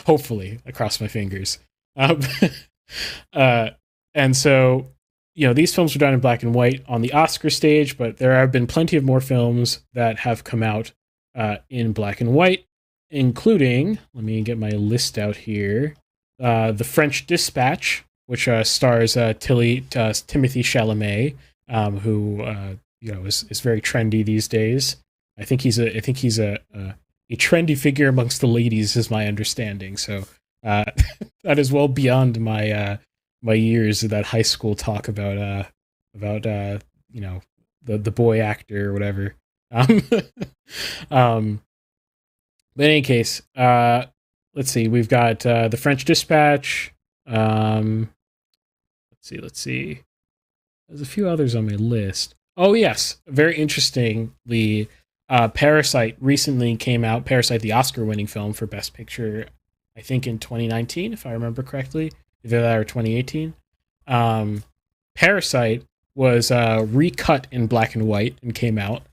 Speaker 1: Hopefully, I cross my fingers. And so, these films were done in black and white on the Oscar stage, but there have been plenty of more films that have come out in black and white, including, let me get my list out here, The French Dispatch, which stars Timothy Chalamet, who is very trendy these days. I think he's a trendy figure amongst the ladies, is my understanding. So that is well beyond my years of that high school talk about the boy actor or whatever. But in any case, let's see. We've got The French Dispatch. Let's see. There's a few others on my list. Oh, yes. Very interestingly, Parasite recently came out. Parasite, the Oscar-winning film for Best Picture, I think in 2019, if I remember correctly. Either that or 2018. Parasite was recut in black and white and came out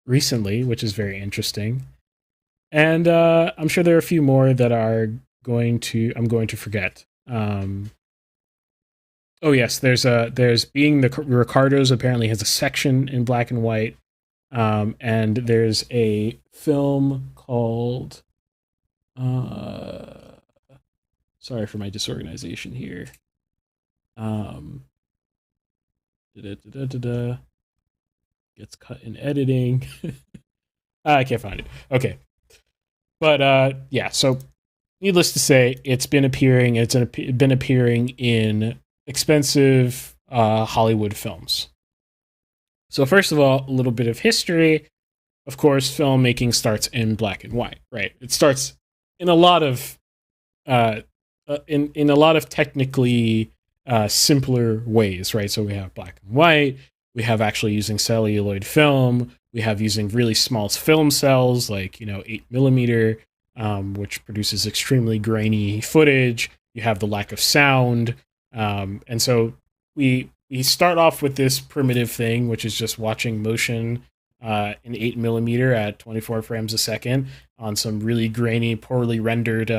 Speaker 1: recently, which is very interesting. And I'm sure there are a few more that I'm going to forget. Oh yes, there's Being the Ricardos apparently has a section in black and white, and there's a film called sorry for my disorganization here. Gets cut in editing. I can't find it. Okay. But yeah, so needless to say, it's been appearing in expensive Hollywood films. So first of all, a little bit of history. Of course, filmmaking starts in black and white, right? It starts in a lot of in a lot of technically simpler ways, right? So we have black and white. We have actually using celluloid film. We have using really small film cells, like 8mm. which produces extremely grainy footage. You have the lack of sound. And so we start off with this primitive thing, which is just watching motion in 8mm at 24 frames a second on some really grainy, poorly rendered,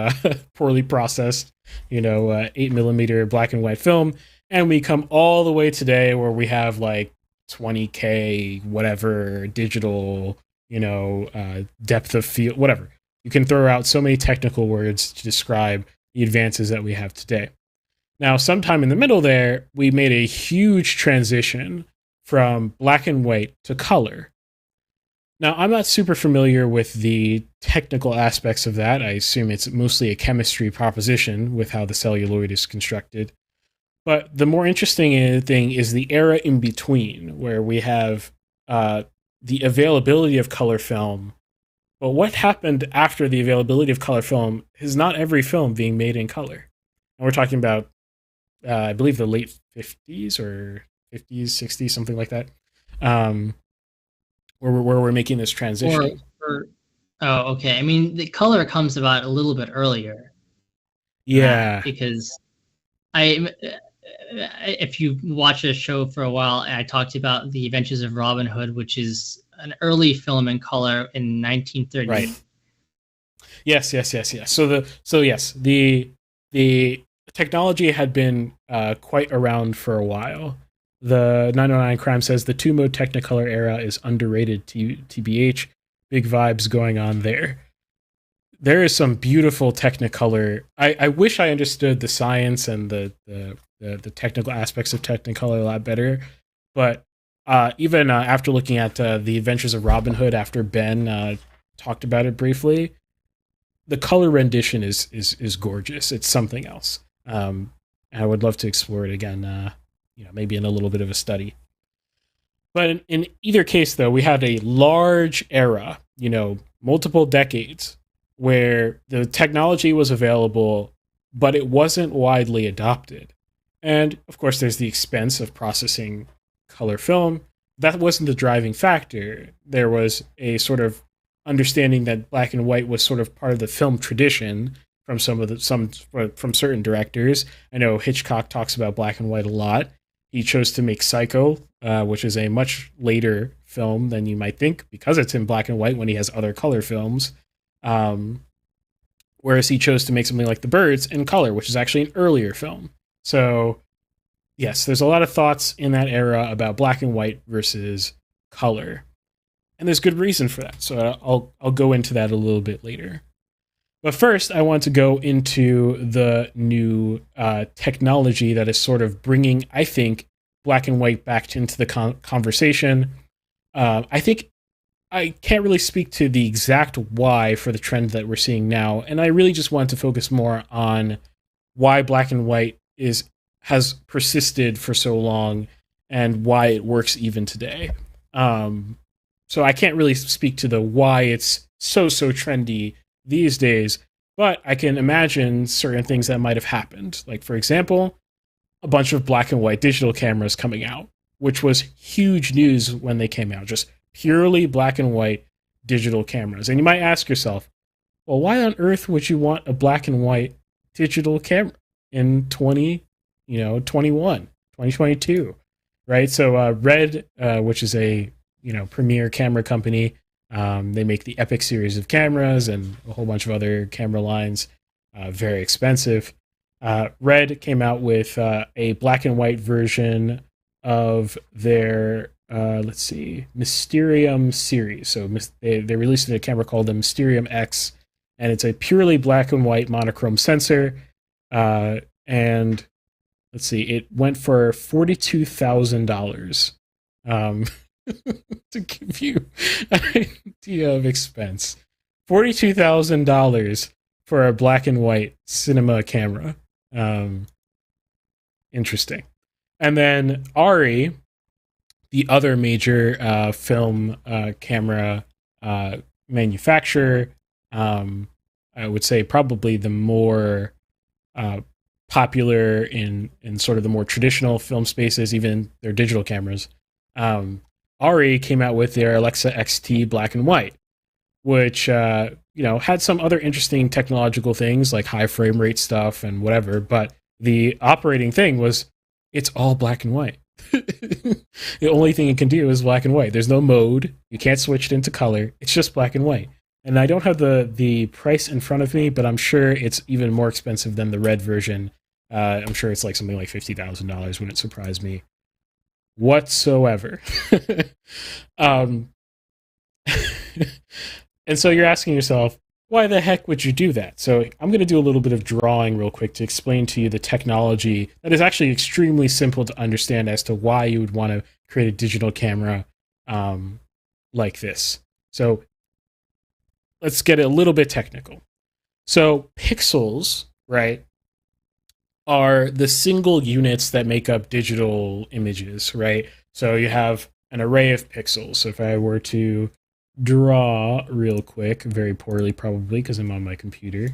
Speaker 1: poorly processed, 8mm black and white film. And we come all the way today where we have like 20K, whatever, digital, depth of field, whatever. You can throw out so many technical words to describe the advances that we have today. Now, sometime in the middle there, we made a huge transition from black and white to color. Now, I'm not super familiar with the technical aspects of that. I assume it's mostly a chemistry proposition with how the celluloid is constructed. But the more interesting thing is the era in between, where we have the availability of color film. But what happened after the availability of color film is not every film being made in color. And we're talking about, I believe, the late 50s or 50s, 60s, something like that. Where we're making this transition.
Speaker 5: Oh, okay. I mean, the color comes about a little bit earlier.
Speaker 1: Yeah.
Speaker 5: Because if you watch a show for a while, I talked about The Adventures of Robin Hood, which is an early film in color in 1930.
Speaker 1: Right. Yes. So yes, the technology had been quite around for a while. The 909 Crime says the 2-mode Technicolor era is underrated. TBH, big vibes going on there. There is some beautiful Technicolor. I wish I understood the science and the technical aspects of Technicolor a lot better. But even after looking at The Adventures of Robin Hood, after Ben talked about it briefly, the color rendition is gorgeous. It's something else. I would love to explore it again. Maybe in a little bit of a study. But in either case, though, we had a large era, multiple decades, where the technology was available, but it wasn't widely adopted. And, of course, there's the expense of processing color film. That wasn't the driving factor. There was a sort of understanding that black and white was sort of part of the film tradition from from certain directors. I know Hitchcock talks about black and white a lot. He chose to make Psycho, which is a much later film than you might think, because it's in black and white when he has other color films. Whereas he chose to make something like The Birds in color, which is actually an earlier film. So, yes, there's a lot of thoughts in that era about black and white versus color. And there's good reason for that. So I'll go into that a little bit later. But first, I want to go into the new technology that is sort of bringing, I think, black and white back into the conversation. I think I can't really speak to the exact why for the trend that we're seeing now, and I really just want to focus more on why black and white has persisted for so long and why it works even today. So I can't really speak to the why it's so trendy these days, but I can imagine certain things that might have happened. Like, for example, a bunch of black and white digital cameras coming out, which was huge news when they came out, just purely black and white digital cameras. And you might ask yourself, well, why on earth would you want a black and white digital camera in 2022, right? So Red, which is a premier camera company, they make the Epic series of cameras and a whole bunch of other camera lines, very expensive. Red came out with a black and white version of their, Mysterium series. So they released a camera called the Mysterium X, and it's a purely black and white monochrome sensor. And it went for $42,000. To give you an idea of expense, $42,000 for a black and white cinema camera. Interesting. And then Ari, the other major film camera manufacturer, I would say probably the more popular in sort of the more traditional film spaces, even their digital cameras. Ari came out with their Alexa XT black and white, which had some other interesting technological things like high frame rate stuff and whatever, but the operating thing was it's all black and white. The only thing it can do is black and white. There's no mode. You can't switch it into color. It's just black and white. And I don't have the price in front of me, but I'm sure it's even more expensive than the red version. I'm sure it's like something like $50,000. Wouldn't surprise me whatsoever. And so you're asking yourself, why the heck would you do that? So I'm going to do a little bit of drawing real quick to explain to you the technology that is actually extremely simple to understand as to why you would want to create a digital camera like this. So let's get a little bit technical. So pixels, right, are the single units that make up digital images, right? So you have an array of pixels. So if I were to draw real quick, very poorly probably because I'm on my computer,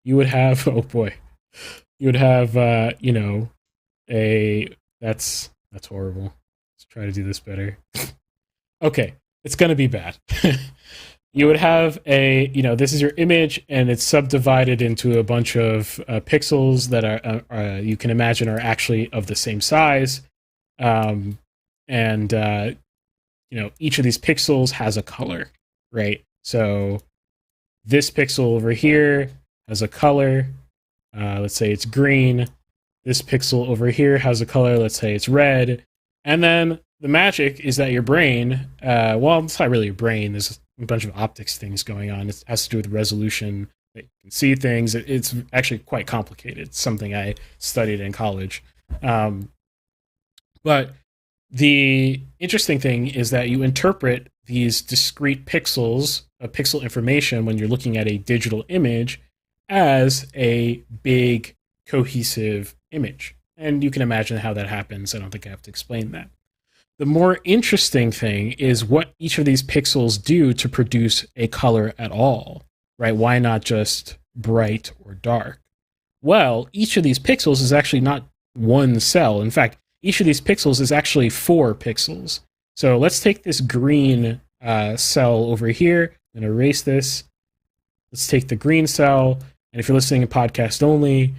Speaker 1: you would have, oh boy, you would have, that's horrible. Let's try to do this better. Okay, it's going to be bad. You would have this is your image, and it's subdivided into a bunch of pixels that are you can imagine are actually of the same size. Each of these pixels has a color, right? So this pixel over here has a color. Let's say it's green. This pixel over here has a color. Let's say it's red. And then the magic is that your brain, it's not really your brain. There's a bunch of optics things going on. It has to do with resolution. That you can see things. It's actually quite complicated. It's something I studied in college. But the interesting thing is that you interpret these discrete pixels of pixel information when you're looking at a digital image as a big cohesive image. And you can imagine how that happens. I don't think I have to explain that. The more interesting thing is what each of these pixels do to produce a color at all, right? Why not just bright or dark? Well, each of these pixels is actually not one cell. In fact, each of these pixels is actually 4 pixels. So let's take this green cell over here and erase this. Let's take the green cell. And if you're listening to podcast only,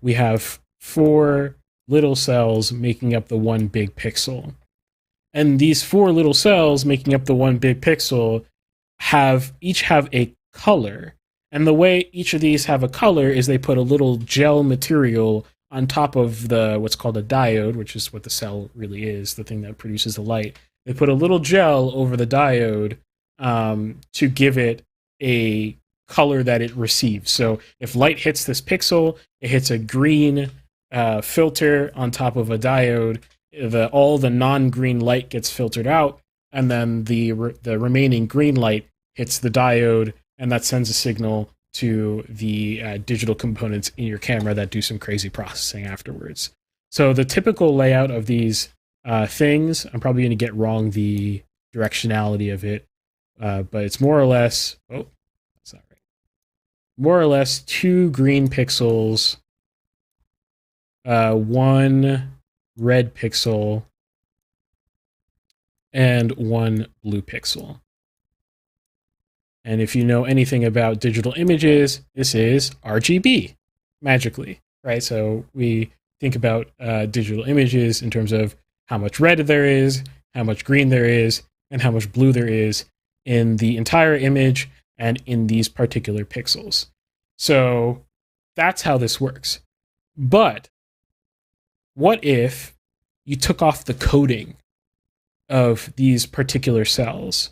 Speaker 1: we have 4 little cells making up the one big pixel. And these 4 little cells making up the one big pixel each have a color. And the way each of these have a color is they put a little gel material on top of what's called a diode, which is what the cell really is, the thing that produces the light. They put a little gel over the diode to give it a color that it receives. So if light hits this pixel, it hits a green filter on top of a diode. All the non-green light gets filtered out, and then the remaining green light hits the diode, and that sends a signal to the digital components in your camera that do some crazy processing afterwards. So the typical layout of these things, I'm probably going to get wrong the directionality of it, but it's more or less, that's not right. More or less 2 green pixels, 1 red pixel, and 1 blue pixel. And if you know anything about digital images, this is RGB, magically, right? So we think about digital images in terms of how much red there is, how much green there is, and how much blue there is in the entire image and in these particular pixels. So that's how this works. But what if you took off the coding of these particular cells?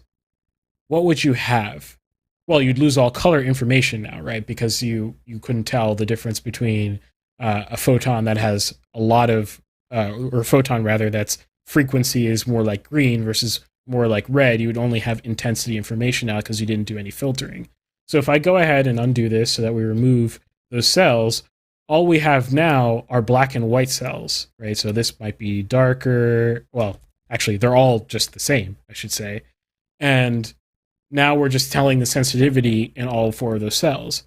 Speaker 1: What would you have? Well, you'd lose all color information now, right? Because you couldn't tell the difference between a photon that has a lot of, or a photon rather, that's frequency is more like green versus more like red. You would only have intensity information now because you didn't do any filtering. So if I go ahead and undo this so that we remove those cells, all we have now are black and white cells, right? So this might be darker. Well, actually, they're all just the same, I should say. And now we're just telling the sensitivity in all 4 of those cells.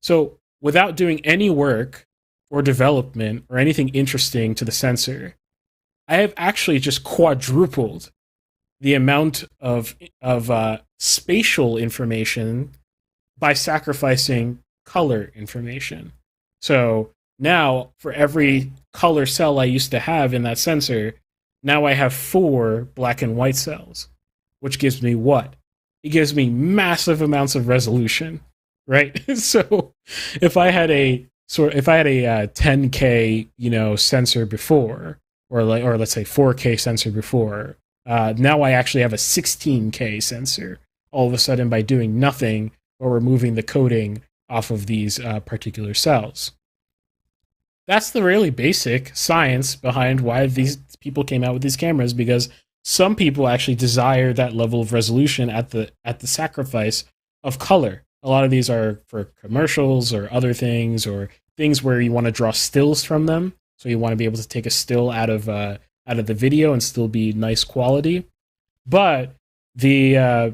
Speaker 1: So without doing any work or development or anything interesting to the sensor, I have actually just quadrupled the amount of spatial information by sacrificing color information. So now for every color cell I used to have in that sensor, now I have 4 black and white cells, which gives me what? It gives me massive amounts of resolution, right? So if I had a 10K, sensor before, or let's say 4K sensor before, now I actually have a 16K sensor all of a sudden by doing nothing or removing the coding off of these particular cells. That's the really basic science behind why these people came out with these cameras, because some people actually desire that level of resolution at the sacrifice of color. A lot of these are for commercials or other things, or things where you want to draw stills from them. So you want to be able to take a still out of the video and still be nice quality. But the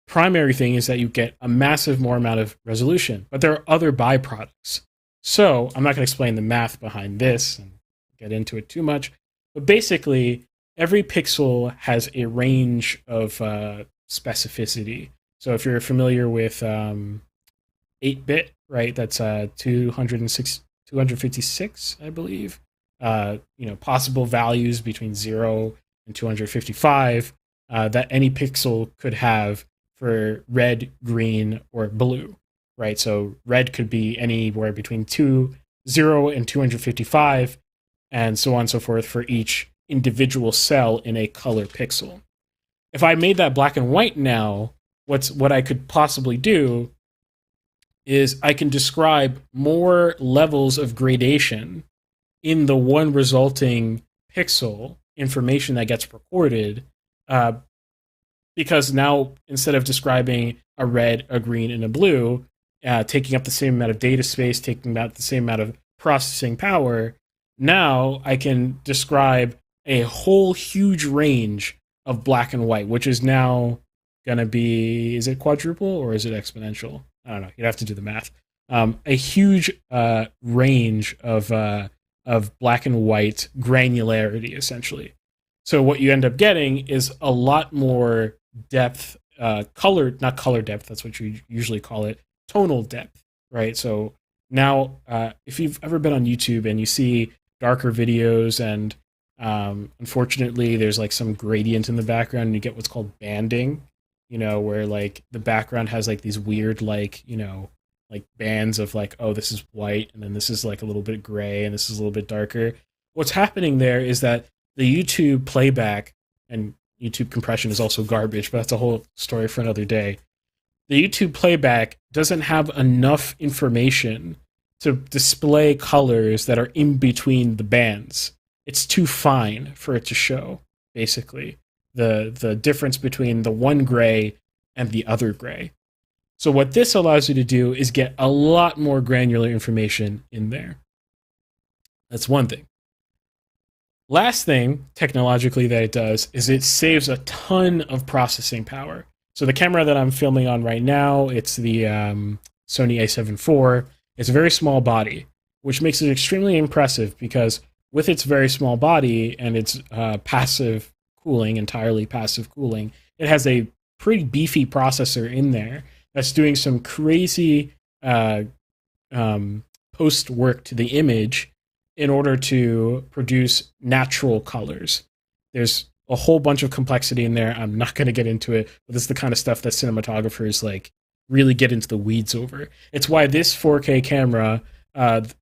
Speaker 1: primary thing is that you get a massive more amount of resolution. But there are other byproducts. So I'm not going to explain the math behind this and get into it too much. But basically, every pixel has a range of specificity. So if you're familiar with 8-bit, right, that's 256, I believe. Possible values between 0 and 255 that any pixel could have for red, green, or blue. Right, so red could be anywhere between 0 and 255, and so on and so forth for each individual cell in a color pixel. If I made that black and white now, what I could possibly do is I can describe more levels of gradation in the one resulting pixel information that gets recorded, because now instead of describing a red, a green, and a blue, taking up the same amount of data space, taking up the same amount of processing power, now I can describe a whole huge range of black and white, which is now going to be, is it quadruple or is it exponential? I don't know. You'd have to do the math. A huge range of black and white granularity, essentially. So what you end up getting is a lot more depth, not color depth, that's what you usually call it, tonal depth, right? So now, if you've ever been on YouTube and you see darker videos and unfortunately there's like some gradient in the background and you get what's called banding, where like the background has like these weird like bands of like, oh, this is white and then this is like a little bit gray and this is a little bit darker. What's happening there is that the YouTube playback, and YouTube compression is also garbage, but that's a whole story for another day. The YouTube playback doesn't have enough information to display colors that are in between the bands. It's too fine for it to show, basically, the difference between the one gray and the other gray. So what this allows you to do is get a lot more granular information in there. That's one thing. Last thing, technologically, that it does is it saves a ton of processing power. So the camera that I'm filming on right now, it's the Sony A7 IV. It's a very small body, which makes it extremely impressive because with its very small body and its passive cooling, entirely passive cooling, it has a pretty beefy processor in there that's doing some crazy post work to the image in order to produce natural colors. There's a whole bunch of complexity in there. I'm not going to get into it, but this is the kind of stuff that cinematographers like really get into the weeds over. It's why this 4K camera,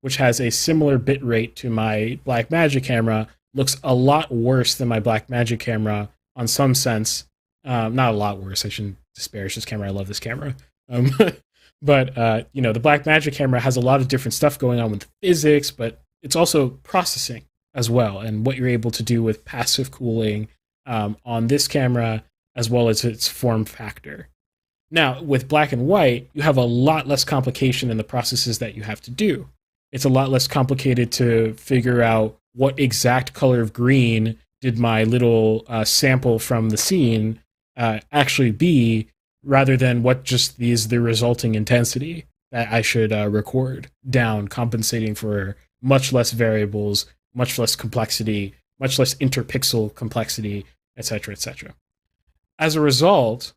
Speaker 1: which has a similar bit rate to my Blackmagic camera, looks a lot worse than my Blackmagic camera on some sense. Not a lot worse. I shouldn't disparage this camera. I love this camera. But the Blackmagic camera has a lot of different stuff going on with physics, but it's also processing as well, and what you're able to do with passive cooling on this camera, as well as its form factor. Now, with black and white, you have a lot less complication in the processes that you have to do. It's a lot less complicated to figure out what exact color of green did my little sample from the scene actually be, rather than what just is the resulting intensity that I should record down, compensating for much less variables, much less complexity, much less interpixel complexity, etc., etc. As a result,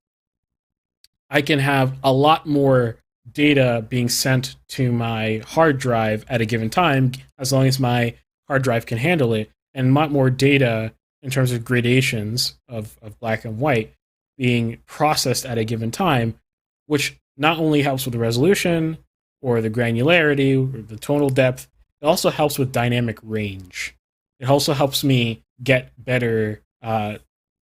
Speaker 1: I can have a lot more data being sent to my hard drive at a given time, as long as my hard drive can handle it, and a lot more data in terms of gradations of black and white being processed at a given time, which not only helps with the resolution or the granularity or the tonal depth, it also helps with dynamic range. It also helps me get better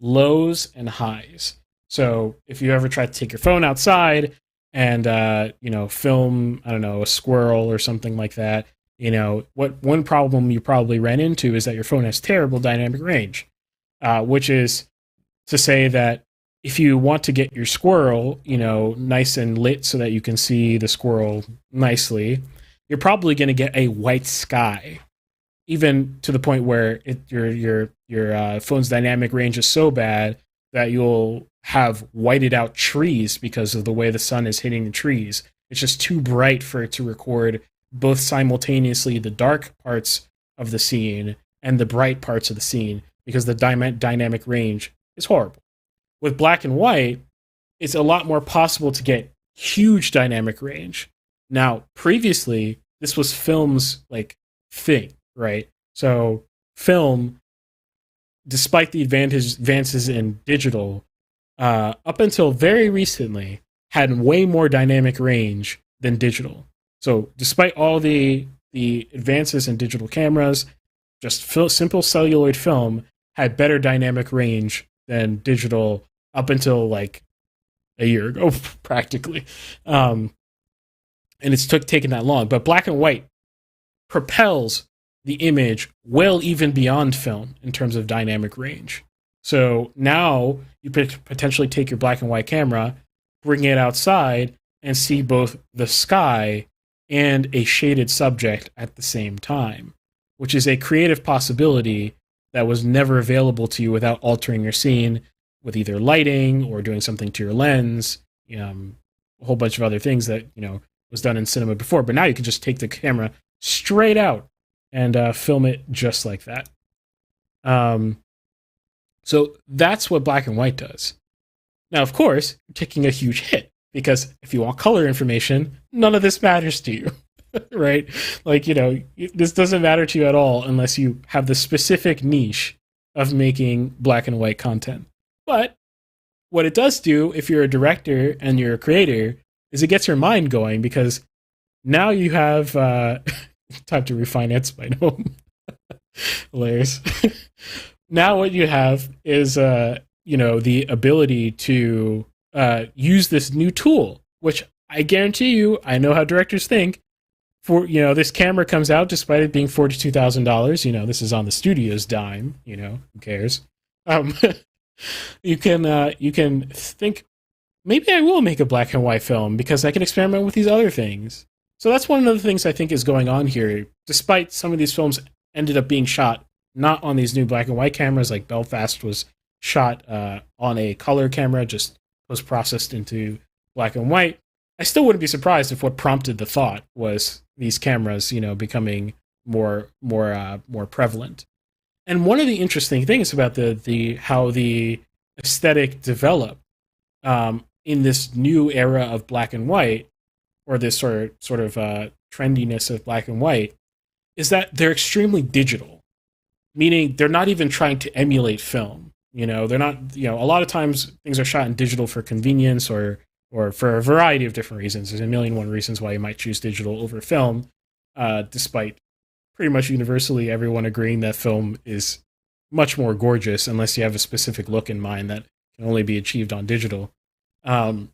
Speaker 1: lows and highs. So if you ever try to take your phone outside and film, I don't know, a squirrel or something like that, one problem you probably ran into is that your phone has terrible dynamic range, which is to say that if you want to get your squirrel, nice and lit so that you can see the squirrel nicely, you're probably going to get a white sky, even to the point where your phone's dynamic range is so bad that you'll have whited out trees because of the way the sun is hitting the trees. It's just too bright for it to record both simultaneously the dark parts of the scene and the bright parts of the scene, because the dynamic range is horrible. With black and white, it's a lot more possible to get huge dynamic range. Now, previously, this was film's thing, right? So film, despite the advances in digital, up until very recently, had way more dynamic range than digital. So despite all the advances in digital cameras, just simple celluloid film had better dynamic range than digital up until a year ago, practically. And it's taken that long. But black and white propels the image well even beyond film in terms of dynamic range. So now you potentially take your black and white camera, bring it outside, and see both the sky and a shaded subject at the same time, which is a creative possibility that was never available to you without altering your scene with either lighting or doing something to your lens, a whole bunch of other things that, was done in cinema before. But now you can just take the camera straight out and film it just like that. So that's what black and white does. Now, of course, you're taking a huge hit, because if you want color information, none of this matters to you, right? This doesn't matter to you at all unless you have the specific niche of making black and white content. But what it does do, if you're a director and you're a creator, is it gets your mind going, because now you have time to refinance my home. Hilarious. Now what you have is the ability to use this new tool, which I guarantee you, I know how directors think. For this camera comes out despite it being $42,000. This is on the studio's dime. Who cares? You can think, maybe I will make a black and white film because I can experiment with these other things. So that's one of the things I think is going on here. Despite some of these films ended up being shot not on these new black and white cameras, like Belfast was shot on a color camera, just post-processed into black and white. I still wouldn't be surprised if what prompted the thought was these cameras, becoming more prevalent. And one of the interesting things about the how the aesthetic developed in this new era of black and white, or this sort of trendiness of black and white, is that they're extremely digital, meaning they're not even trying to emulate film. They're not. A lot of times things are shot in digital for convenience or for a variety of different reasons. There's a million and one reasons why you might choose digital over film, despite pretty much universally everyone agreeing that film is much more gorgeous unless you have a specific look in mind that can only be achieved on digital. But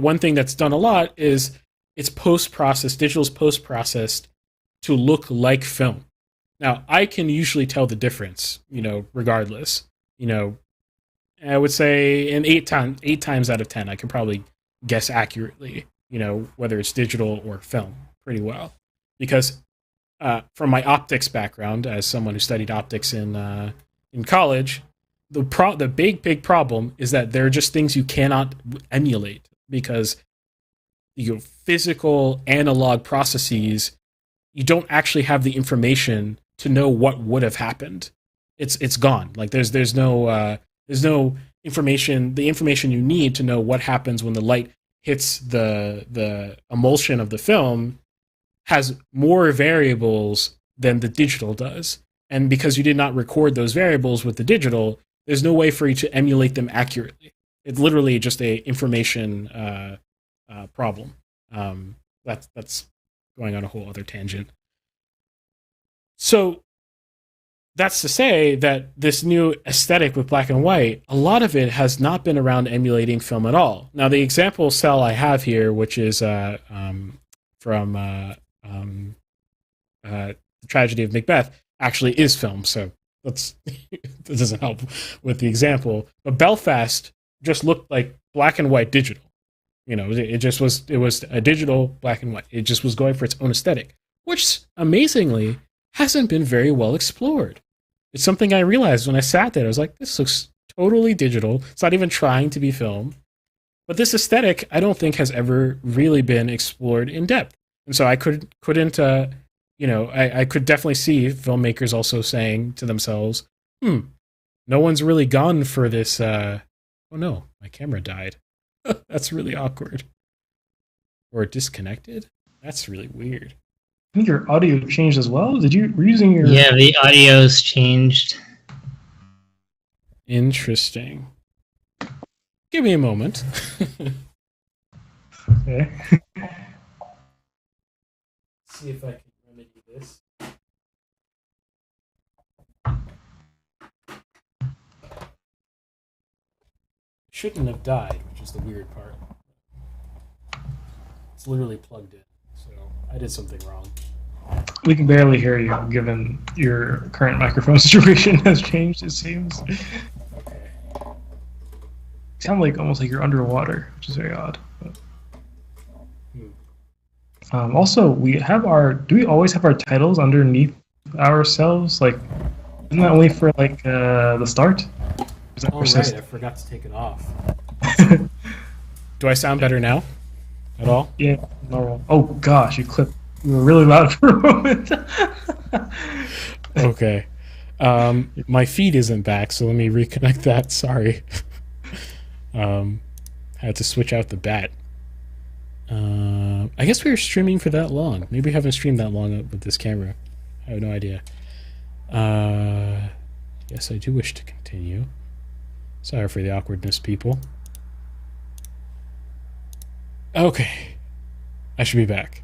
Speaker 1: one thing that's done a lot is it's post-processed. Digital's post-processed to look like film. Now, I can usually tell the difference, regardless. I would say in 8 times out of 10, I can probably guess accurately, whether it's digital or film pretty well. Because from my optics background, as someone who studied optics in college, the big problem is that there are just things you cannot emulate, because your physical analog processes, you don't actually have the information to know what would have happened. It's gone. There's no the information you need to know what happens when the light hits the emulsion of the film has more variables than the digital does. And because you did not record those variables with the digital, there's no way for you to emulate them accurately. It's literally just a information problem. That's going on a whole other tangent. So that's to say that this new aesthetic with black and white, a lot of it has not been around emulating film at all. Now, the example cell I have here, which is from The Tragedy of Macbeth, actually is film, so that doesn't help with the example. But Belfast just looked like black and white digital. It was a digital black and white. It just was going for its own aesthetic, which amazingly hasn't been very well explored. It's something I realized when I sat there. I was like, this looks totally digital. It's not even trying to be film. But this aesthetic, I don't think, has ever really been explored in depth. And so I couldn't, I could definitely see filmmakers also saying to themselves, no one's really gone for this. Oh no, my camera died. That's really awkward. Or disconnected? That's really weird.
Speaker 2: I think your audio changed as well. Were you using your...
Speaker 5: Yeah, the audio's changed.
Speaker 1: Interesting. Give me a moment.
Speaker 2: Okay.
Speaker 1: See if I can remedy this. Shouldn't have died, which is the weird part. It's literally plugged in, so I did something wrong.
Speaker 2: We can barely hear you, given your current microphone situation has changed, it seems.
Speaker 1: Okay.
Speaker 2: You sound almost like you're underwater, which is very odd. But... Also, do we always have our titles underneath ourselves? Like, isn't that only for the start?
Speaker 1: Oh, right, I forgot to take it off. Do I sound better now? At all?
Speaker 2: Yeah, normal. Oh gosh, you were really loud for a moment.
Speaker 1: Okay. My feed isn't back, so let me reconnect that. Sorry. Had to switch out the bat. I guess we were streaming for that long. Maybe we haven't streamed that long with this camera. I have no idea. Yes, I do wish to continue. Sorry for the awkwardness, people. Okay. I should be back.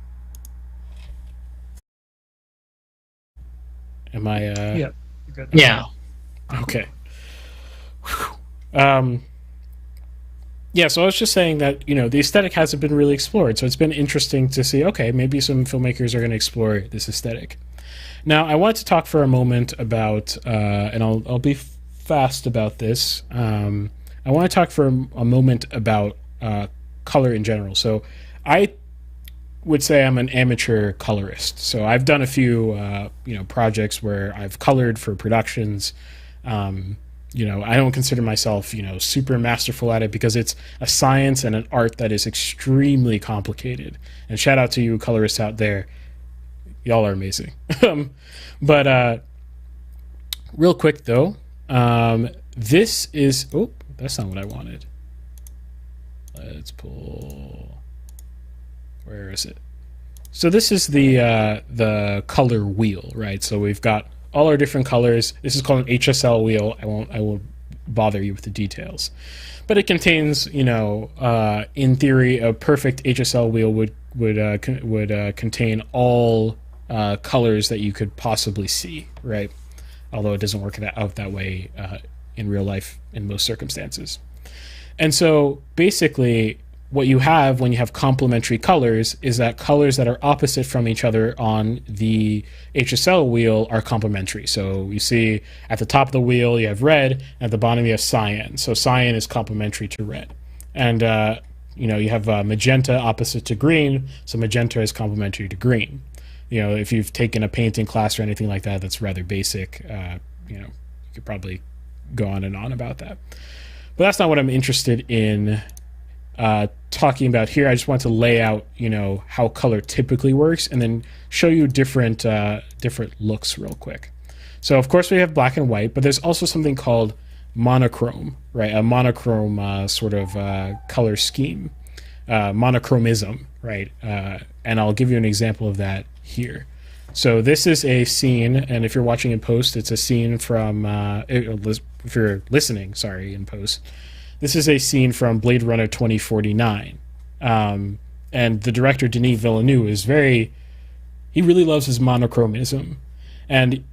Speaker 1: Am I,
Speaker 2: Yeah. You're good.
Speaker 5: Yeah.
Speaker 1: Okay. Yeah, so I was just saying that, the aesthetic hasn't been really explored, so it's been interesting to see, okay, maybe some filmmakers are going to explore this aesthetic. Now, I wanted to talk for a moment about, and I'll be fast about this. I want to talk for a moment about color in general. So I would say I'm an amateur colorist. So I've done a few, projects where I've colored for productions. I don't consider myself, super masterful at it because it's a science and an art that is extremely complicated. And shout out to you colorists out there. Y'all are amazing. But real quick though, this is, that's not what I wanted. Let's pull, where is it? So this is the color wheel, right? So we've got all our different colors. This is called an HSL wheel. I won't bother you with the details, but it contains, in theory, a perfect HSL wheel would contain all colors that you could possibly see, right? Although it doesn't work out that way in real life in most circumstances. And so basically what you have when you have complementary colors is that colors that are opposite from each other on the HSL wheel are complementary. So you see at the top of the wheel you have red, and at the bottom you have cyan. So cyan is complementary to red. And you have magenta opposite to green, so magenta is complementary to green. If you've taken a painting class or anything like that, that's rather basic. You could probably go on and on about that. But that's not what I'm interested in talking about here. I just want to lay out, how color typically works and then show you different looks real quick. So of course we have black and white, but there's also something called monochrome, right? A monochrome sort of color scheme, monochromism, right? And I'll give you an example of that here. So this is a scene, and if you're watching in post, it's a scene from, if you're listening, sorry, in post, this is a scene from Blade Runner 2049. And the director, Denis Villeneuve, he really loves his monochromism. And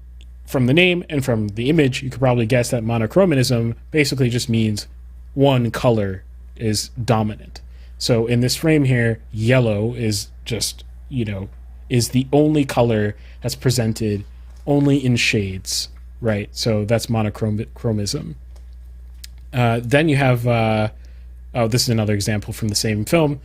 Speaker 1: from the name and from the image, you could probably guess that monochromism basically just means one color is dominant. So in this frame here, yellow is just, is the only color that's presented only in shades, right? So that's monochromism. Then you have, this is another example from the same film,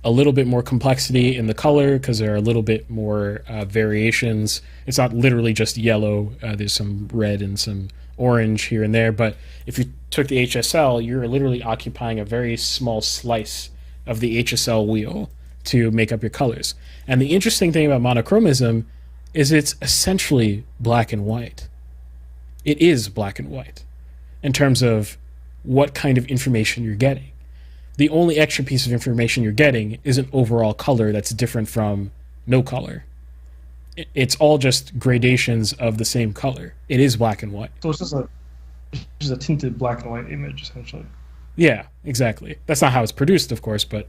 Speaker 1: a little bit more complexity in the color because there are a little bit more variations. It's not literally just yellow. There's some red and some orange here and there. But if you took the HSL, you're literally occupying a very small slice of the HSL wheel to make up your colors. And the interesting thing about monochromism is it's essentially black and white. It is black and white in terms of what kind of information you're getting. The only extra piece of information you're getting is an overall color that's different from no color. It's all just gradations of the same color. It is black and white.
Speaker 2: So it's just a tinted black and white image, essentially.
Speaker 1: Yeah, exactly. That's not how it's produced, of course, but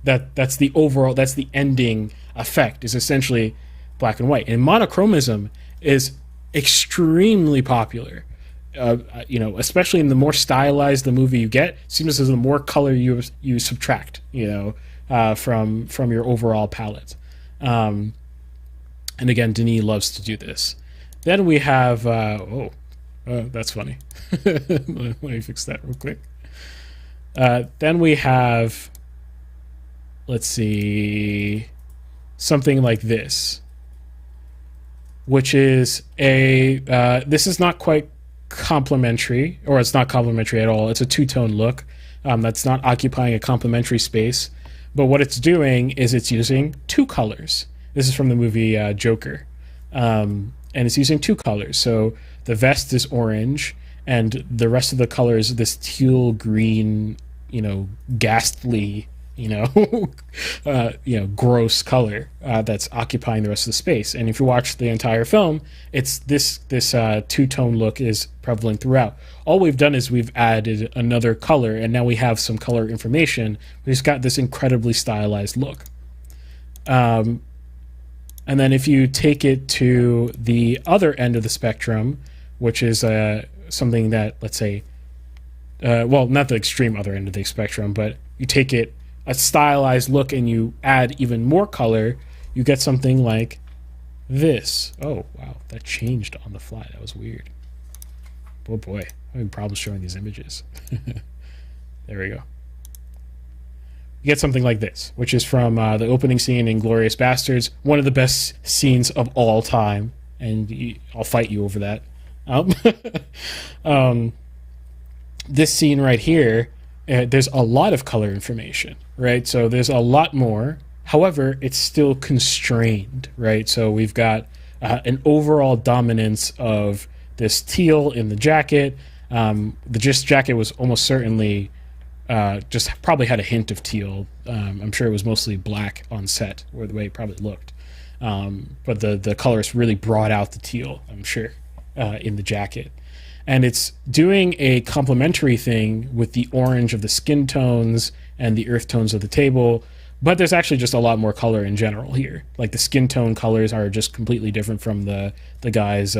Speaker 1: that's the overall, that's the ending effect, is essentially black and white. And monochromism is extremely popular. Especially in the more stylized the movie you get, it seems as the more color you subtract, from your overall palette. And again, Denis loves to do this. Then we have, that's funny. Let me fix that real quick. Then we have, let's see, something like this, which is this is not quite complementary, or it's not complementary at all. It's a two-tone look that's not occupying a complementary space. But what it's doing is it's using two colors. This is from the movie Joker. And it's using two colors. So the vest is orange, and the rest of the color is this teal green, ghastly, gross color that's occupying the rest of the space. And if you watch the entire film, it's this two-tone look is prevalent throughout. All we've done is we've added another color, and now we have some color information. We've got this incredibly stylized look. And then if you take it to the other end of the spectrum, which is something that, let's say, not the extreme other end of the spectrum, but you take it a stylized look and you add even more color, you get something like this. Oh, wow, that changed on the fly. That was weird. Oh boy, I'm having problems showing these images. There we go. You get something like this, which is from the opening scene in Glorious Bastards, one of the best scenes of all time, and I'll fight you over that. This scene right here, there's a lot of color information, right? So there's a lot more. However, it's still constrained, right? So we've got an overall dominance of this teal in the jacket. The jacket was almost certainly just probably had a hint of teal. I'm sure it was mostly black on set, or the way it probably looked. But the colors really brought out the teal, I'm sure, in the jacket. And it's doing a complementary thing with the orange of the skin tones and the earth tones of the table, but there's actually just a lot more color in general here. Like the skin tone colors are just completely different from the guy's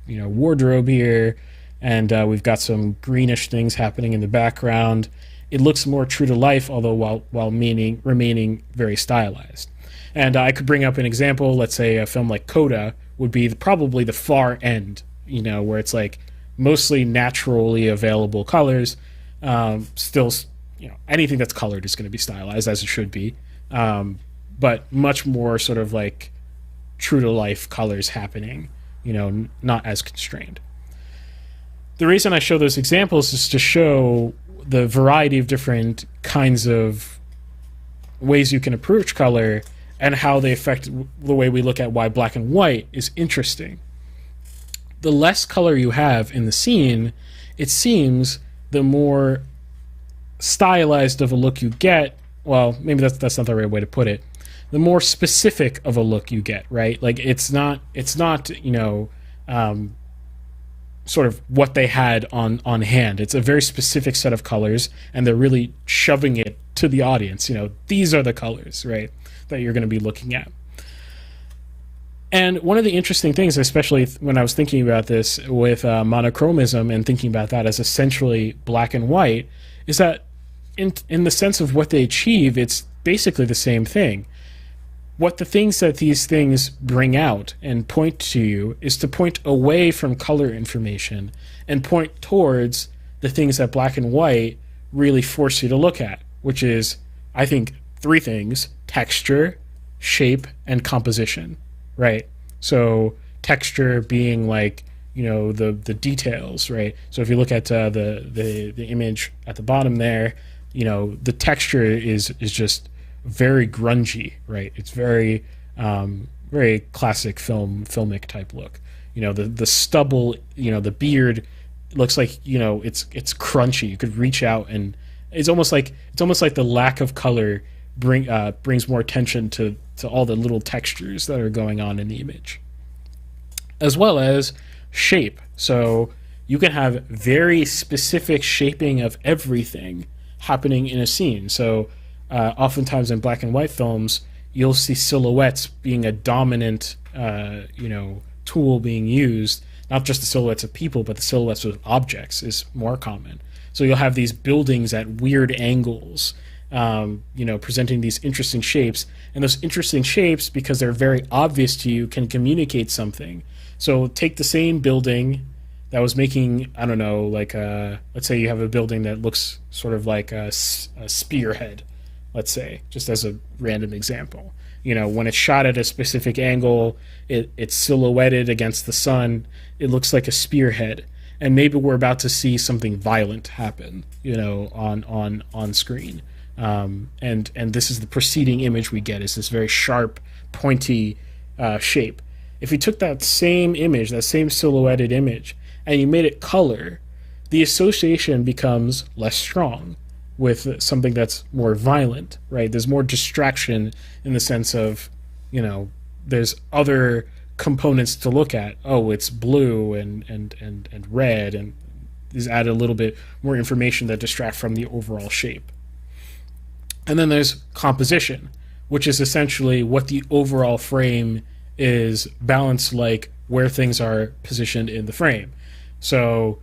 Speaker 1: wardrobe here, and we've got some greenish things happening in the background. It looks more true to life, although while remaining very stylized. And I could bring up an example. Let's say a film like Coda would be probably the far end, where it's like mostly naturally available colors. Still, anything that's colored is going to be stylized, as it should be, but much more sort of like true to life colors happening, not as constrained. The reason I show those examples is to show the variety of different kinds of ways you can approach color and how they affect the way we look at why black and white is interesting. The less color you have in the scene, it seems the more stylized of a look you get, well, maybe that's not the right way to put it, the more specific of a look you get, right? Like it's not sort of what they had on hand. It's a very specific set of colors, and they're really shoving it to the audience. These are the colors, right, that you're going to be looking at. And one of the interesting things, especially when I was thinking about this with monochromism and thinking about that as essentially black and white, is that in the sense of what they achieve, it's basically the same thing. What the things that these things bring out and point to you is to point away from color information and point towards the things that black and white really force you to look at, which is, I think, three things: texture, shape, and composition, right? So texture being like, the details, right? So if you look at the image at the bottom there, the texture is just very grungy, right? It's very very classic filmic type look. The stubble, the beard looks like it's crunchy. You could reach out, and it's almost like the lack of color brings more attention to all the little textures that are going on in the image, as well as shape. So you can have very specific shaping of everything happening in a scene. So oftentimes in black and white films, you'll see silhouettes being a dominant tool being used. Not just the silhouettes of people, but the silhouettes of objects is more common. So you'll have these buildings at weird angles, presenting these interesting shapes. And those interesting shapes, because they're very obvious to you, can communicate something. So take the same building that was making, I don't know, like let's say you have a building that looks sort of like a spearhead, let's say, just as a random example. When it's shot at a specific angle, it's silhouetted against the sun, it looks like a spearhead. And maybe we're about to see something violent happen, on screen. And this is the preceding image we get, is this very sharp, pointy shape. If you took that same image, that same silhouetted image, and you made it color, the association becomes less strong with something that's more violent, right? There's more distraction in the sense of, there's other components to look at. Oh, it's blue and red, and these add a little bit more information that distract from the overall shape. And then there's composition, which is essentially what the overall frame is balanced, like where things are positioned in the frame. So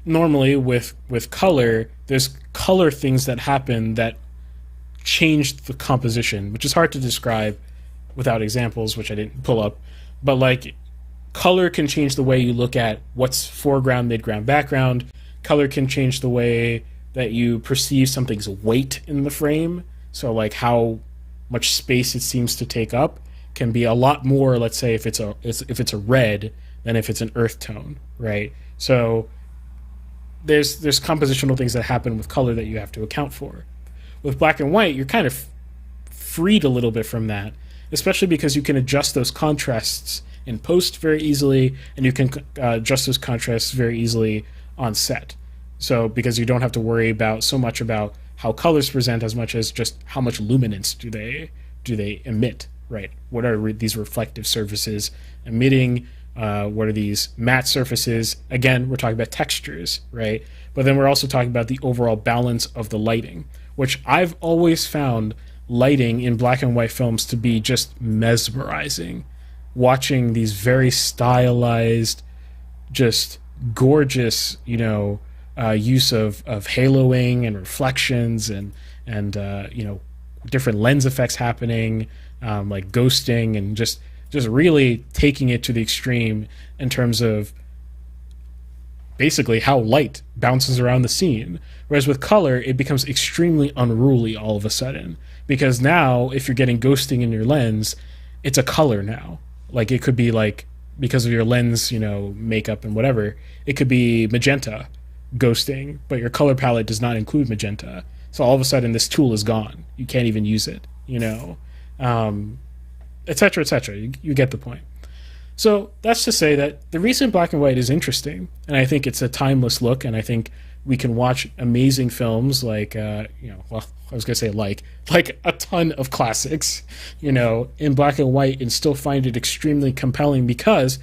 Speaker 1: normally with color, there's color things that happen that change the composition, which is hard to describe without examples, which I didn't pull up. But like, color can change the way you look at what's foreground, midground, background. Color can change the way that you perceive something's weight in the frame. So like how much space it seems to take up can be a lot more, let's say, if it's a red than if it's an earth tone, right? So there's compositional things that happen with color that you have to account for. With black and white, you're kind of freed a little bit from that, especially because you can adjust those contrasts in post very easily, and you can adjust those contrasts very easily on set. So because you don't have to worry about so much about how colors present as much as just how much luminance do they emit, right? What are these reflective surfaces emitting? What are these matte surfaces? Again, we're talking about textures, right? But then we're also talking about the overall balance of the lighting, which I've always found lighting in black and white films to be just mesmerizing. Watching these very stylized, just gorgeous, use of haloing and reflections and different lens effects happening, like ghosting, and just really taking it to the extreme in terms of basically how light bounces around the scene. Whereas with color, it becomes extremely unruly all of a sudden, because now if you're getting ghosting in your lens, it's a color now. Like it could be like, because of your lens, makeup and whatever, it could be magenta ghosting, but your color palette does not include magenta. So all of a sudden this tool is gone. You can't even use it, et cetera, et cetera. You get the point. So that's to say that the recent black and white is interesting, and I think it's a timeless look, and I think we can watch amazing films like, well, I was going to say like a ton of classics, in black and white and still find it extremely compelling because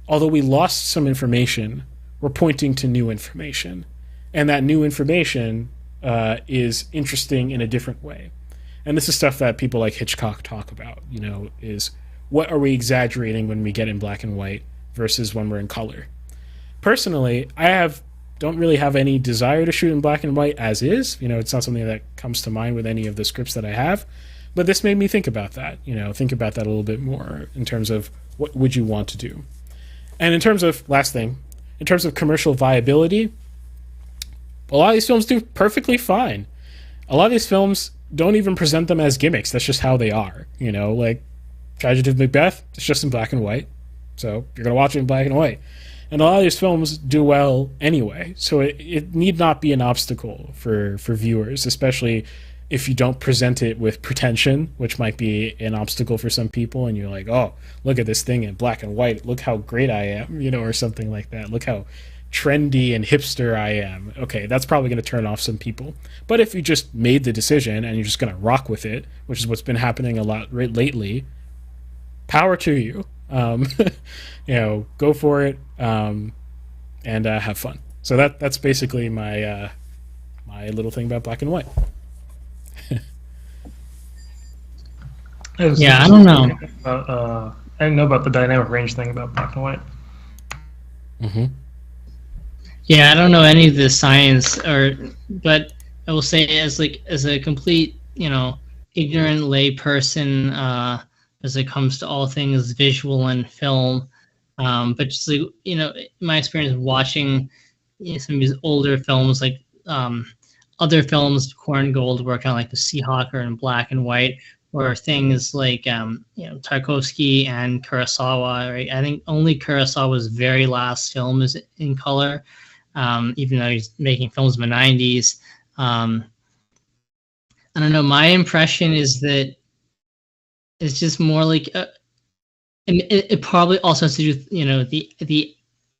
Speaker 1: although we lost some information, we're pointing to new information. And that new information is interesting in a different way. And this is stuff that people like Hitchcock talk about, is what are we exaggerating when we get in black and white versus when we're in color. Personally, don't really have any desire to shoot in black and white as is. It's not something that comes to mind with any of the scripts that I have. But this made me think about that, think about that a little bit more in terms of what would you want to do. And in terms of, last thing, in terms of commercial viability, a lot of these films do perfectly fine. A lot of these films don't even present them as gimmicks. That's just how they are. Like Tragedy of Macbeth, it's just in black and white. So you're going to watch it in black and white. And a lot of these films do well anyway. So it need not be an obstacle for viewers, especially if you don't present it with pretension, which might be an obstacle for some people. And you're like, oh, look at this thing in black and white. Look how great I am, or something like that. Look how trendy and hipster I am. Okay, that's probably going to turn off some people. But if you just made the decision and you're just going to rock with it, which is what's been happening a lot lately, power to you. Go for it and have fun. So that's basically my my little thing about black and white.
Speaker 5: Yeah, I don't know.
Speaker 2: I didn't know about the dynamic range thing about black and white.
Speaker 1: Mm-hmm.
Speaker 5: Yeah, I don't know any of the science, but I will say as a complete, ignorant lay person, as it comes to all things visual and film, but just my experience watching some of these older films, like other films, Corn Gold, were kind of like the Seahawker in black and white, or things like Tarkovsky and Kurosawa. Right, I think only Kurosawa's very last film is in color. Even though he's making films in the 90s. I don't know, my impression is that it's just more like, and it probably also has to do with, the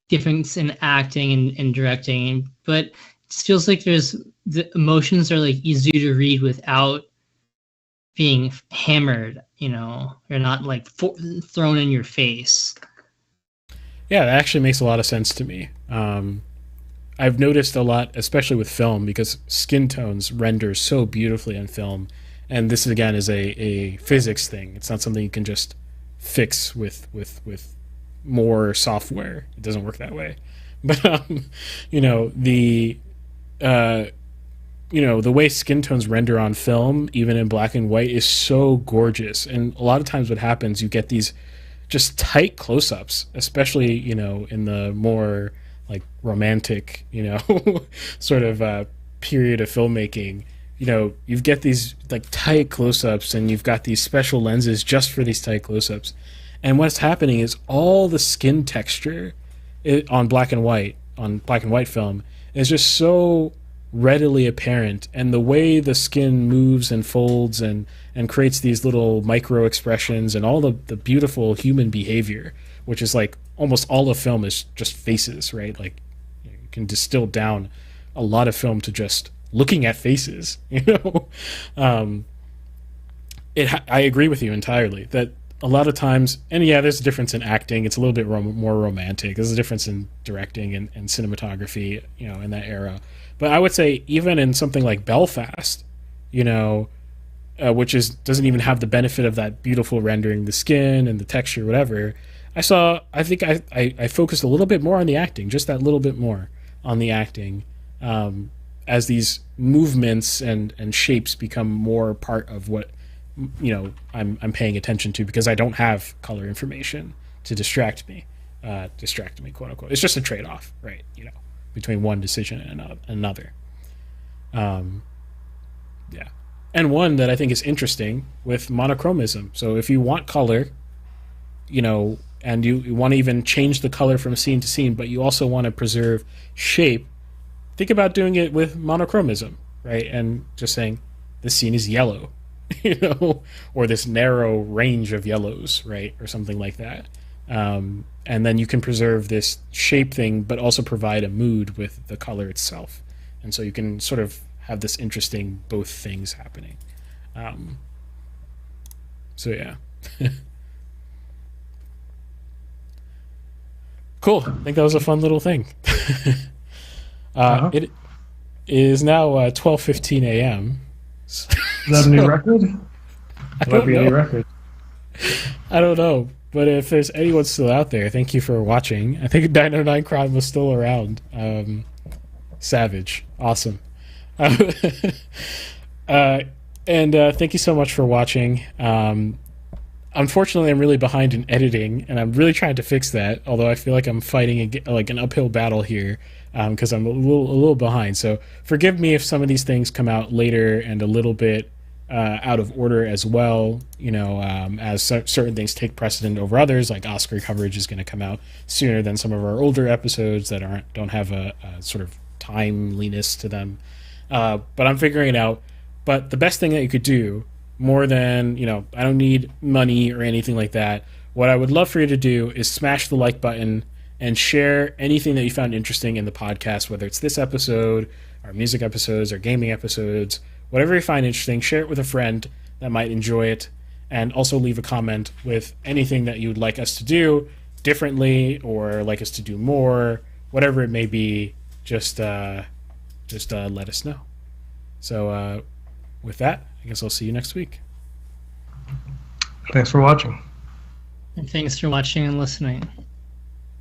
Speaker 5: difference in acting and directing, but it just feels like the emotions are like easy to read without being hammered, they're not like thrown in your face.
Speaker 1: Yeah, that actually makes a lot of sense to me. I've noticed a lot, especially with film, because skin tones render so beautifully on film. And this, again, is a physics thing. It's not something you can just fix with more software. It doesn't work that way. But, the way skin tones render on film, even in black and white, is so gorgeous. And a lot of times what happens, you get these just tight close-ups, especially, in the more like romantic, sort of period of filmmaking. You get these like tight close-ups, and you've got these special lenses just for these tight close-ups. And what's happening is all the skin texture on black and white film is just so readily apparent, and the way the skin moves and folds and creates these little micro expressions and all the beautiful human behavior, which is like almost all of film is just faces, right? Like you can distill down a lot of film to just looking at faces, I agree with you entirely that a lot of times, and yeah, there's a difference in acting. It's a little bit more romantic. There's a difference in directing and cinematography, in that era. But I would say even in something like Belfast, which doesn't even have the benefit of that beautiful rendering, the skin and the texture, whatever. I think I focused a little bit more on the acting, just that little bit more on the acting, as these movements and shapes become more part of what I'm paying attention to, because I don't have color information to distract me, quote unquote. It's just a trade-off, right? Between one decision and another. Yeah. And one that I think is interesting with monochromism. So if you want color, and you want to even change the color from scene to scene, but you also want to preserve shape, think about doing it with monochromism, right? And just saying, this scene is yellow, or this narrow range of yellows, right? Or something like that. and then you can preserve this shape thing, but also provide a mood with the color itself. And so you can sort of have this interesting both things happening. So yeah. Cool. I think that was a fun little thing. It is now 12:15 a.m.
Speaker 2: Is that a new record? Might be a new record.
Speaker 1: I don't know. But if there's anyone still out there, thank you for watching. I think 909 Crime was still around. Savage. Awesome. And thank you so much for watching. Unfortunately, I'm really behind in editing, and I'm really trying to fix that, although I feel like I'm fighting an uphill battle here because I'm a little behind. So forgive me if some of these things come out later and a little bit out of order as well, as certain things take precedent over others, like Oscar coverage is going to come out sooner than some of our older episodes that don't have a sort of timeliness to them. But I'm figuring it out. But the best thing that you could do, more than, I don't need money or anything like that, what I would love for you to do is smash the like button and share anything that you found interesting in the podcast, whether it's this episode, our music episodes, or gaming episodes. Whatever you find interesting, share it with a friend that might enjoy it, and also leave a comment with anything that you would like us to do differently or like us to do more, whatever it may be. Just let us know. So with that, I guess I'll see you next week.
Speaker 2: Thanks for watching.
Speaker 5: And thanks for watching and listening.